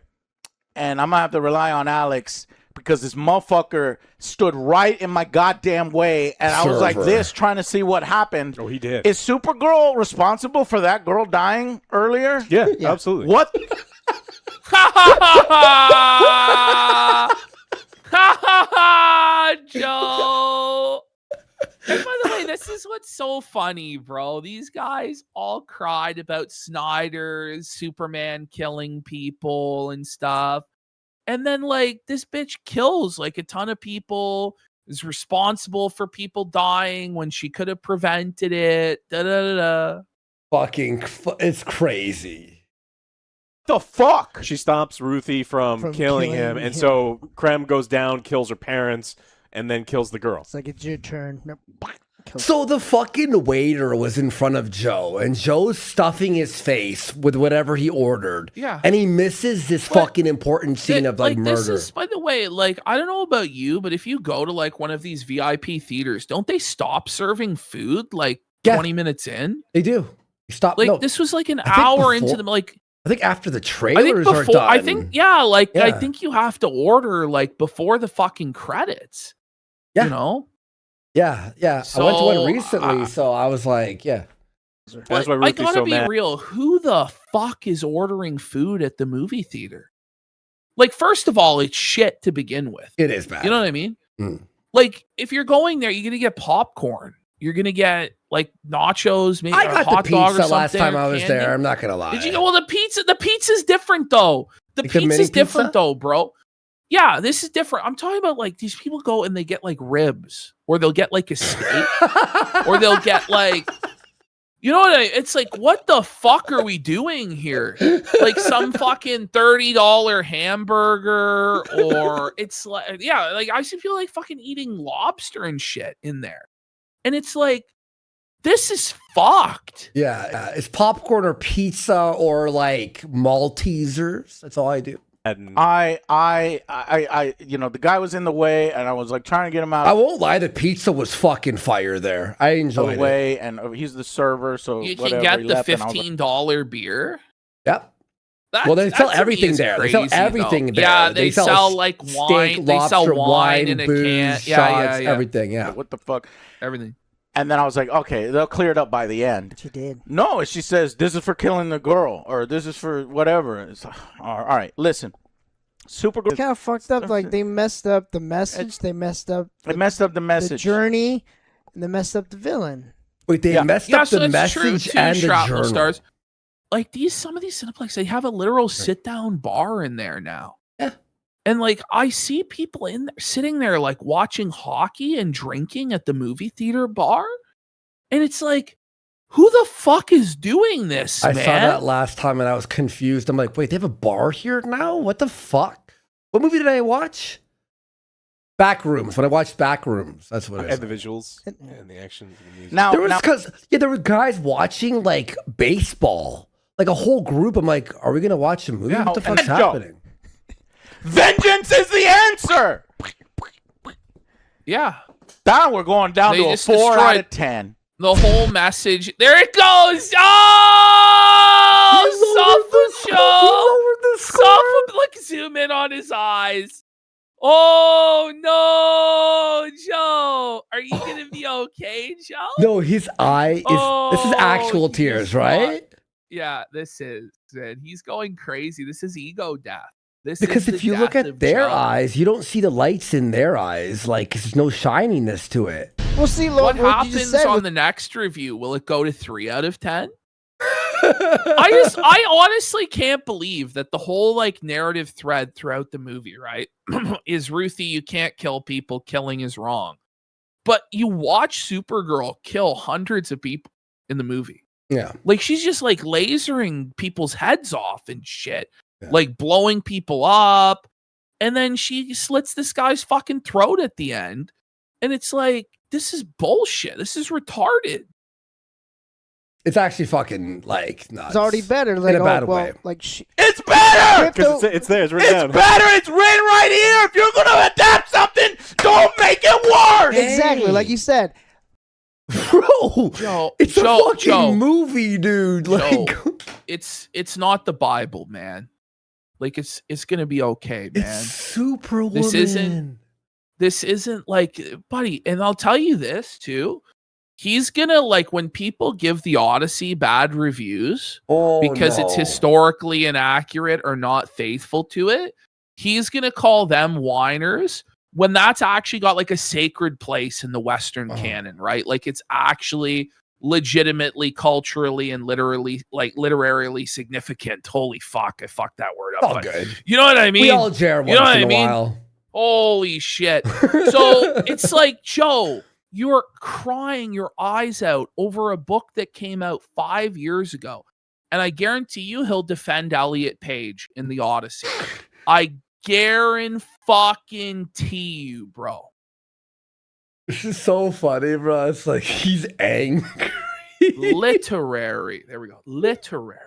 And I'm going to have to rely on Alex because this motherfucker stood right in my goddamn way. And I was like this, trying to see what happened. Oh, he did. Is Supergirl responsible for that girl dying earlier? Yeah. Absolutely. What? Joe. And by the way, this is what's so funny, bro. These guys all cried about Snyder's Superman killing people and stuff. And then, like, this bitch kills, like, a ton of people, is responsible for people dying when she could have prevented it. Da-da-da-da. Fucking, it's crazy. The fuck? She stops Ruthie from killing him, and so Krem goes down, kills her parents, and then kills the girl. It's like, it's your turn. So the fucking waiter was in front of Joe, and Joe's stuffing his face with whatever he ordered. Yeah. And he misses this fucking important scene of, like, murder. This is, by the way, like, I don't know about you, but if you go to, like, one of these VIP theaters, don't they stop serving food, like, 20 minutes in? They do. Stop. Like, this was, like, an hour into the, like... I think after the trailers are done. I think I think you have to order, like, before the fucking credits. Yeah. You know? Yeah. So, I went to one recently, so I was like, yeah. That's why Ruthie's I gotta so be mad. real. Who the fuck is ordering food at the movie theater? Like, first of all, it's shit to begin with. It is bad. You know what I mean? Mm. Like, if you're going there, you're gonna get popcorn. You're gonna get, like, nachos, maybe I a got hot the dog or pizza something. last time I was candy. there. I'm not gonna lie. Did you go? Well, the pizza's different though. The Like the mini pizza's different pizza? though, bro. Yeah, this is different. I'm talking about, like, these people go and they get, like, ribs, or they'll get, like, a steak, or they'll get, like, you know what? It's like, what the fuck are we doing here? Like, some fucking $30 hamburger, or it's like, yeah, like, I should feel like fucking eating lobster and shit in there, and it's like, this is fucked. Yeah. It's popcorn or pizza or, like, Maltesers. That's all I do. And you know, the guy was in the way, and I was like trying to get him out. I won't lie, the pizza was fucking fire there. I enjoyed it. And he's the server, so you whatever, can get the like, $15 beer. Yep. Well, they sell everything there. They sell everything there. Yeah, they sell like wine. Steak, they sell lobster, wine in a booze, can. shots, everything. Yeah. What the fuck? Everything. And then I was like, okay, they'll clear it up by the end. She did. No, she says, this is for killing the girl, or this is for whatever. It's all right, listen. Supergirl Kind of fucked up. Like they messed up the message. They messed up. It messed up the message. The journey, and they messed up the villain. Wait, they messed up the message and the journal. Stars. Like some of these Cineplex, they have a literal sit-down bar in there now. Yeah. And like I see people in there sitting there like watching hockey and drinking at the movie theater bar. And it's like, who the fuck is doing this, I man? saw that last time and I was confused. I'm like, wait, they have a bar here now? What the fuck? What movie did I watch? Backrooms. When I watched Backrooms, that's what it is. And the visuals and the action. And the music. There were guys watching like baseball, like a whole group. I'm like, are we gonna watch a movie? What the fuck's happening? Vengeance is the answer. Yeah. Now we're going down to a 4 out of 10. The whole message. There it goes. Oh, Soft. Look, zoom in on his eyes. Oh no, Joe. Are you gonna be okay, Joe? No, his eye is. This is actual tears, right? Yeah, this is. Man, he's going crazy. This is ego death. Because if you look at their eyes, you don't see the lights in their eyes. Like there's no shininess to it. We'll see. What happens on the next review? Will it go to 3 out of 10? I honestly can't believe that the whole like narrative thread throughout the movie, right, is Ruthie, you can't kill people. Killing is wrong. But you watch Supergirl kill hundreds of people in the movie. Yeah, like she's just like lasering people's heads off and shit. Like blowing people up, and then she slits this guy's fucking throat at the end, and it's like, this is bullshit. This is retarded. It's actually fucking like nuts. It's already better. Like, in a bad way. Like it's better because it's there. It's written down. It's better. It's written right here. If you're gonna adapt something, don't make it worse. Exactly, like you said. Bro, it's a fucking movie, dude. Like, it's not the Bible, man. Like it's gonna be okay, man. It's Superwoman. This isn't like, buddy. And I'll tell you this too. He's gonna, like, when people give the Odyssey bad reviews because it's historically inaccurate or not faithful to it, he's gonna call them whiners when that's actually got like a sacred place in the Western canon, right? Like it's actually legitimately, culturally, and literarily significant. Holy fuck, I fucked that word up. All good. You know what I mean? We all share once in a while. Holy shit. So it's like, Joe, you're crying your eyes out over a book that came out 5 years ago. And I guarantee you he'll defend Elliot Page in the Odyssey. I guarantee you, bro. This is so funny, bro. It's like he's angry. Literary. There we go. Literary.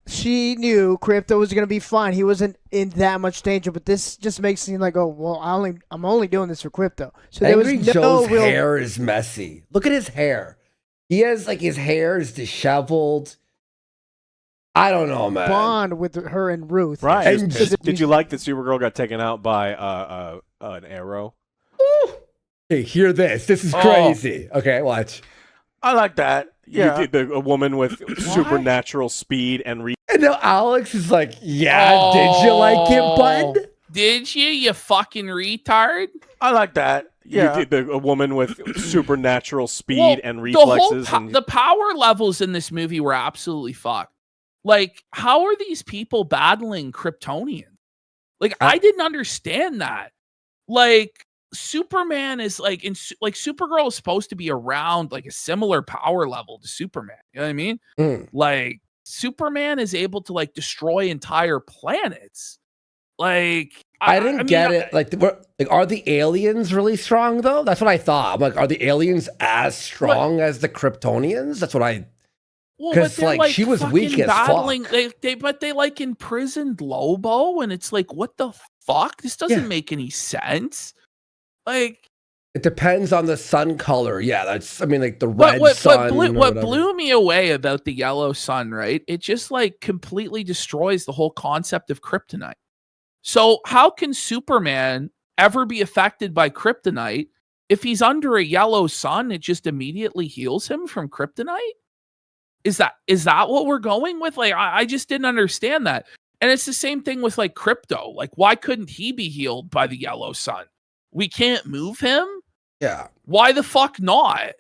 She knew Crypto was gonna be fine. He wasn't in that much danger, but this just makes it seem like, oh well, I'm only doing this for Crypto. So there was no Joe's real hair is messy. Look at his hair. He has like his hair is disheveled. I don't know, man. Bond with her and Ruth. Right. Did you like that Supergirl got taken out by an arrow? Hey, hear this. This is crazy. Okay, watch. I like that. Yeah. A woman with supernatural speed and and now Alex is like, yeah, did you like it, bud? Did you fucking retard? I like that. Yeah. A woman with supernatural speed and reflexes. The power levels in this movie were absolutely fucked. Like, how are these people battling Kryptonians? Like, I didn't understand that. Like, Superman is like, Supergirl is supposed to be around like a similar power level to Superman. You know what I mean? Like, Superman is able to like destroy entire planets. Like, I didn't get it. Like, are the aliens really strong though? That's what I thought. I'm like, are the aliens as strong as the Kryptonians? That's what I. Well, but they're like she was weak as battling, fuck. They like imprisoned Lobo, and it's like, what the fuck? This doesn't make any sense. Like, it depends on the sun color. Yeah, that's. I mean, like the red sun. What blew me away about the yellow sun, right? It just like completely destroys the whole concept of kryptonite. So how can Superman ever be affected by kryptonite if he's under a yellow sun? It just immediately heals him from kryptonite. Is that what we're going with? Like, I just didn't understand that. And it's the same thing with like Crypto. Like, why couldn't he be healed by the yellow sun? We can't move him? Yeah. Why the fuck not?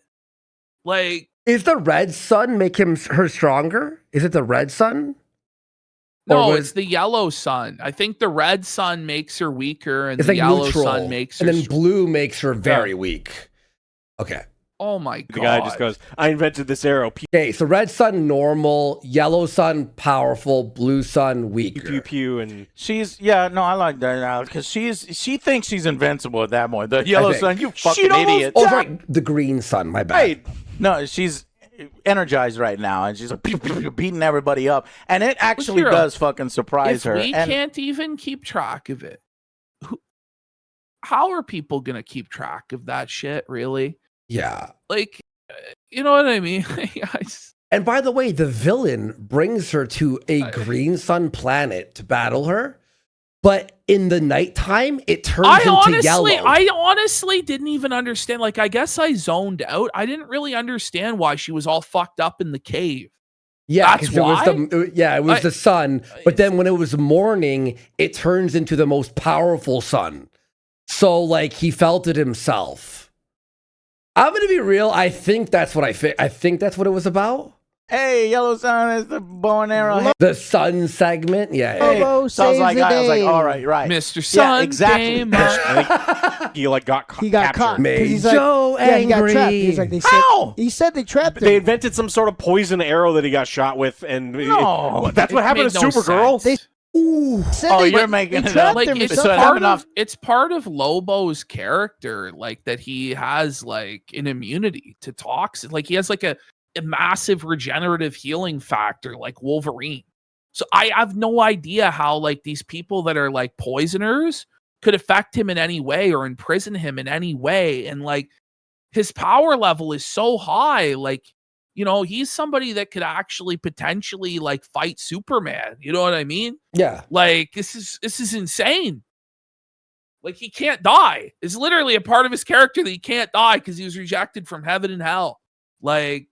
Like, is the red sun make her stronger? Is it the red sun? No, it's the yellow sun. I think the red sun makes her weaker, and the yellow sun makes her. And then blue makes her very weak. Okay. Oh my god. The guy just goes, I invented this arrow. Okay, so red sun normal, yellow sun powerful, blue sun weaker. Pew pew and she's I like that now because she thinks she's invincible at that point. The yellow sun, you fucking idiot. Oh, right, the green sun, my bad. Hey, no, she's energized right now and she's like beating everybody up, and it actually does fucking surprise her. We can't even keep track of it. How are people gonna keep track of that shit? Really? Yeah. Like, you know what I mean? And by the way, the villain brings her to a green sun planet to battle her. But in the nighttime, it turns into yellow. I honestly didn't even understand. Like, I guess I zoned out. I didn't really understand why she was all fucked up in the cave. Yeah, because it was the sun. But then when it was morning, it turns into the most powerful sun. So, like, he felt it himself. I'm going to be real. I think that's what I think that's what it was about. Hey, yellow sun is the bow and arrow. The sun segment. Yeah. Lobo saves the day. I was like, all right. Mr. Sun. Yeah, exactly. I think he got caught. Made he's Joe angry. He got trapped. He's like, he said they trapped him. They invented some sort of poison arrow that he got shot with, and that's what happened to Supergirl. You're making it up. Like, it's part of Lobo's character, like that he has like an immunity to toxin. Like he has like a massive regenerative healing factor, like Wolverine. So I have no idea how like these people that are like poisoners could affect him in any way or imprison him in any way. And like his power level is so high, like, you know, he's somebody that could actually potentially like fight Superman. You know what I mean? Yeah. Like this is insane. Like he can't die. It's literally a part of his character that he can't die because he was rejected from heaven and hell. Like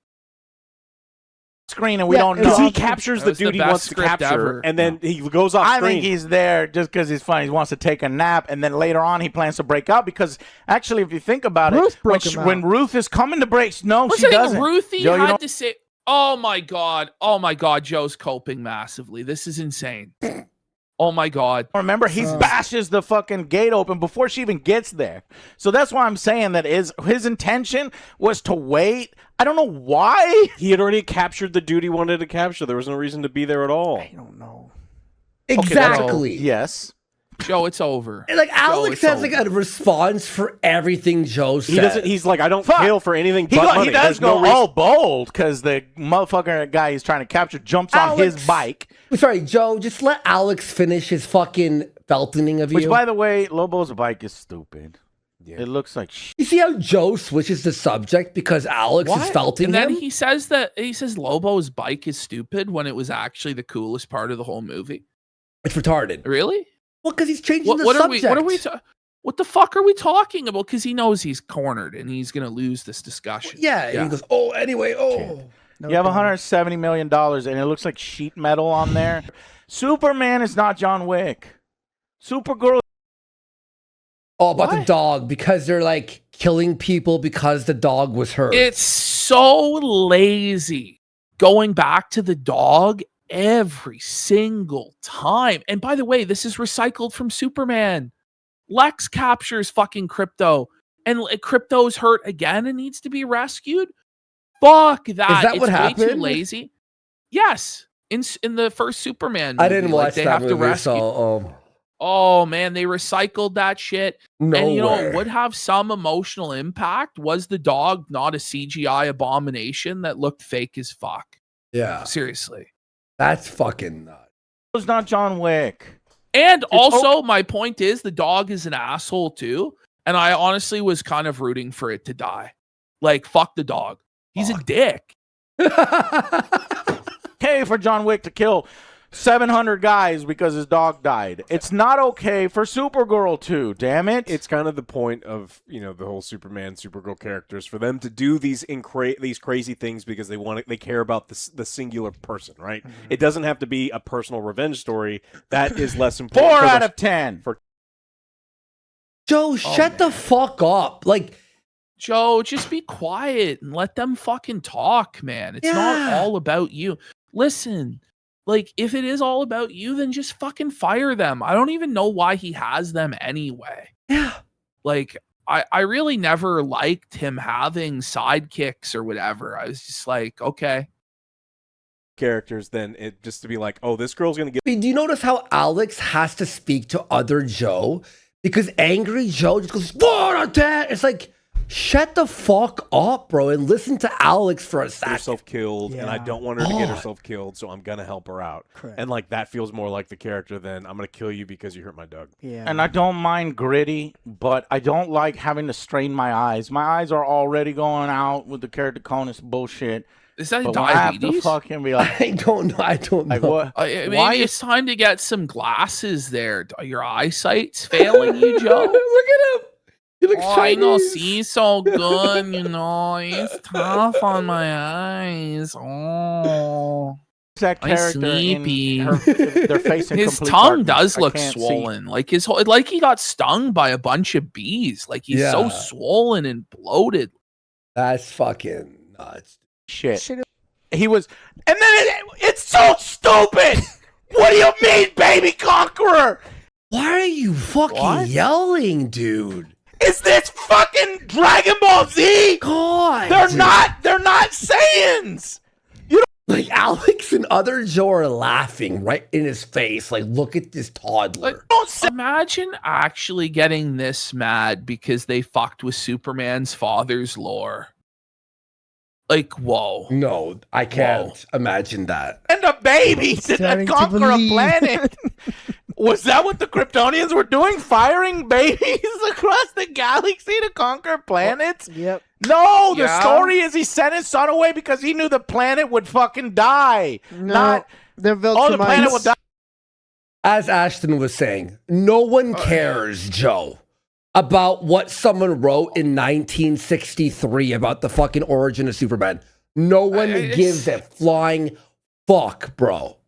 screen, and we don't know. Because he captures the dude he wants to capture, ever. And then he goes off screen. I think he's there just because he's funny. He wants to take a nap, and then later on he plans to break out because actually, if you think about when Ruth is coming to break, she doesn't. Ruthie had to say, oh my God, Joe's coping massively. This is insane. Oh my God. Remember, he bashes the fucking gate open before she even gets there. So that's why I'm saying that his intention was to wait. I don't know why. He had already captured the dude he wanted to capture. There was no reason to be there at all. I don't know. Exactly. Okay, yes. Joe, it's over. Like Alex has like a response for everything Joe said. He doesn't. He's like, I don't kill for anything but money. He does go all bold because the motherfucker guy he's trying to capture jumps on his bike. Sorry, Joe. Just let Alex finish his fucking feltoning of you. Which, by the way, Lobo's bike is stupid. Yeah. It looks like shit. You see how Joe switches the subject because Alex is felting him? And then he says Lobo's bike is stupid when it was actually the coolest part of the whole movie. It's retarded. Really? Well, because he's changing the subject. What the fuck are we talking about? Because he knows he's cornered and he's going to lose this discussion. Yeah. And he goes, anyway. You have $170 million and it looks like sheet metal on there. Superman is not John Wick. Supergirl. Oh, about the dog, because they're like killing people because the dog was hurt. It's so lazy going back to the dog every single time. And by the way, this is recycled from Superman. Lex captures fucking Crypto, and Crypto's hurt again and needs to be rescued. Fuck that. Is that what happened? Way too lazy. Yes. In the first Superman movie, I didn't watch they that have to movie, rescue. Oh man, they recycled that shit. And you know what would have some emotional impact was the dog not a CGI abomination that looked fake as fuck. Yeah. Seriously. That's fucking nuts. It's not John Wick. And also, my point is the dog is an asshole too. And I honestly was kind of rooting for it to die. Like, fuck the dog. He's a dick. Okay for John Wick to kill 700 guys because his dog died. It's not okay for Supergirl too, damn it. It's kind of the point of, the whole Superman, Supergirl characters, for them to do these crazy things because they care about the singular person, right? Mm-hmm. It doesn't have to be a personal revenge story. That is less important. 4 out of 10. Joe, shut the fuck up. Like, Joe, just be quiet and let them fucking talk, man. It's not all about you. Listen, like, if it is all about you, then just fucking fire them. I don't even know why he has them anyway. Yeah. Like, I really never liked him having sidekicks or whatever. I was just like, okay. Characters, then it just to be like, oh, this girl's gonna get. Do you notice how Alex has to speak to other Joe? Because angry Joe just goes, what that? It's like, shut the fuck up, bro, and listen to Alex for a second. Herself killed, and I don't want her to get herself killed, so I'm gonna help her out. Correct. And like that feels more like the character than I'm gonna kill you because you hurt my dog. Yeah. And I don't mind gritty, but I don't like having to strain my eyes. My eyes are already going out with the keratoconus bullshit. Is that But I have to diabetes? fucking be like, I don't know. like what? Maybe Why it's time to get some glasses there. Your eyesight's failing you, Joe? Look at him. He looks I don't Chinese. see so good, It's tough on my eyes. Oh, that I'm character sleepy. in their face in his complete tongue darkness. does I look can't see. swollen. Like like he got stung by a bunch of bees. Like he's so swollen and bloated. That's fucking nuts. Shit. He was, and then it's so stupid. What do you mean, baby conqueror? Why are you fucking yelling, dude? Is this fucking Dragon Ball Z? God, They're dude. not Saiyans. Like, Alex and other Joe are laughing right in his face. Like, look at this toddler. Imagine actually getting this mad because they fucked with Superman's father's lore. Like, whoa. No, I can't imagine that. And the babies that Starting to conquer a believe. planet. Was that what the Kryptonians were doing? Firing babies across the galaxy to conquer planets? Yep. No, the Yeah. story is he sent his son away because he knew the planet would fucking die. No, they're The planet will die. As Ashton was saying, no one cares, Joe, about what someone wrote in 1963 about the fucking origin of Superman. No one gives a flying fuck, bro.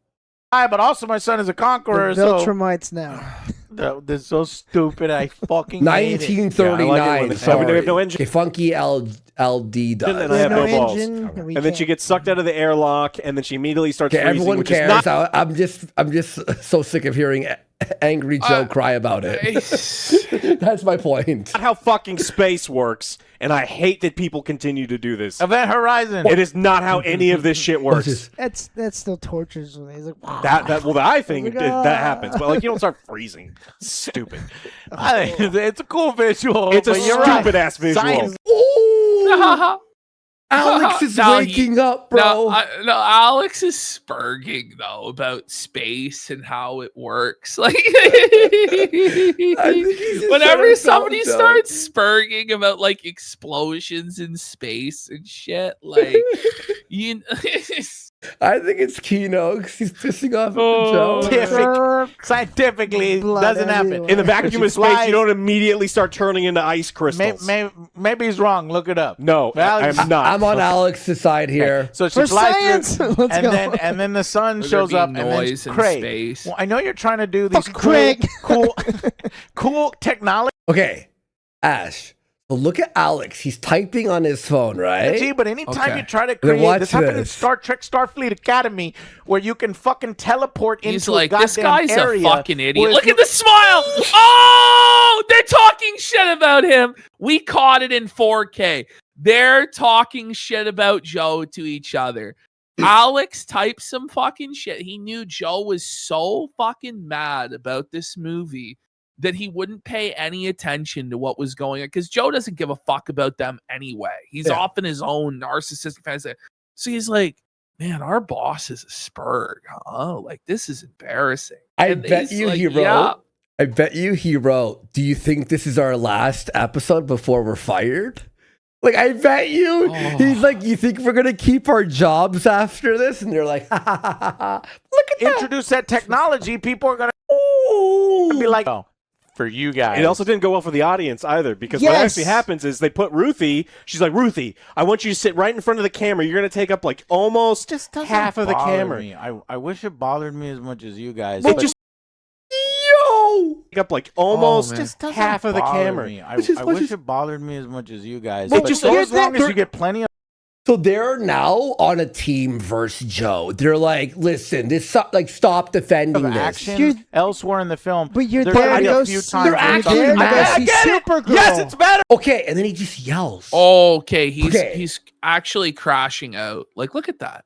But also my son is a conqueror, The so Viltrumites now. this is so stupid. I fucking hate it. 1939. Yeah, I like it when they sorry. have no engine. Okay, Funky LD does. And I have no balls. engine. And then she gets sucked out of the airlock, and then she immediately starts Okay, freezing, everyone which cares. is not. I'm just so sick of hearing angry Joe cry about it. That's my point. Not how fucking space works, and I hate that people continue to do this. Event Horizon. It is not how any of this shit works. That's still tortures when he's like Well, I think Oh my that God. happens, but like you don't start freezing. Stupid. I think it's a cool visual. It's a but you're right. stupid ass visual. Science. Ooh, Alex is No, waking up, bro. No, Alex is spurging though about space and how it works. Like, think he's just whenever trying to somebody calm down. starts spurging about like explosions in space and shit, like you. I think it's Kino because he's pissing off at Oh. the Joe. Scientifically, Blood doesn't happen. everywhere. In the vacuum She of space, flies. you don't immediately start turning into ice crystals. Maybe he's wrong. Look it up. No, Well, I'm not. I'm on Alex's side here. So she For flies science! through, Let's and go. then the sun Will there shows be up, and then noise in Craig. space? Well, I know you're trying to do these Fuck Craig. cool technology, Okay, Ash. So look at Alex. He's typing on his phone, right? but anytime Okay. you try to Then create watch this happened in this. Star Trek Starfleet Academy, where you can fucking teleport He's into like, a this goddamn guy's area. a fucking idiot. where Look you- at the smile. Oh, they're talking shit about him. We caught it in 4K. They're talking shit about Joe to each other. Alex typed some fucking shit. He knew Joe was so fucking mad about this movie that he wouldn't pay any attention to what was going on because Joe doesn't give a fuck about them anyway. He's Yeah. off in his own narcissistic fantasy. So he's like, man, our boss is a Spurg, huh? Like, this is embarrassing. I bet you he wrote, do you think this is our last episode before we're fired? Like, I bet you, he's like, you think we're going to keep our jobs after this? And they're like, ha, ha, ha, ha, ha. Look at that. Introduce that technology, people are going to be like, oh, for you guys. It also didn't go well for the audience either, because what actually happens is they put Ruthie, she's like, Ruthie, I want you to sit right in front of the camera. You're going to take up like almost half of the camera. Me. I wish it bothered me as much as you guys. Well, just, take up like almost half of the camera. I wish it bothered me as much as you guys. But just as long as you get plenty of. So they're now on a team versus Joe. They're like, listen, this like stop defending this. Action elsewhere in the film. But you're there to go see Supergirl. Yes, it's better. Okay, and then he just yells. Okay, he's actually crashing out. Like, look at that.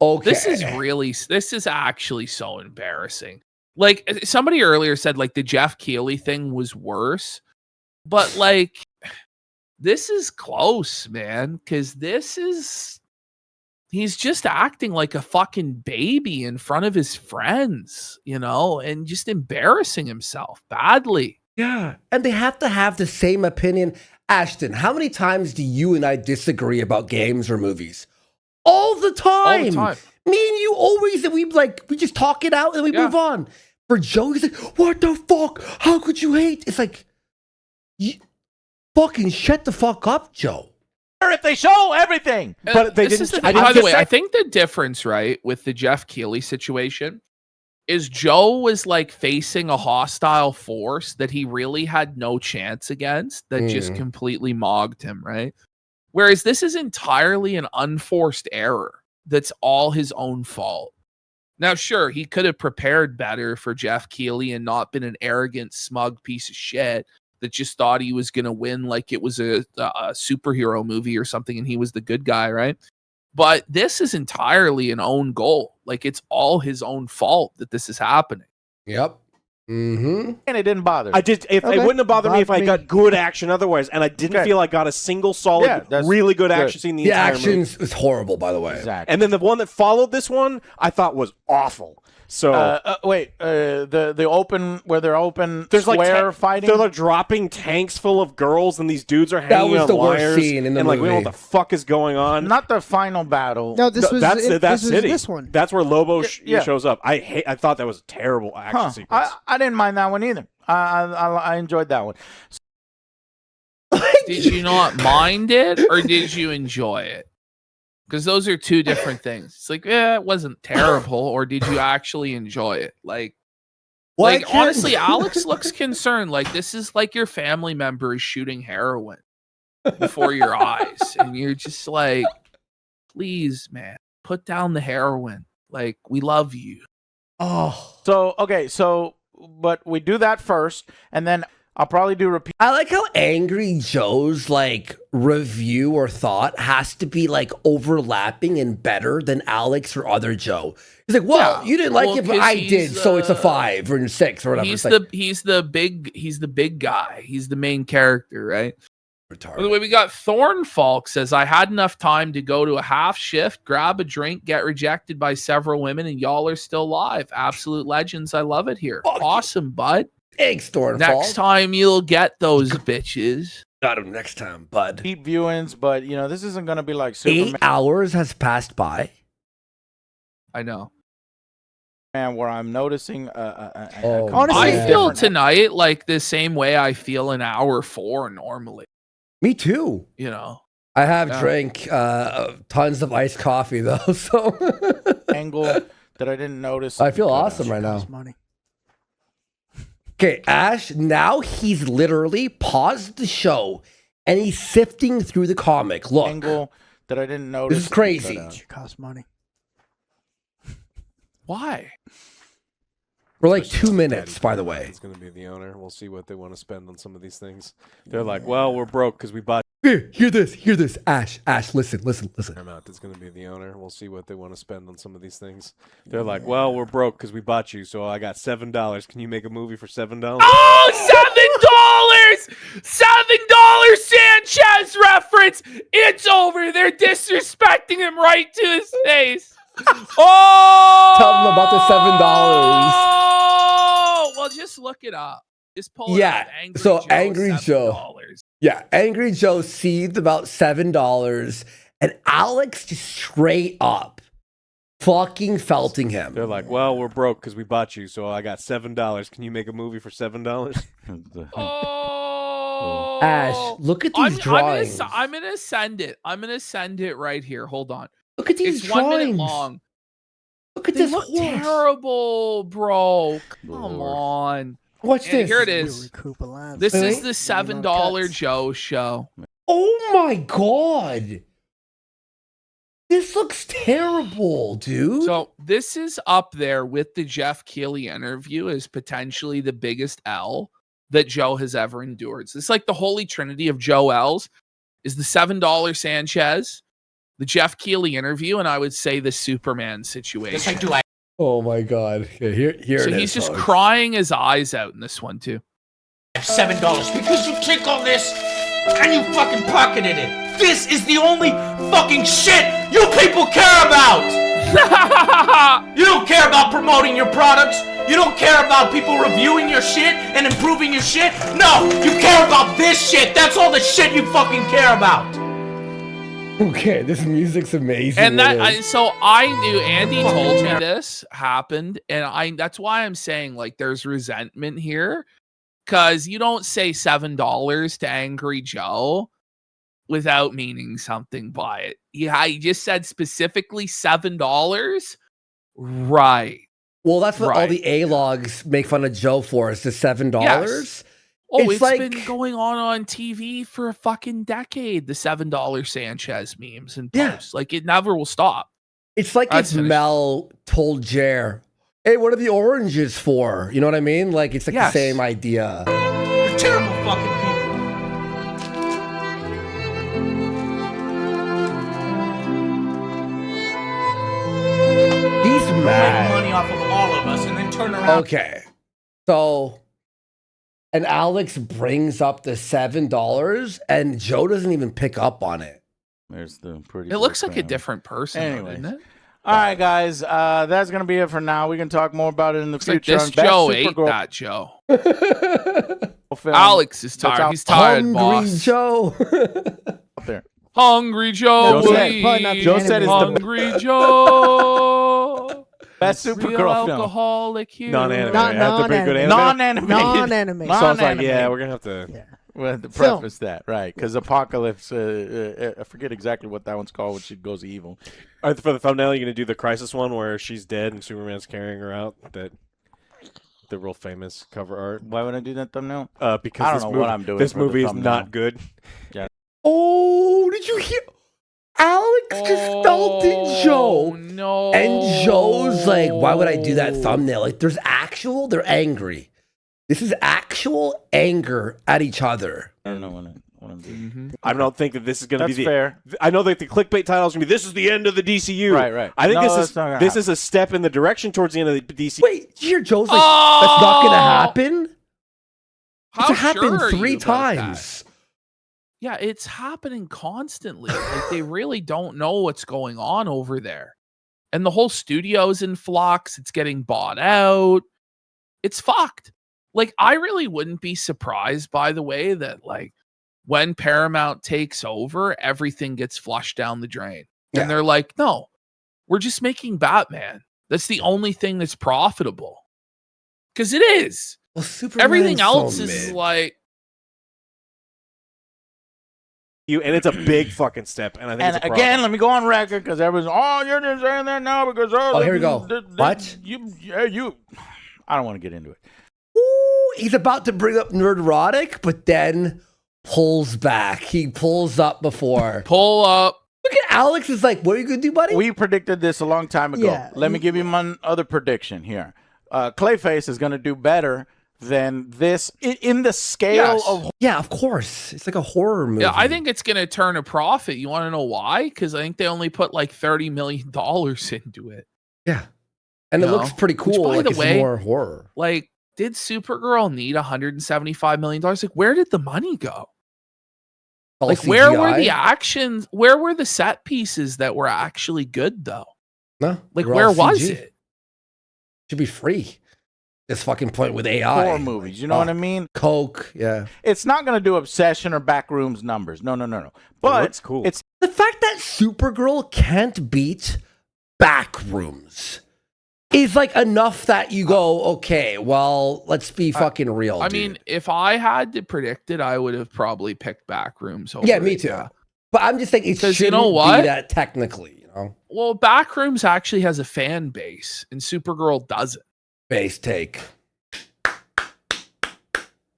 Okay. This is actually so embarrassing. Like, somebody earlier said, like, the Jeff Keighley thing was worse. But, like, this is close, man. Because he's just acting like a fucking baby in front of his friends, you know, and just embarrassing himself badly. Yeah. And they have to have the same opinion. Ashton, how many times do you and I disagree about games or movies? All the time. Me and you always, and we just talk it out and we move on. For Joe, he's like, what the fuck? How could you hate? It's like, you fucking shut the fuck up, Joe. If they show everything. But they didn't. By the way, I think the difference, right, with the Jeff Keighley situation is Joe was like facing a hostile force that he really had no chance against that just completely mogged him, right? Whereas this is entirely an unforced error. That's all his own fault. Now, sure, he could have prepared better for Jeff Keighley and not been an arrogant, smug piece of shit that just thought he was going to win like it was a superhero movie or something and he was the good guy, right? But this is entirely an own goal. Like, it's all his own fault that this is happening. Yep. Mm-hmm. And it didn't bother. It wouldn't have bothered me if I got good action otherwise, and I didn't feel I got a single solid, really good action scene. The entire action movie. is horrible, by the way. Exactly. And then the one that followed this one, I thought was awful. So wait, the open where they're open. There's square like fighting. They're like dropping tanks full of girls, and these dudes are hanging on wires. Worst scene in the and movie. Like, we don't know what the fuck is going on. Not the final battle. No, this was that city. This one. That's where Lobo shows up. I thought that was a terrible action sequence. I didn't mind that one either. I enjoyed that one. Did you not mind it or did you enjoy it? Because those are two different things. It's like, it wasn't terrible, or did you actually enjoy it? Like honestly, Alex looks concerned. Like, this is like your family member is shooting heroin before your eyes. And you're just like, please, man, put down the heroin. Like, we love you. Oh. But we do that first, and then I'll probably do repeat. I like how Angry Joe's like review or thought has to be like overlapping and better than Alex or other Joe. He's like, well, you didn't like it, but I did, so it's a 5 or a 6 or whatever. He's the big guy. He's the main character, right? Retarded. By the way, we got Thornfalk says, I had enough time to go to a half shift, grab a drink, get rejected by several women, and y'all are still live. Absolute legends. I love it here. Awesome, bud. Thanks, Thornfalk. Next time you'll get those bitches. Got him next time, bud. Keep viewings, but you know, this isn't going to be like Superman. 8 hours has passed by. I know. And where I'm noticing Honestly, I feel tonight like the same way I feel in hour 4 normally. Me too. You know, I have drank tons of iced coffee though, so angle that I didn't notice. I feel awesome right now. Money. Okay, Ash, now he's literally paused the show and he's sifting through the comic. Look. Angle that I didn't notice. This is crazy. It costs money. why? We're like 2 minutes, by the way. It's going to be the owner. We'll see what they want to spend on some of these things. They're like, well, we're broke because we bought. Here, hear this. Ash, listen. Paramount is going to be the owner. We'll see what they want to spend on some of these things. They're like, well, we're broke because we bought you, so I got $7. Can you make a movie for $7? Oh, $7! $7 Sanchez reference. It's over. They're disrespecting him right to his face. Oh! Tell them about the $7. Oh! Well, just look it up. Just pull it up. Angry Joe. Yeah, Angry Joe seethed about $7, and Alex just straight up fucking felting him. They're like, well, we're broke because we bought you, so I got $7. Can you make a movie for $7? Oh, Ash, look at these drawings. I'm gonna send it. I'm gonna send it right here. Hold on. Look at these it's drawings. 1 minute long. Look at they this look horse. terrible, bro. Come on. Watch this. Here it is. This is the $7 Joe show. Oh my god. This looks terrible, dude. So this is up there with the Jeff Keighley interview as potentially the biggest L that Joe has ever endured. So it's like the holy trinity of Joe L's is the $7 Sanchez, the Jeff Keighley interview, and I would say the Superman situation. Oh my god. Okay, here so it is. He's just crying his eyes out in this one too. $7 because you click on this and you fucking pocketed it. This is the only fucking shit you people care about. You don't care about promoting your products. You don't care about people reviewing your shit and improving your shit. No, you care about this shit. That's all the shit you fucking care about. Okay, this music's amazing. And so I knew Andy told me this happened, and that's why I'm saying like there's resentment here, because you don't say $7 to Angry Joe without meaning something by it. Yeah, he just said specifically $7, right? Well, that's what all the A-logs make fun of Joe for, is the $7. Yes. Oh, it's like, been going on TV for a fucking decade, the $7 Sanchez memes and posts. Like, it never will stop. It's like if Mel told Jer, hey, what are the oranges for? You know what I mean? Like, it's like the same idea. You're terrible fucking people. He's mad. Make money off of all of us and then turn around. Okay. So... And Alex brings up the $7, and Joe doesn't even pick up on it. There's the pretty. It looks like a different person, Anyways. doesn't it? All right, guys. That's gonna be it for now. We can talk more about it in the future. Like this Joe ate that Joe. Alex is tired. He's tired, Hungry boss. Joe. Up there. Hungry Joe. Joe said it's Hungry Joe. Best Supergirl film. Alcoholic here. Non-anime. Non-anime. Non-anime. So I was like, yeah, we're going to have to... Yeah. We'll have to preface that, right? Because Apocalypse, I forget exactly what that one's called when she goes evil. All right, for the thumbnail, you're going to do the Crisis one where she's dead and Superman's carrying her out. The real famous cover art. Why would I do that thumbnail? Because I don't know what I'm doing. This movie is not good. Yeah. Oh, did you hear? Alex just felted Joe. No. And Joe's like, why would I do that thumbnail? Like, they're angry. This is actual anger at each other. I don't know what I'm doing. Mm-hmm. I don't think that this is going to be fair. I know that the clickbait title is going to be, this is the end of the DCU. Right. I think this is a step in the direction towards the end of the DCU. Wait, did you hear Joe's like, that's not going to happen? How it's happened sure 3 times. Yeah, it's happening constantly. Like, they really don't know what's going on over there. And the whole studio's in flux. It's getting bought out. It's fucked. Like, I really wouldn't be surprised, by the way, that, like, when Paramount takes over, everything gets flushed down the drain. Yeah. And they're like, no, we're just making Batman. That's the only thing that's profitable. Because it is. Well, Superman's everything else so is mid. like... And it's a big fucking step. And I think it's a again, let me go on record because everyone's, you're just saying that now because here we go. What? You. I don't want to get into it. Ooh, he's about to bring up Nerderotic, but then pulls back. He pulls up before. Pull up. Look at Alex is like, what are you going to do, buddy? We predicted this a long time ago. Yeah. Let me give you my other prediction here. Clayface is going to do better than this in the scale of. Yeah, of course. It's like a horror movie. Yeah, I think it's going to turn a profit. You want to know why? Because I think they only put like $30 million into it. Yeah. And it looks pretty cool. Which, by the way, more horror. Like, did Supergirl need $175 million? Like, where did the money go? All like, CGI? where were the actions? Where were the set pieces that were actually good, though? No. Like, where was it? Should be free. This fucking point with AI. Horror movies, you know what I mean? Coke, yeah. It's not going to do Obsession or Backrooms numbers. No. But it's cool. It's the fact that Supergirl can't beat Backrooms is like enough that you go, okay, well, let's be fucking real. I mean, if I had to predict it, I would have probably picked Backrooms over yeah, me too. Yeah. But I'm just thinking it shouldn't you know what? be that technically, you know? Well, Backrooms actually has a fan base, and Supergirl doesn't. Base take.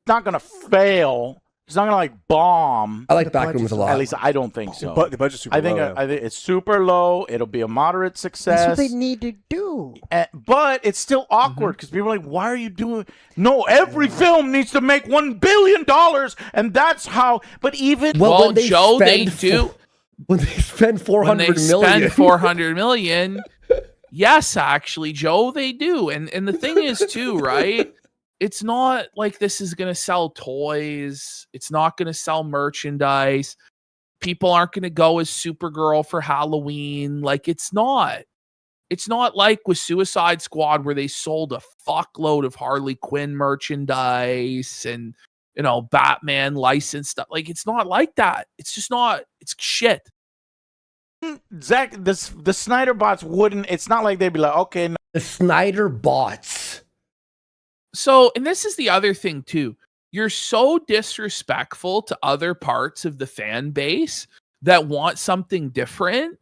not going to fail. It's not going to like bomb. I like Backrooms a lot. At least I don't think so. But the budget's super low. I think it's super low. It'll be a moderate success. That's what they need to do. But it's still awkward because people are like, why are you doing? No, every film needs to make $1 billion. And that's how. But even. Well, Joe, they do. When they spend $400 million. Spend $400 million. Yes, actually, Joe, they do. And the thing is, too, right? It's not like this is going to sell toys. It's not going to sell merchandise. People aren't going to go as Supergirl for Halloween. Like, it's not. It's not like with Suicide Squad where they sold a fuckload of Harley Quinn merchandise and, you know, Batman licensed stuff. Like, it's not like that. It's just not. It's shit. Zach, the Snyder bots wouldn't. It's not like they'd be like, okay. No. The Snyder bots. So, and this is the other thing too. You're so disrespectful to other parts of the fan base that want something different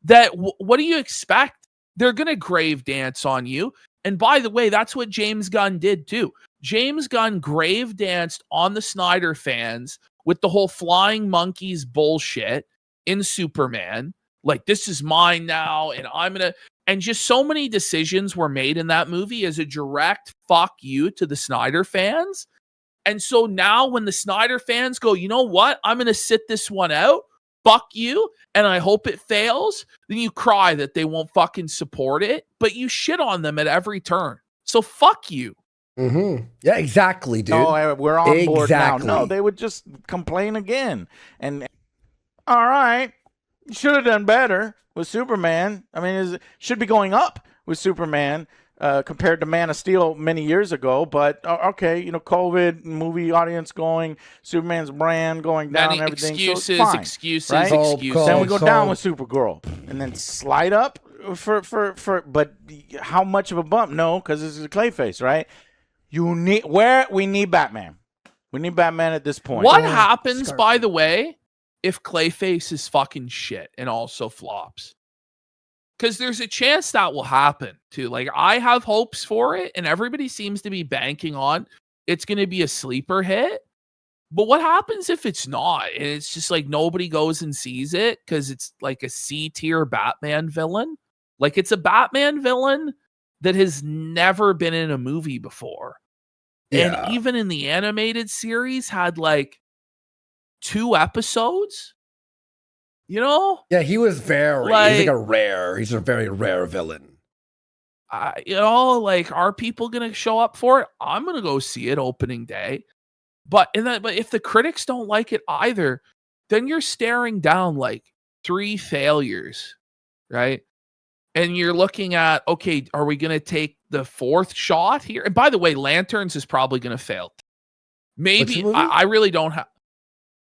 that what do you expect? They're going to grave dance on you. And by the way, that's what James Gunn did too. James Gunn grave danced on the Snyder fans with the whole flying monkeys bullshit in Superman. Like, this is mine now, and I'm going to... And just so many decisions were made in that movie as a direct fuck you to the Snyder fans. And so now when the Snyder fans go, you know what? I'm going to sit this one out. Fuck you. And I hope it fails. Then you cry that they won't fucking support it. But you shit on them at every turn. So fuck you. Mm-hmm. Yeah, exactly, dude. Oh, we're on board now. No, they would just complain again. And all right, you should have done better with Superman. I mean, it should be going up with Superman compared to Man of Steel many years ago. But okay, you know, COVID, movie audience going, Superman's brand going down, Many everything. Excuses, so fine, excuses, right? excuses. Then we go down with Supergirl, and then slide up for. But how much of a bump? No, because this is a Clayface, right? We need Batman. We need Batman at this point. What happens, by the way, if Clayface is fucking shit and also flops? Because there's a chance that will happen too. Like, I have hopes for it, and everybody seems to be banking on it's going to be a sleeper hit. But what happens if it's not? And it's just like nobody goes and sees it because it's like a C-tier Batman villain. Like, it's a Batman villain that has never been in a movie before. Yeah. And even in the animated series had like 2 episodes. You know? Yeah, he was very, he's a very rare villain. You know, like, are people going to show up for it? I'm going to go see it opening day. But if the critics don't like it either, then you're staring down like 3 failures, right? And you're looking at, okay, are we going to take the 4th shot here? And by the way, Lanterns is probably going to fail. Maybe I really don't have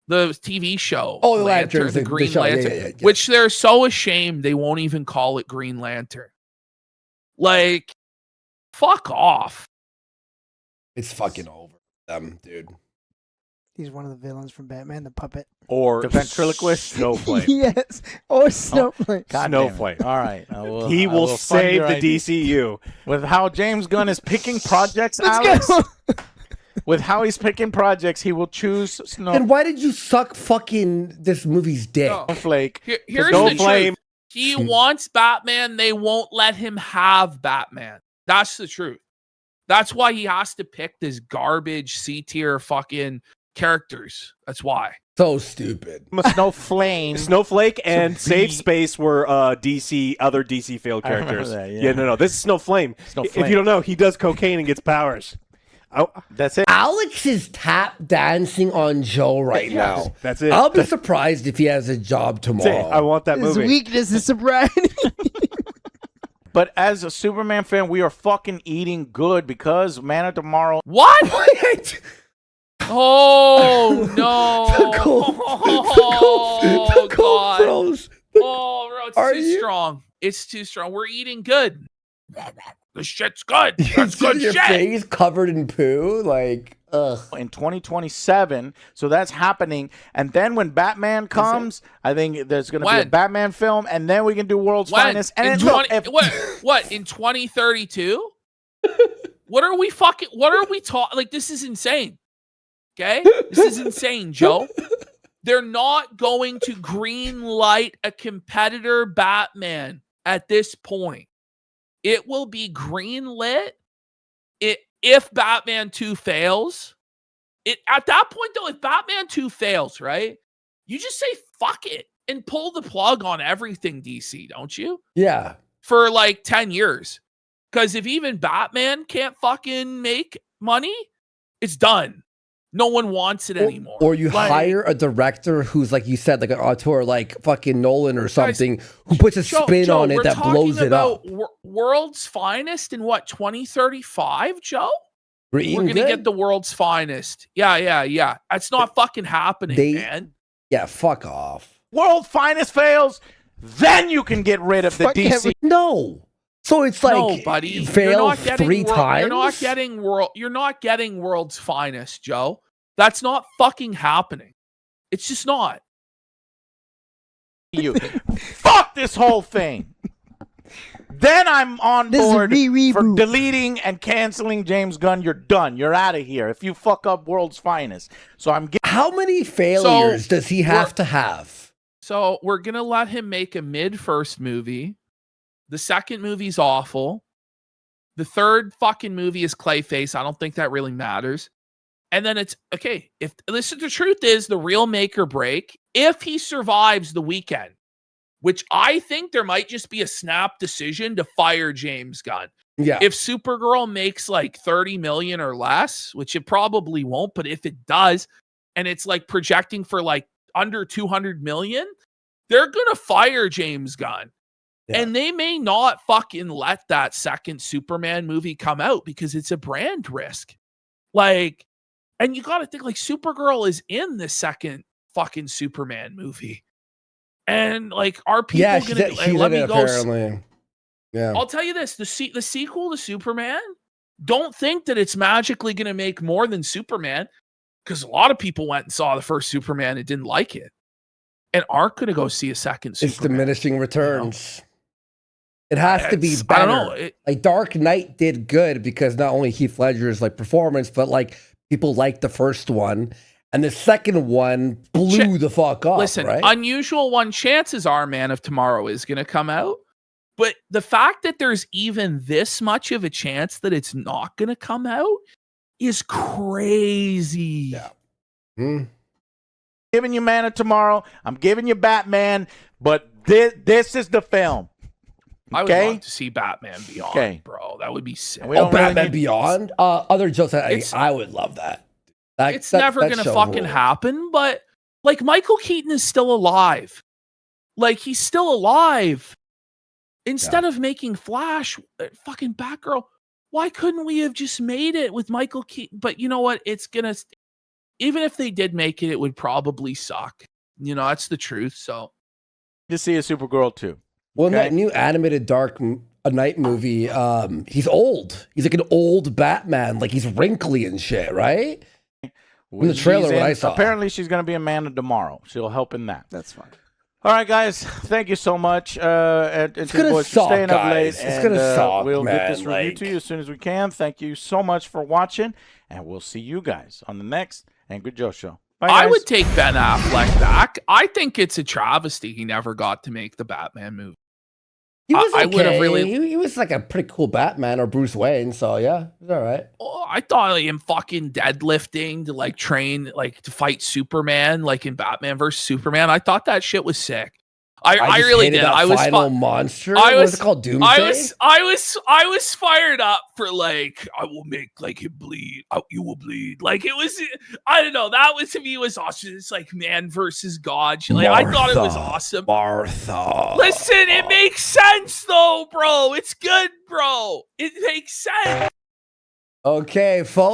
the TV show. Oh, the Lanterns, the Green Lantern, yeah. which they're so ashamed they won't even call it Green Lantern. Like, fuck off. It's fucking over them, dude. He's one of the villains from Batman, the puppet. Or the ventriloquist? Snowflake. Yes. Or Snowflake. Snowflake. All right. He will save the DCU. With how James Gunn is picking projects, Alex. With how he's picking projects, he will choose Snowflake. And why did you suck fucking this movie's dick? Snowflake. Here's the truth. He wants Batman. They won't let him have Batman. That's the truth. That's why he has to pick this garbage C-tier fucking characters. That's why. So stupid. Snowflake and Safe Space were other DC failed characters. That, yeah. No. This is Snowflame. If you don't know, he does cocaine and gets powers. Oh, that's it. Alex is tap dancing on Joe right now. That's it. I'll be surprised if he has a job tomorrow. I want that movie. His weakness is sobriety. But as a Superman fan, we are fucking eating good because Man of Tomorrow. What? Wait. Oh no! Oh God! Bros. Oh, bro, it's too strong. It's too strong. We're eating good. The shit's good. That's good Your shit. face covered in poo, like ugh. In 2027, so that's happening. And then when Batman comes, I think there's going to be a Batman film, and then we can do World's Finest. And in what in 2032? What are we talking? Like, this is insane. Okay, this is insane, Joe. They're not going to green light a competitor Batman at this point. It will be green lit if Batman 2 fails. At that point, though, if Batman 2 fails, right, you just say fuck it and pull the plug on everything, DC, don't you? Yeah. For like 10 years. Because if even Batman can't fucking make money, it's done. No one wants it anymore. Or you hire a director who's, like you said, like an auteur, like fucking Nolan or something, who puts a spin on it that blows it up. World's Finest in what, 2035, Joe? We're going to get the World's Finest. Yeah. That's not fucking happening, man. Yeah, fuck off. World Finest fails, then you can get rid of the DC. No. So it's like, no, buddy, fail 3 times? You're not getting World's Finest, Joe. That's not fucking happening. It's just not. Fuck this whole thing. Then I'm on board for deleting and canceling James Gunn. You're done. You're out of here if you fuck up World's Finest. So how many failures does he have to have? So we're going to let him make a mid-first movie. The second movie's awful. The third fucking movie is Clayface. I don't think that really matters. And then it's, okay, the truth is the real make or break, if he survives the weekend, which I think there might just be a snap decision to fire James Gunn. Yeah. If Supergirl makes like 30 million or less, which it probably won't, but if it does, and it's like projecting for like under 200 million, they're going to fire James Gunn. Yeah. And they may not fucking let that second Superman movie come out because it's a brand risk. Like, and you got to think, like, Supergirl is in the second fucking Superman movie. And, like, are people going to let me go? Apparently. Yeah. I'll tell you this, the sequel to Superman, don't think that it's magically going to make more than Superman, because a lot of people went and saw the first Superman and didn't like it and aren't going to go see a second Superman. It's diminishing returns. You know? It has to be better. I don't know. Like Dark Knight did good because not only Heath Ledger's like performance, but like people liked the first one, and the second one blew the fuck up. Listen, right? Unusual One, chances are Man of Tomorrow is going to come out, but the fact that there's even this much of a chance that it's not going to come out is crazy. Yeah. Giving you Man of Tomorrow, I'm giving you Batman, but this is the film. I would love to see Batman Beyond, bro. That would be sick. Batman Beyond? Other jokes, I would love that. It's never going to fucking happen, but, like, Michael Keaton is still alive. Like, he's still alive. Instead of making Flash, fucking Batgirl, why couldn't we have just made it with Michael Keaton? But you know what? It's going to... Even if they did make it, it would probably suck. You know, that's the truth, so... To see a Supergirl, too. Well, in that new animated Dark Knight movie, he's old. He's like an old Batman. Like, he's wrinkly and shit, right? In the trailer, what I saw. Apparently, she's going to be a Man of Tomorrow. She'll help in that. That's fine. All right, guys. Thank you so much. It's going to suck, staying up late. It's going to suck, We'll man. get this review to you as soon as we can. Thank you so much for watching, and we'll see you guys on the next Angry Joe Show. Bye, guys. I would take Ben Affleck back. I think it's a travesty he never got to make the Batman movie. He was okay. I would have really. He was like a pretty cool Batman or Bruce Wayne. So yeah, it was all right. I thought him fucking deadlifting to like train, like to fight Superman, like in Batman versus Superman. I thought that shit was sick. I really did. I was final monster. What was it called? Doomsday. I was fired up for like I will make like him bleed. You will bleed. Like it was. I don't know. That was to me was awesome. It's like man versus God. Like I thought it was awesome. Martha. Listen, it makes sense though, bro. It's good, bro. It makes sense. Okay, folks.